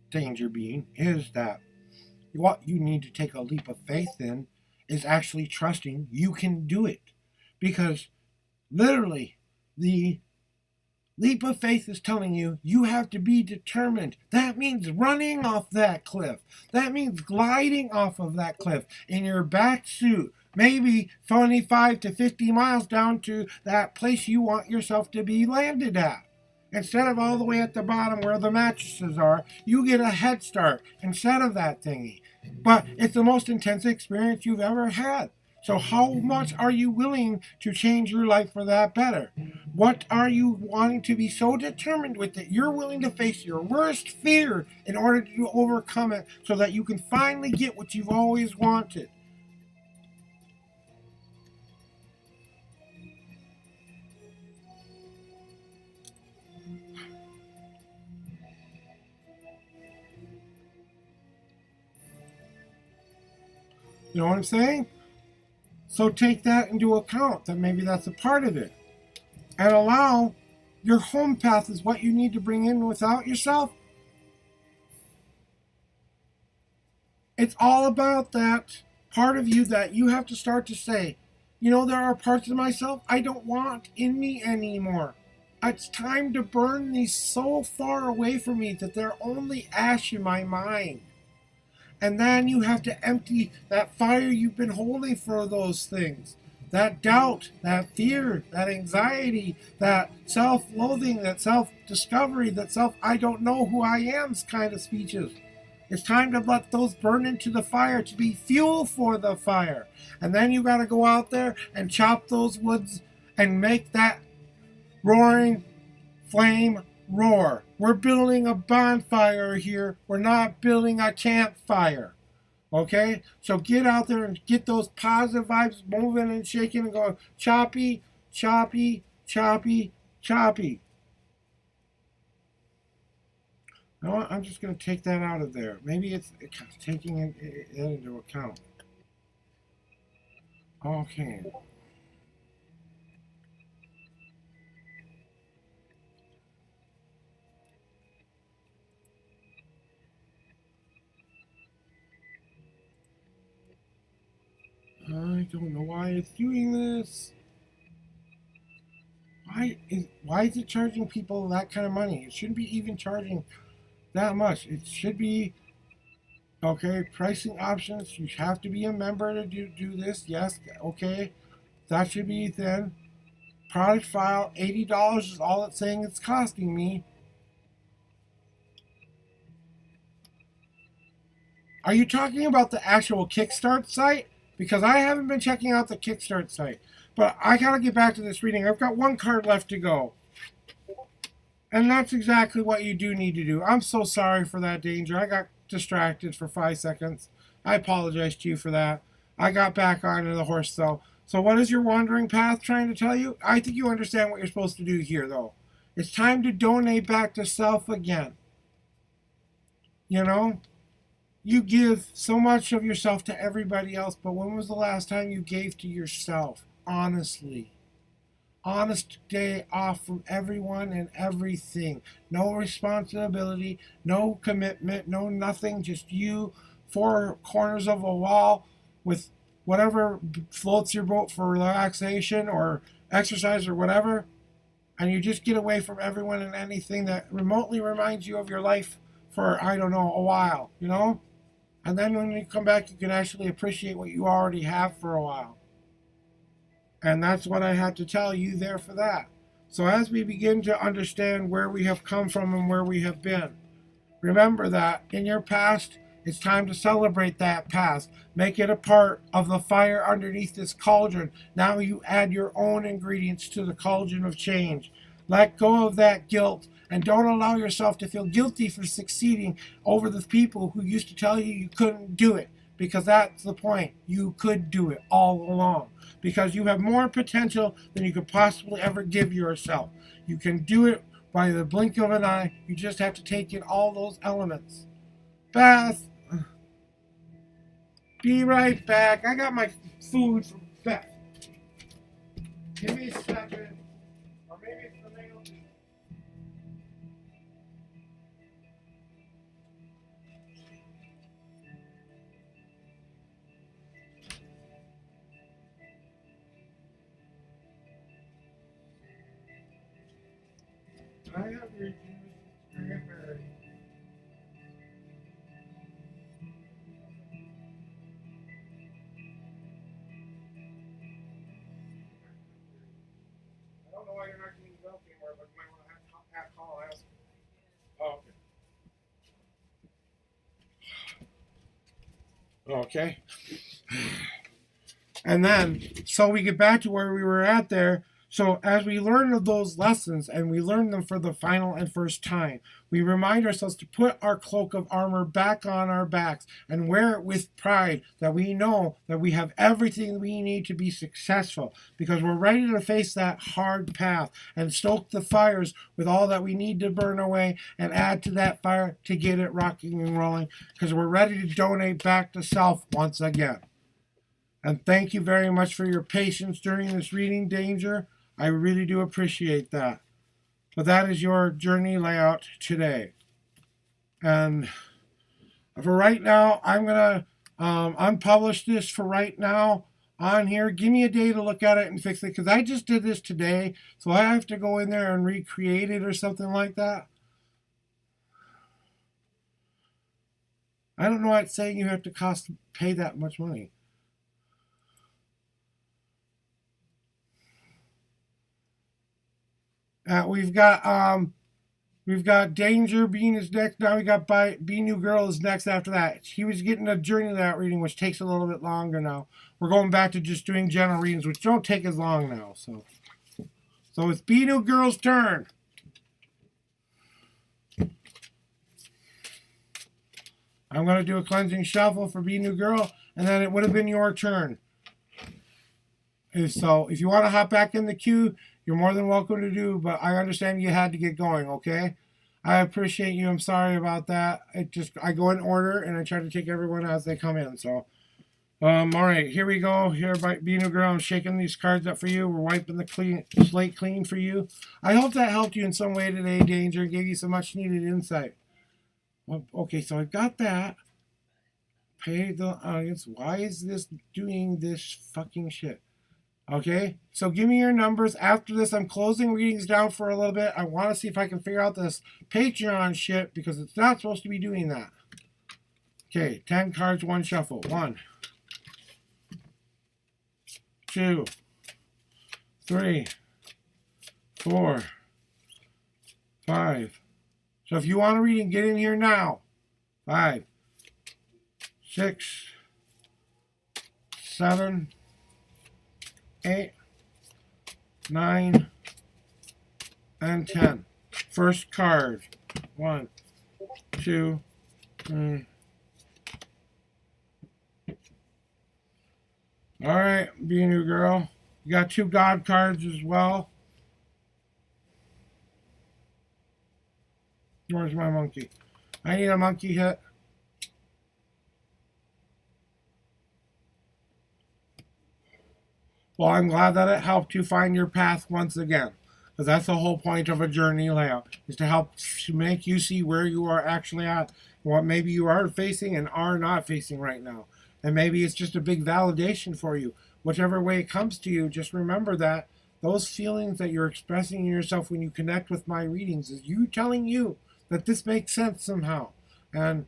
Speaker 2: Danger Being, is that what you need to take a leap of faith in is actually trusting you can do it. Because literally, the leap of faith is telling you you have to be determined. That means running off that cliff. That means gliding off of that cliff in your back suit. Maybe 25 to 50 miles down to that place you want yourself to be landed at. Instead of all the way at the bottom where the mattresses are, you get a head start instead of that thingy. But it's the most intense experience you've ever had. So how much are you willing to change your life for that better? What are you wanting to be so determined with that you're willing to face your worst fear in order to overcome it so that you can finally get what you've always wanted? You know what I'm saying? So take that into account, that maybe that's a part of it. And allow your home path is what you need to bring in without yourself. It's all about that part of you that you have to start to say, you know, there are parts of myself I don't want in me anymore. It's time to burn these so far away from me that they're only ash in my mind. And then you have to empty that fire you've been holding for those things. That doubt, that fear, that anxiety, that self-loathing, that self-discovery, that I don't know who I am kind of speeches. It's time to let those burn into the fire to be fuel for the fire. And then you got to go out there and chop those woods and make that roaring flame roar. We're building a bonfire here. We're not building a campfire. Okay? So get out there and get those positive vibes moving and shaking and going choppy, choppy, choppy, choppy. You know what? I'm just going to take that out of there. Maybe it's taking it into account. Okay. I don't know why it's doing this. Why is it charging people that kind of money? It shouldn't be even charging that much. It should be okay. Pricing options. You have to be a member to do this. Yes. Okay. That should be then. Product file. $80 is all it's saying it's costing me. Are you talking about the actual Kickstart site? Because I haven't been checking out the Kickstart site. But I gotta get back to this reading. I've got one card left to go. And that's exactly what you do need to do. I'm so sorry for that, Danger. I got distracted for 5 seconds. I apologize to you for that. I got back onto the horse, though. So what is your wandering path trying to tell you? I think you understand what you're supposed to do here, though. It's time to donate back to self again. You know? You give so much of yourself to everybody else, but when was the last time you gave to yourself? Honestly. Honest day off from everyone and everything. No responsibility, no commitment, no nothing. Just you, four corners of a wall with whatever floats your boat for relaxation or exercise or whatever. And you just get away from everyone and anything that remotely reminds you of your life for, I don't know, a while, you know? And then when you come back, you can actually appreciate what you already have for a while. And that's what I had to tell you there for that. So as we begin to understand where we have come from and where we have been, remember that in your past, it's time to celebrate that past. Make it a part of the fire underneath this cauldron. Now you add your own ingredients to the cauldron of change. Let go of that guilt and don't allow yourself to feel guilty for succeeding over the people who used to tell you you couldn't do it. Because that's the point. You could do it all along. Because you have more potential than you could possibly ever give yourself. You can do it by the blink of an eye. You just have to take in all those elements. Beth, be right back. I got my food from Beth. Give me a second. Or maybe it's the mail. I have your juice cranberry. I don't know why you're not getting milk anymore, but you might want to have call ask. Oh, okay. Okay. And then, so we get back to where we were at there. So as we learn of those lessons and we learn them for the final and first time, we remind ourselves to put our cloak of armor back on our backs and wear it with pride, that we know that we have everything we need to be successful because we're ready to face that hard path and stoke the fires with all that we need to burn away and add to that fire to get it rocking and rolling because we're ready to donate back to self once again. And thank you very much for your patience during this reading, Danger. I really do appreciate that. But that is your journey layout today. And for right now, I'm going to unpublish this for right now on here. Give me a day to look at it and fix it because I just did this today. So I have to go in there and recreate it or something like that. I don't know why it's saying you have to pay that much money. We've got Danger Bean is next. Now we got Be New Girl is next after that. He was getting a journey to that reading, which takes a little bit longer now. We're going back to just doing general readings, which don't take as long now. So it's Be New Girl's turn. I'm going to do a cleansing shuffle for Be New Girl, and then it would have been your turn. So if you want to hop back in the queue, you're more than welcome to do, but I understand you had to get going, okay? I appreciate you. I'm sorry about that. I go in order and I try to take everyone as they come in. So, all right, here we go. Here by Beano Girl, I'm shaking these cards up for you. We're wiping the slate clean for you. I hope that helped you in some way today, Danger, and gave you some much needed insight. Well, okay, so I got that. Pay the audience. Why is this doing this fucking shit? Okay, so give me your numbers. After this, I'm closing readings down for a little bit. I want to see if I can figure out this Patreon shit because it's not supposed to be doing that. Okay, 10 cards, one shuffle. 1, 2, 3, 4, 5. So if you want a reading, get in here now. 5, 6, 7, 8, 9, and 10. First card. 1, 2, 3. All right, be a new girl. You got 2 God cards as well. Where's my monkey? I need a monkey hit. Well, I'm glad that it helped you find your path once again. Because that's the whole point of a journey layout, is to help to make you see where you are actually at, what maybe you are facing and are not facing right now. And maybe it's just a big validation for you. Whichever way it comes to you, just remember that those feelings that you're expressing in yourself when you connect with my readings is you telling you that this makes sense somehow. And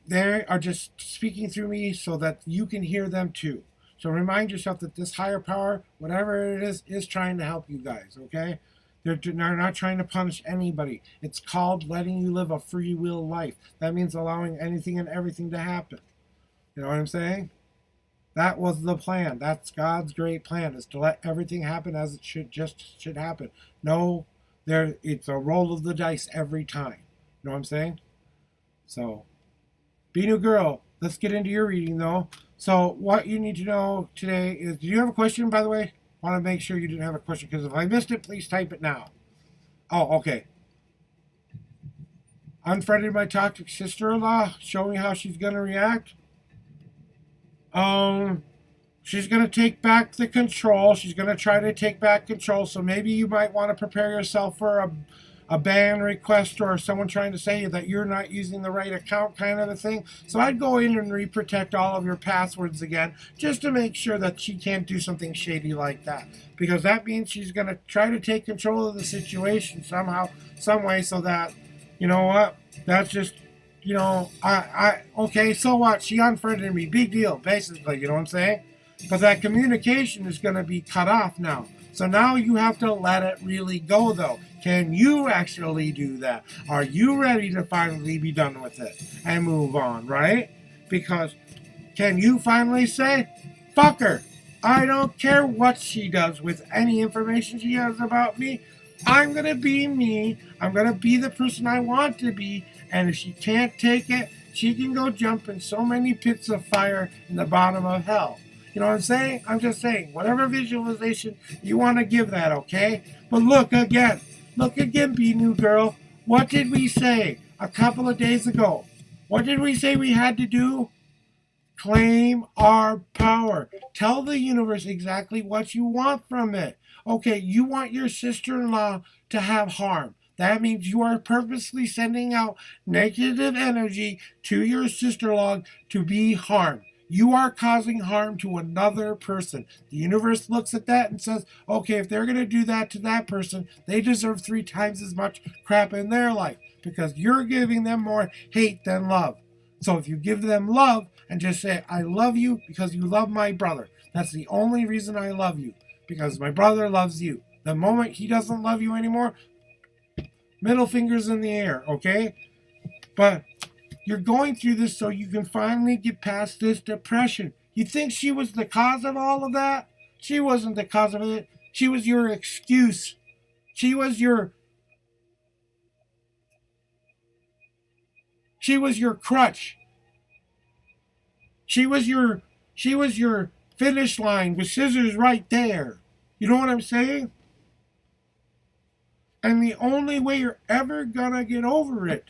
Speaker 2: they are just speaking through me so that you can hear them too. So remind yourself that this higher power, whatever it is trying to help you guys, okay? They're not trying to punish anybody. It's called letting you live a free will life. That means allowing anything and everything to happen. You know what I'm saying? That was the plan. That's God's great plan, is to let everything happen as it should happen. No, it's a roll of the dice every time. You know what I'm saying? So, be new girl. Let's get into your reading though. So what you need to know today is, do you have a question, by the way? I want to make sure you didn't have a question, because if I missed it, please type it now. Oh, okay. Unfriended my toxic sister-in-law. Show me how she's going to react. She's going to take back the control. She's going to try to take back control. So maybe you might want to prepare yourself for a ban request or someone trying to say that you're not using the right account, kind of a thing. So I'd go in and reprotect all of your passwords again, just to make sure that she can't do something shady like that. Because that means she's going to try to take control of the situation somehow, some way, so that, you know what, that's just, you know, okay, so what? She unfriended me. Big deal, basically, you know what I'm saying? But that communication is going to be cut off now. So now you have to let it really go, though. Can you actually do that? Are you ready to finally be done with it and move on, right? Because can you finally say, fuck her, I don't care what she does with any information she has about me. I'm going to be me. I'm going to be the person I want to be. And if she can't take it, she can go jump in so many pits of fire in the bottom of hell. You know what I'm saying? I'm just saying, whatever visualization you want to give that, okay? But look again, be new girl. What did we say a couple of days ago? What did we say we had to do? Claim our power. Tell the universe exactly what you want from it. Okay, you want your sister-in-law to have harm. That means you are purposely sending out negative energy to your sister-in-law to be harmed. You are causing harm to another person. The universe looks at that and says, okay, if they're going to do that to that person, they deserve 3 times as much crap in their life, because you're giving them more hate than love. So if you give them love and just say, I love you because you love my brother. That's the only reason I love you, because my brother loves you. The moment he doesn't love you anymore, middle fingers in the air, okay? But you're going through this so you can finally get past this depression. You think she was the cause of all of that? She wasn't the cause of it. She was your excuse. She was your crutch. She was your finish line with scissors right there. You know what I'm saying? And the only way you're ever gonna get over it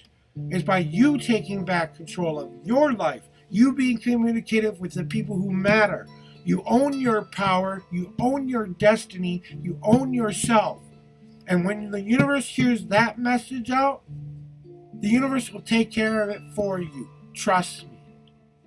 Speaker 2: is by you taking back control of your life, you being communicative with the people who matter. You own your power, you own your destiny, you own yourself. And when the universe hears that message out, the universe will take care of it for you. Trust me.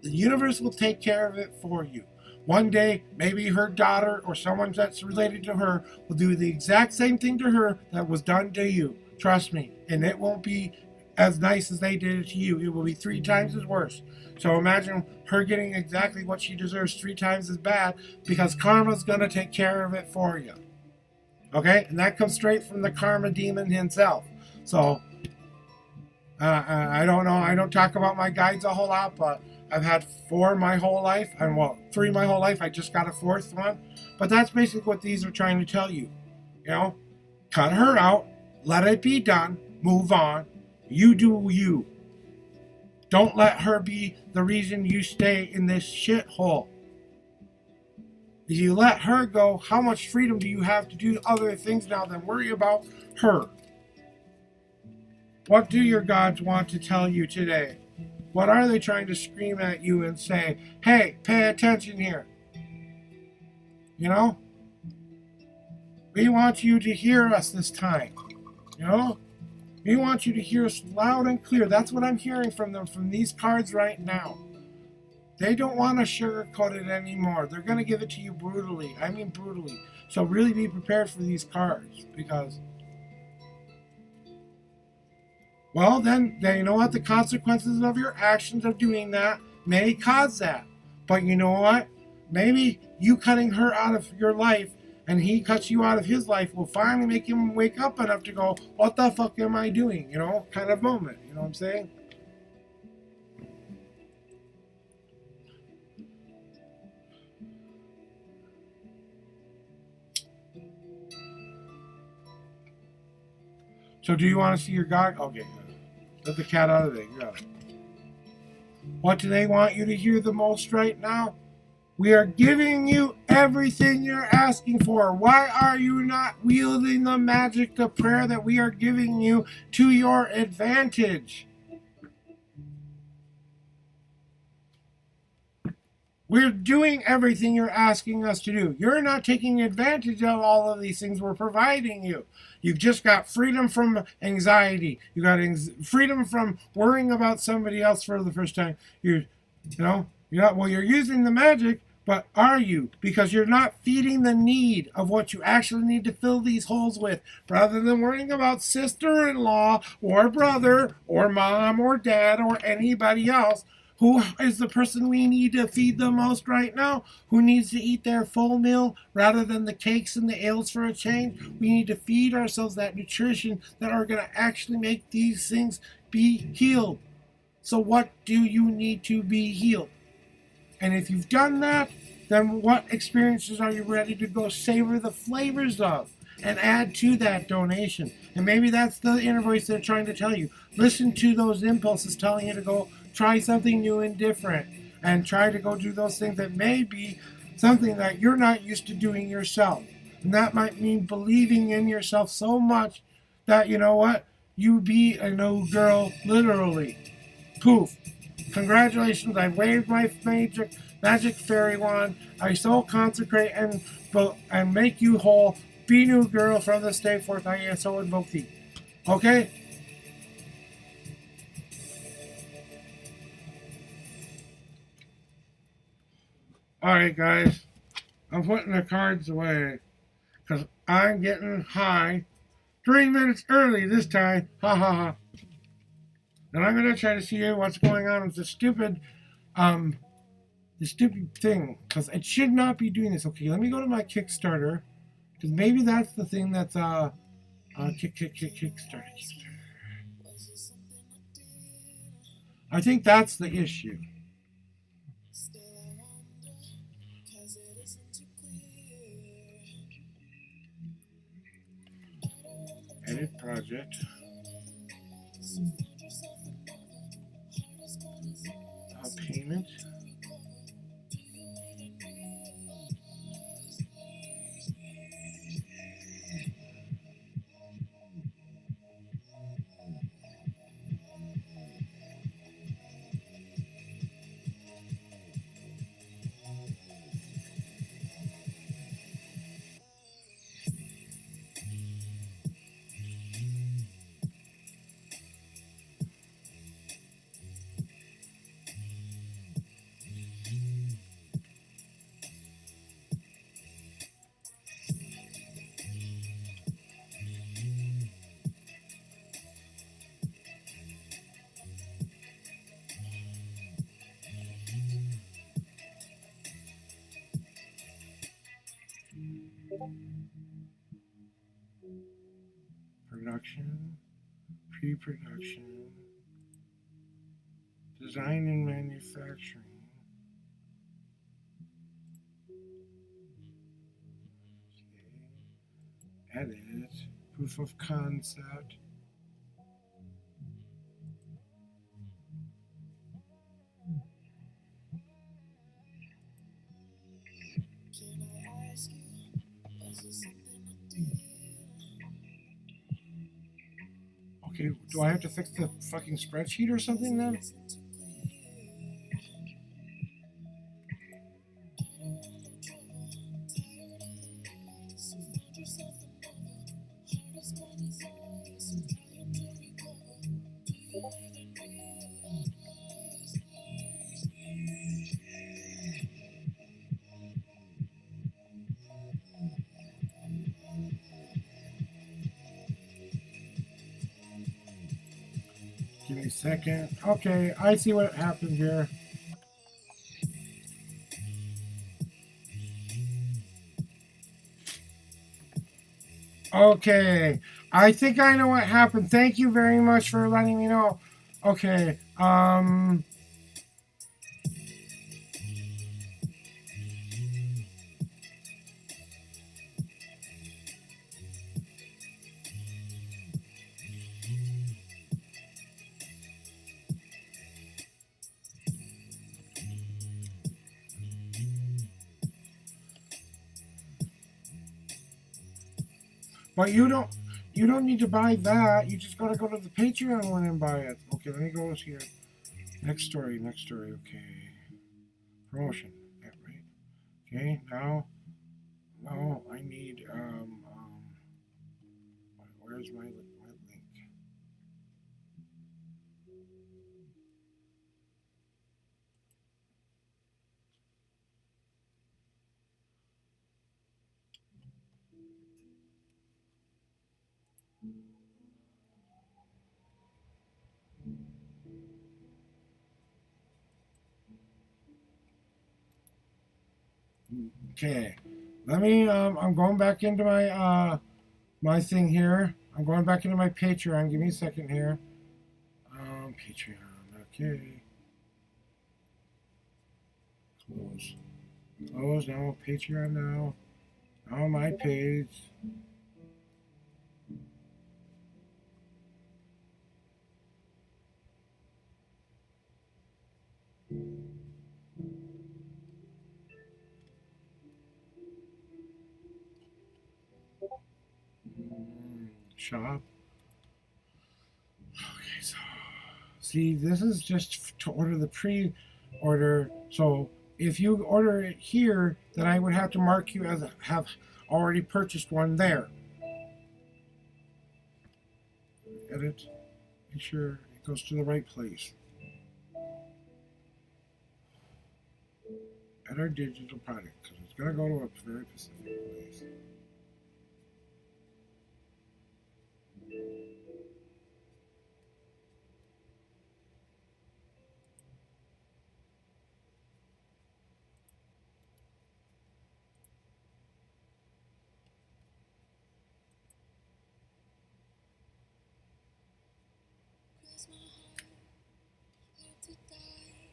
Speaker 2: The universe will take care of it for you. One day, maybe her daughter or someone that's related to her will do the exact same thing to her that was done to you. Trust me. And it won't be as nice as they did it to you. It will be 3 times as worse. So imagine her getting exactly what she deserves 3 times as bad, because karma's going to take care of it for you. Okay? And that comes straight from the karma demon himself. So, I don't know. I don't talk about my guides a whole lot, but I've had 4 my whole life, and 3 my whole life. I just got a 4th one. But that's basically what these are trying to tell you. You know, cut her out, let it be done, move on. You do you. Don't let her be the reason you stay in this shithole. If you let her go, how much freedom do you have to do other things now than worry about her? What do your gods want to tell you today? What are they trying to scream at you and say, hey, pay attention here? You know? We want you to hear us this time. You know? We want you to hear us loud and clear. That's what I'm hearing from them, from these cards right now. They don't want to sugarcoat it anymore. They're going to give it to you brutally. I mean brutally. So really be prepared for these cards, because, well, then you know what? The consequences of your actions of doing that may cause that. But you know what? Maybe you cutting her out of your life and he cuts you out of his life will finally make him wake up enough to go, what the fuck am I doing? You know, kind of moment. You know what I'm saying? So do you want to see your God? Okay, let the cat out of there. Yeah. What do they want you to hear the most right now? We are giving you everything you're asking for. Why are you not wielding the magic of prayer that we are giving you to your advantage? We're doing everything you're asking us to do. You're not taking advantage of all of these things we're providing you. You've just got freedom from anxiety. You got freedom from worrying about somebody else for the first time. You're using the magic, but are you? Because you're not feeding the need of what you actually need to fill these holes with, rather than worrying about sister-in-law or brother or mom or dad or anybody else. Who is the person we need to feed the most right now? Who needs to eat their full meal rather than the cakes and the ales for a change? We need to feed ourselves that nutrition that are going to actually make these things be healed. So what do you need to be healed? And if you've done that, then what experiences are you ready to go savor the flavors of and add to that donation? And maybe that's the inner voice they're trying to tell you. Listen to those impulses telling you to go try something new and different, and try to go do those things that may be something that you're not used to doing yourself. And that might mean believing in yourself so much that, you know what, you be a new girl, literally. Poof. Congratulations, I waved my magic fairy wand. I so consecrate and make you whole. Be new girl from this day forth. I so invoke thee. Okay? Alright, guys. I'm putting the cards away because I'm getting high 3 minutes early this time. Ha ha ha. And I'm going to try to see what's going on with the stupid thing, because it should not be doing this. Okay, let me go to my Kickstarter, because maybe that's the thing that's Kickstarter. I think that's the issue. Edit project. Payment. production, pre-production, design and manufacturing. Okay. Edit, proof of concept.
Speaker 1: Can I ask you, was it something I did?
Speaker 2: Okay, do I have to fix the fucking spreadsheet or something then? Give me a second. Okay, I see what happened here. Okay, I think I know what happened. Thank you very much for letting me know. Okay, but you don't need to buy that. You just gotta go to the Patreon one and buy it. Okay, let me go here. Next story, okay. Promotion. Yeah, right. Okay, now I need where's my link? Okay. Let me I'm going back into my my thing here. I'm going back into my Patreon. Give me a second here. Patreon. Okay. Close. Close now. Patreon now. Now my page. Shop. Okay, so see, this is just to order the pre-order. So if you order it here, then I would have to mark you as have already purchased one there. Edit. Make sure it goes to the right place. At our digital product, because it's going to go to a very specific place.
Speaker 1: Cross my heart, hope to die.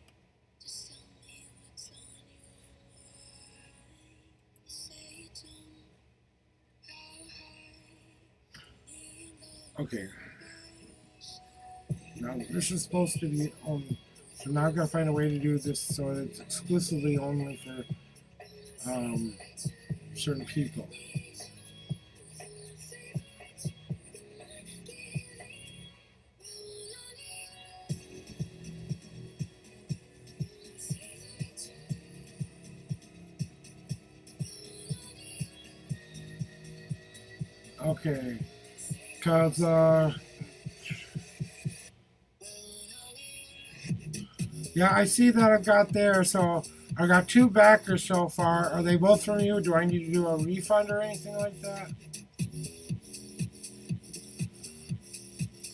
Speaker 1: Just tell me what's on your mind. You say you don't. How high?
Speaker 2: Okay. Now this is supposed to be only. So now I've got to find a way to do this so that it's exclusively only for certain people. Okay, because yeah, I see that I've got there. So I got 2 backers so far. Are they both from you? Do I need to do a refund or anything like that?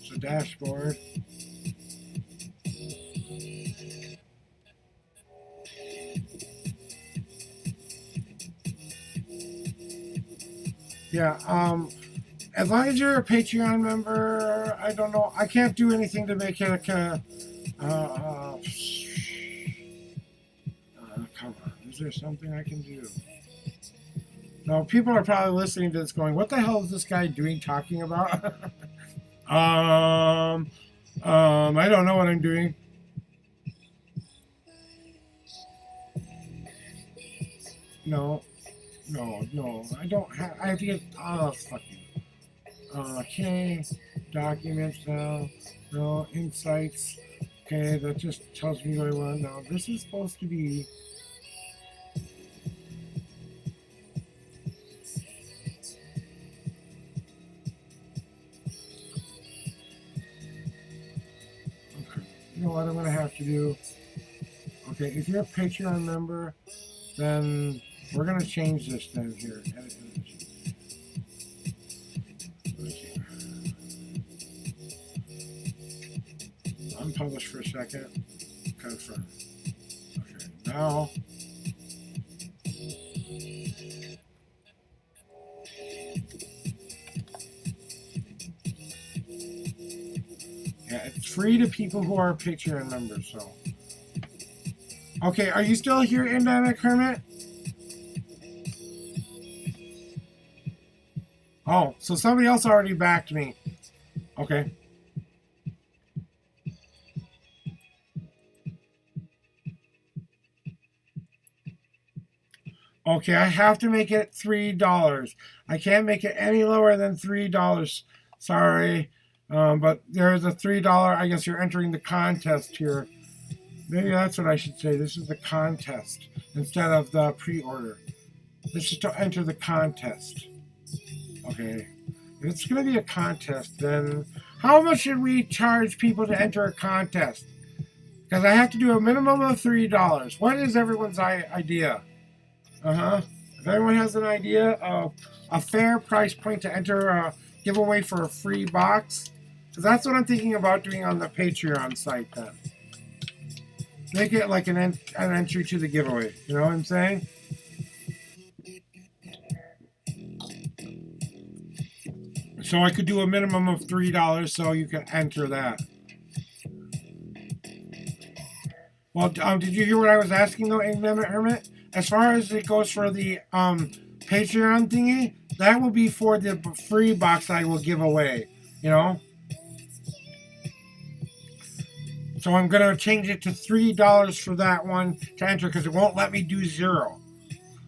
Speaker 2: So dashboard. Yeah. As long as you're a Patreon member, I don't know. I can't do anything to make it a. Come on. Is there something I can do? No, people are probably listening to this going, what the hell is this guy doing talking about? I don't know what I'm doing. No, I don't have, I have to get, fuck you. Okay, documents now, no, insights. Okay, that just tells me what I want now. This is supposed to be, you know what I'm going to have to do? Okay, if you're a Patreon member, then we're going to change this then here. Edit image. Unpublish for a second. Confirm. Okay, now. Yeah, it's free to people who are Patreon members, so. Okay, are you still here, Endemic Hermit? Oh, so somebody else already backed me. Okay. Okay, I have to make it $3. I can't make it any lower than $3. Sorry. But there's a $3. I guess you're entering the contest here. Maybe that's what I should say. This is the contest instead of the pre-order. This is to enter the contest. Okay. If it's going to be a contest, then how much should we charge people to enter a contest? Because I have to do a minimum of $3. What is everyone's idea? If everyone has an idea of a fair price point to enter a giveaway for a free box, because that's what I'm thinking about doing on the Patreon site then. Make it like an entry to the giveaway. You know what I'm saying? So I could do a minimum of $3 so you can enter that. Well, did you hear what I was asking though, Endemic Hermit? As far as it goes for the Patreon thingy, that will be for the free box I will give away, you know? So I'm going to change it to $3 for that one to enter because it won't let me do 0.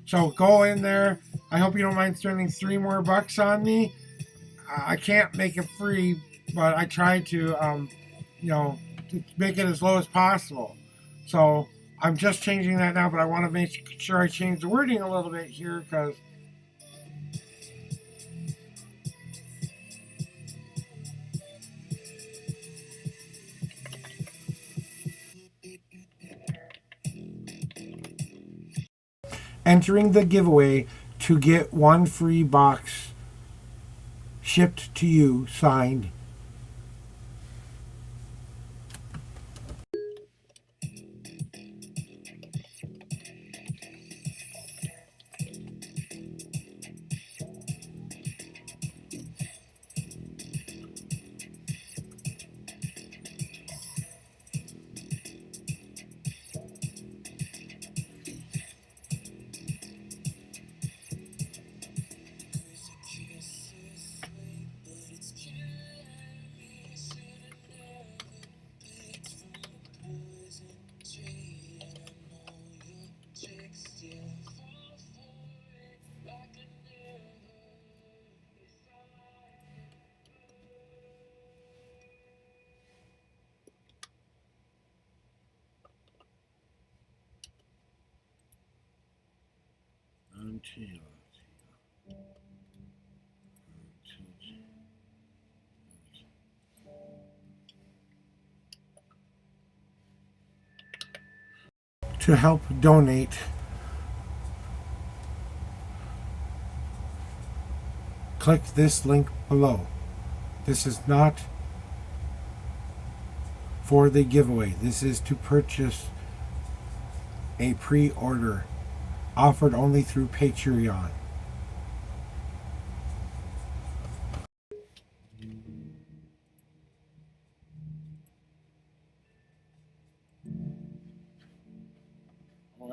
Speaker 2: So go in there. I hope you don't mind spending $3 more on me. I can't make it free, but I try to, to make it as low as possible. So I'm just changing that now, but I want to make sure I change the wording a little bit here because entering the giveaway to get one free box shipped to you, signed. To help donate, click this link below. This is not for the giveaway. This is to purchase a pre-order offered only through Patreon.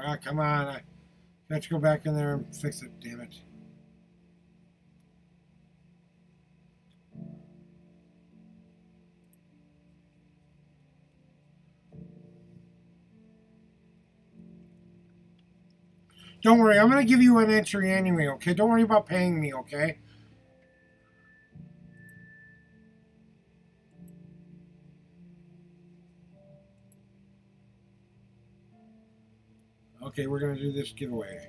Speaker 2: Ah, come on. I got to go back in there and fix it, damn it. Don't worry, I'm going to give you an entry anyway, okay? Don't worry about paying me, okay? Okay, we're going to do this giveaway.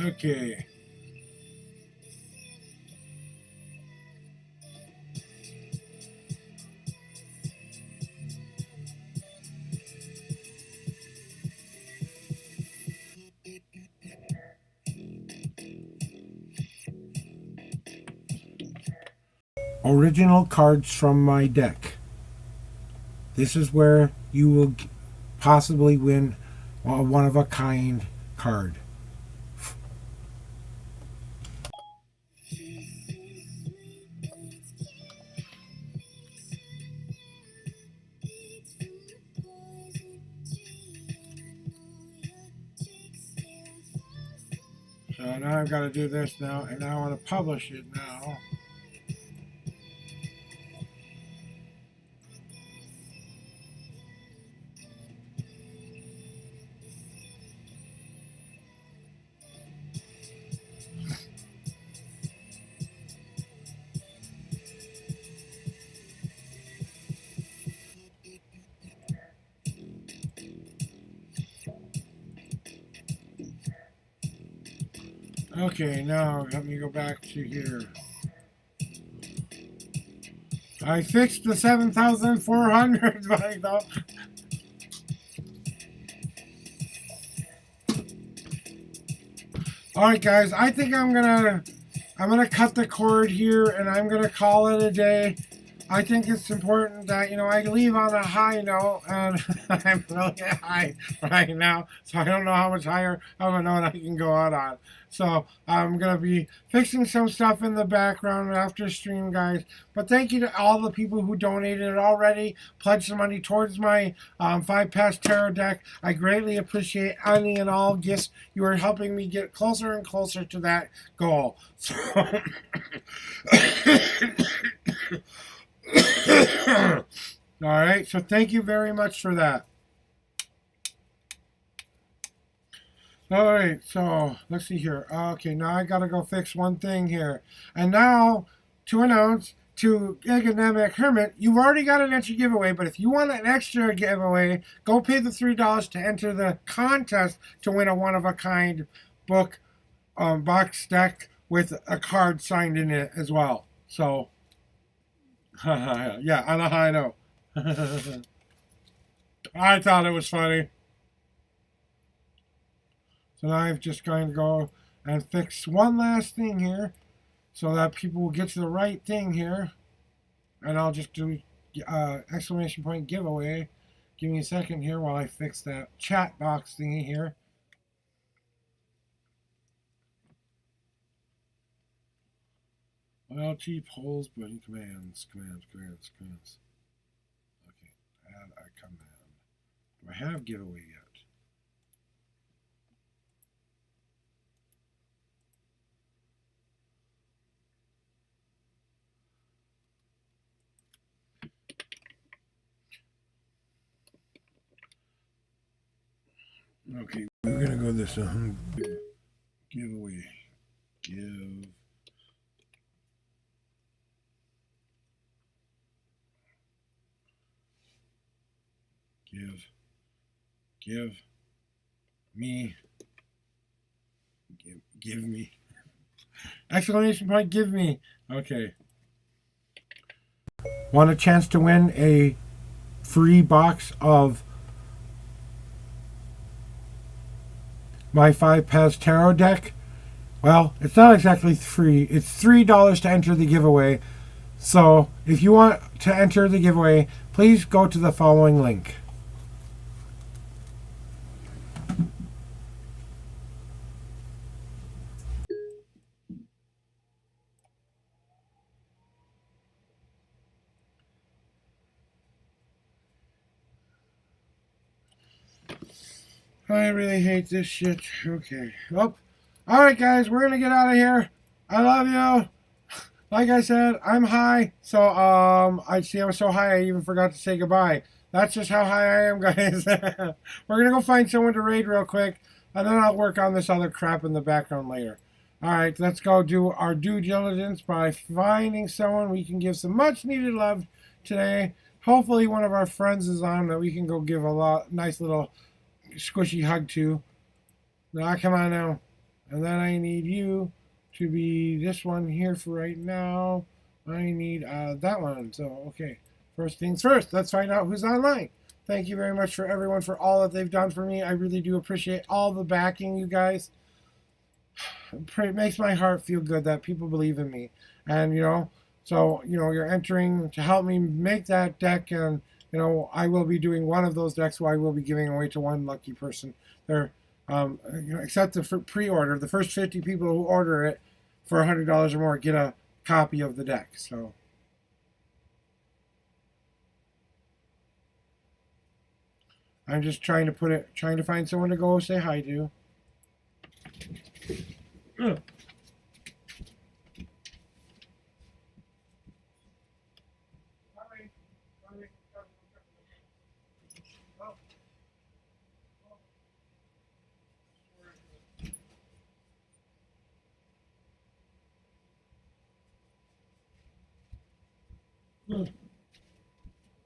Speaker 2: Okay. Original cards from my deck. This is where you will possibly win a one-of-a-kind card. So now I've got to do this now, and now I want to publish it now. Okay, now let me go back to here. I fixed the 7,400 by though. Alright guys, I think I'm gonna cut the cord here and I'm gonna call it a day. I think it's important that, I leave on a high note, and I'm really high right now, so I don't know how much higher of a note I can go out on. So I'm going to be fixing some stuff in the background after stream, guys. But thank you to all the people who donated already, pledged some money towards my 5-pass tarot deck. I greatly appreciate any and all gifts. You are helping me get closer and closer to that goal. So... All right, so thank you very much for that. All right, so let's see here. Okay, now I gotta go fix one thing here. And now, to announce to Academic Hermit, you've already got an entry giveaway, but if you want an extra giveaway, go pay the $3 to enter the contest to win a one-of-a-kind book box deck with a card signed in it as well. So... yeah, on a high note. I thought it was funny. So now I'm just going to go and fix one last thing here so that people will get to the right thing here. And I'll just do exclamation point giveaway. Give me a second here while I fix that chat box thingy here. LT polls, button commands. Okay, add a command. Do I have giveaway yet? Okay, we're gonna go this giveaway. Give. Give me. Give me. Exclamation point, give me. Okay. Want a chance to win a free box of my 5 Paz Tarot deck? Well, it's not exactly free. It's $3 to enter the giveaway. So, if you want to enter the giveaway, please go to the following link. I really hate this shit. Okay. Well, alright guys, we're gonna get out of here. I love you. Like I said, I'm high. So, I was so high I even forgot to say goodbye. That's just how high I am, guys. We're gonna go find someone to raid real quick, and then I'll work on this other crap in the background later. Alright, let's go do our due diligence by finding someone we can give some much needed love today. Hopefully one of our friends is on that we can go give a nice little squishy hug to. Now, come on now. And then I need you to be this one here for right now. I need that one. So, okay. First things first. Let's find out who's online. Thank you very much for everyone for all that they've done for me. I really do appreciate all the backing, you guys. It makes my heart feel good that people believe in me. And, so, you're entering to help me make that deck, and I will be doing one of those decks where I will be giving away to one lucky person. They're, except the pre-order. The first 50 people who order it for $100 or more get a copy of the deck. So, I'm just trying to find someone to go say hi to.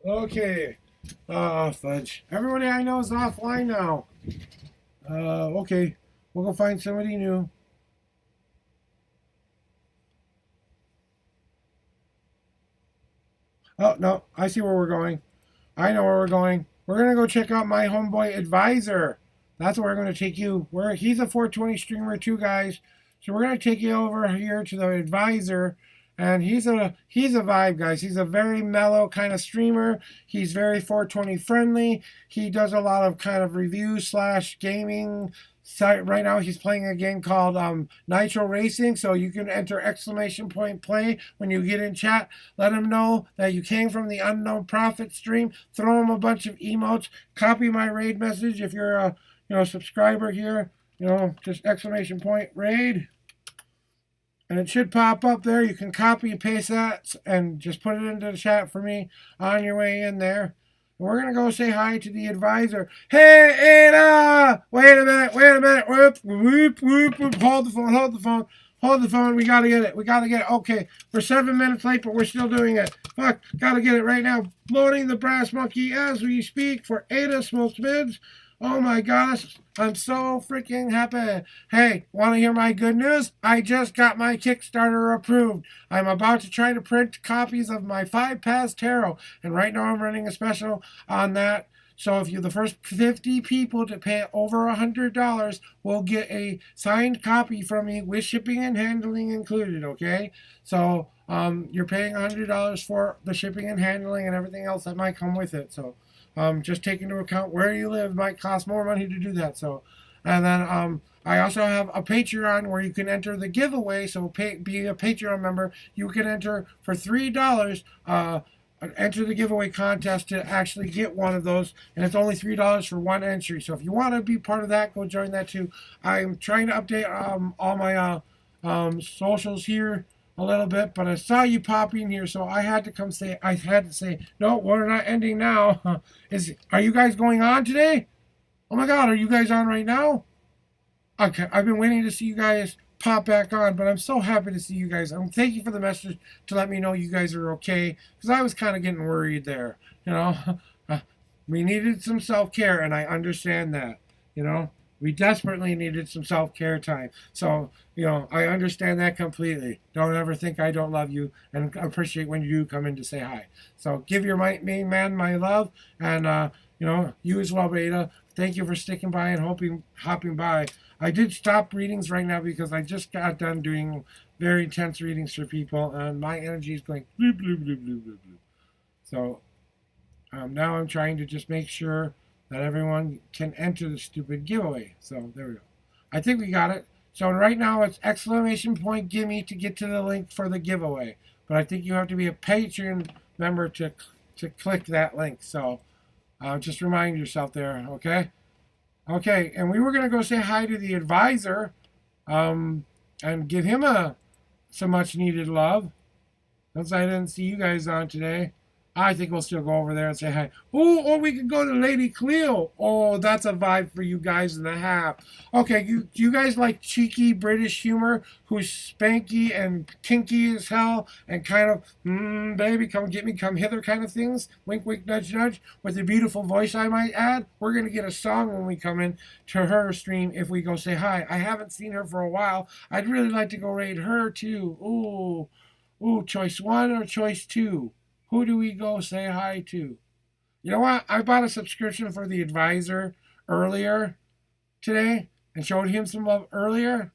Speaker 2: Okay. Fudge. Everybody I know is offline now. Okay. We'll go find somebody new. Oh, no. I see where we're going. I know where we're going. We're going to go check out my homeboy Advisor. That's where we're going to take you. He's a 420 streamer too, guys. So we're going to take you over here to the Advisor. And he's a vibe, guys. He's a very mellow kind of streamer. He's very 420 friendly. He does a lot of kind of reviews / gaming. Right now he's playing a game called Nitro Racing. So you can enter exclamation point play when you get in chat. Let him know that you came from the Unknown Prophet stream. Throw him a bunch of emotes. Copy my raid message if you're a subscriber here. Just exclamation point raid. And it should pop up there. You can copy and paste that and just put it into the chat for me on your way in there. And we're going to go say hi to the Advisor. Hey, Ada! Wait a minute. Whoop, whoop, whoop, whoop. Hold the phone. We got to get it. Okay, we're 7 minutes late, but we're still doing it. Fuck, got to get it right now. Loading the brass monkey as we speak for Ada Smoked Mids. Oh my gosh, I'm so freaking happy. Hey, want to hear my good news? I just got my Kickstarter approved. I'm about to try to print copies of my 5 Paz Tarot, and right now I'm running a special on that. So if you're the first 50 people to pay over $100 will get a signed copy from me with shipping and handling included, okay? So you're paying $100 for the shipping and handling and everything else that might come with it. So just take into account where you live might cost more money to do that. So, and then I also have a Patreon where you can enter the giveaway. So be a Patreon member. You can enter for $3. Enter the giveaway contest to actually get one of those, and it's only $3 for one entry. So if you want to be part of that, go join that too. I'm trying to update all my socials here a little bit, but I saw you pop in here, so I had to say, no, we're not ending now. Are you guys going on today? Oh my God, are you guys on right now? Okay, I've been waiting to see you guys pop back on, but I'm so happy to see you guys. Thank you for the message to let me know you guys are okay, because I was kind of getting worried there, we needed some self-care, and I understand that. You know, we desperately needed some self-care time. So, I understand that completely. Don't ever think I don't love you, and appreciate when you do come in to say hi. So give your main man my love, and you as well, Beta. Thank you for sticking by and hopping by. I did stop readings right now because I just got done doing very intense readings for people, and my energy is going bloop, bloop, bloop, bloop, bloop, bloop. So now I'm trying to just make sure that everyone can enter the stupid giveaway. So there we go. I think we got it. So right now it's ! gimme to get to the link for the giveaway. But I think you have to be a Patreon member to click that link. So just remind yourself there, okay? Okay, and we were going to go say hi to the advisor and give him some much needed love. Since I didn't see you guys on today. I think we'll still go over there and say hi. Oh, or we could go to Lady Cleo. Oh, that's a vibe for you guys and a half. Okay, you guys like cheeky British humor who's spanky and kinky as hell and kind of, baby, come get me, come hither kind of things? Wink, wink, nudge, nudge. With a beautiful voice, I might add. We're going to get a song when we come in to her stream if we go say hi. I haven't seen her for a while. I'd really like to go raid her, too. Ooh, choice 1 or choice 2? Who do we go say hi to? You know what? I bought a subscription for the advisor earlier today and showed him some love earlier.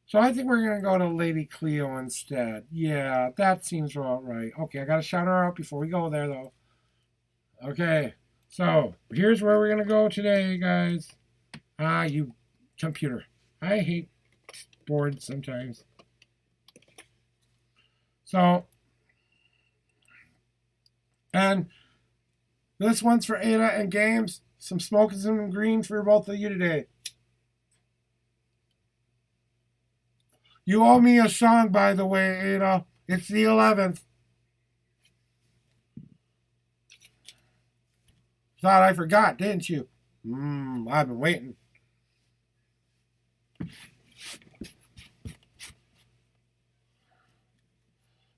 Speaker 2: So I think we're going to go to Lady Cleo instead. Yeah, that seems about right. Okay, I got to shout her out before we go there, though. Okay, so here's where we're going to go today, guys. You computer. I hate boards sometimes. So... and this one's for Ada and Games. Some smoke and some green for both of you today. You owe me a song, by the way, Ada. It's the 11th. Thought I forgot, didn't you? I've been waiting.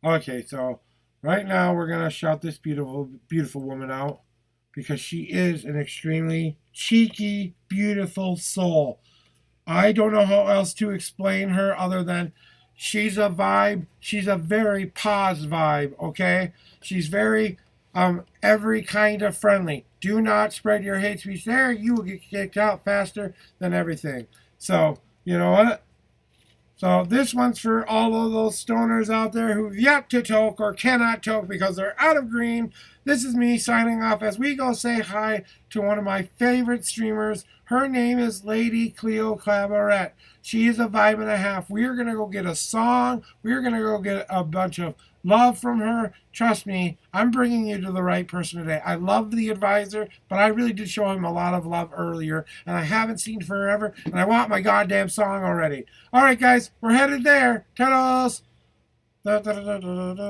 Speaker 2: Okay, so... right now, we're going to shout this beautiful, beautiful woman out because she is an extremely cheeky, beautiful soul. I don't know how else to explain her other than she's a vibe. She's a very pause vibe, okay? She's very every kind of friendly. Do not spread your hate speech there. You will get kicked out faster than everything. So, you know what? So this one's for all of those stoners out there who've yet to toke or cannot toke because they're out of green. This is me signing off as we go say hi to one of my favorite streamers. Her name is Lady Cleo Cabaret. She is a vibe and a half. We're going to go get a song. We're going to go get a bunch of love from her. Trust me, I'm bringing you to the right person today. I love the advisor, but I really did show him a lot of love earlier, and I haven't seen forever, and I want my goddamn song already. All right, guys, we're headed there. Toodles! Da, da, da, da, da, da.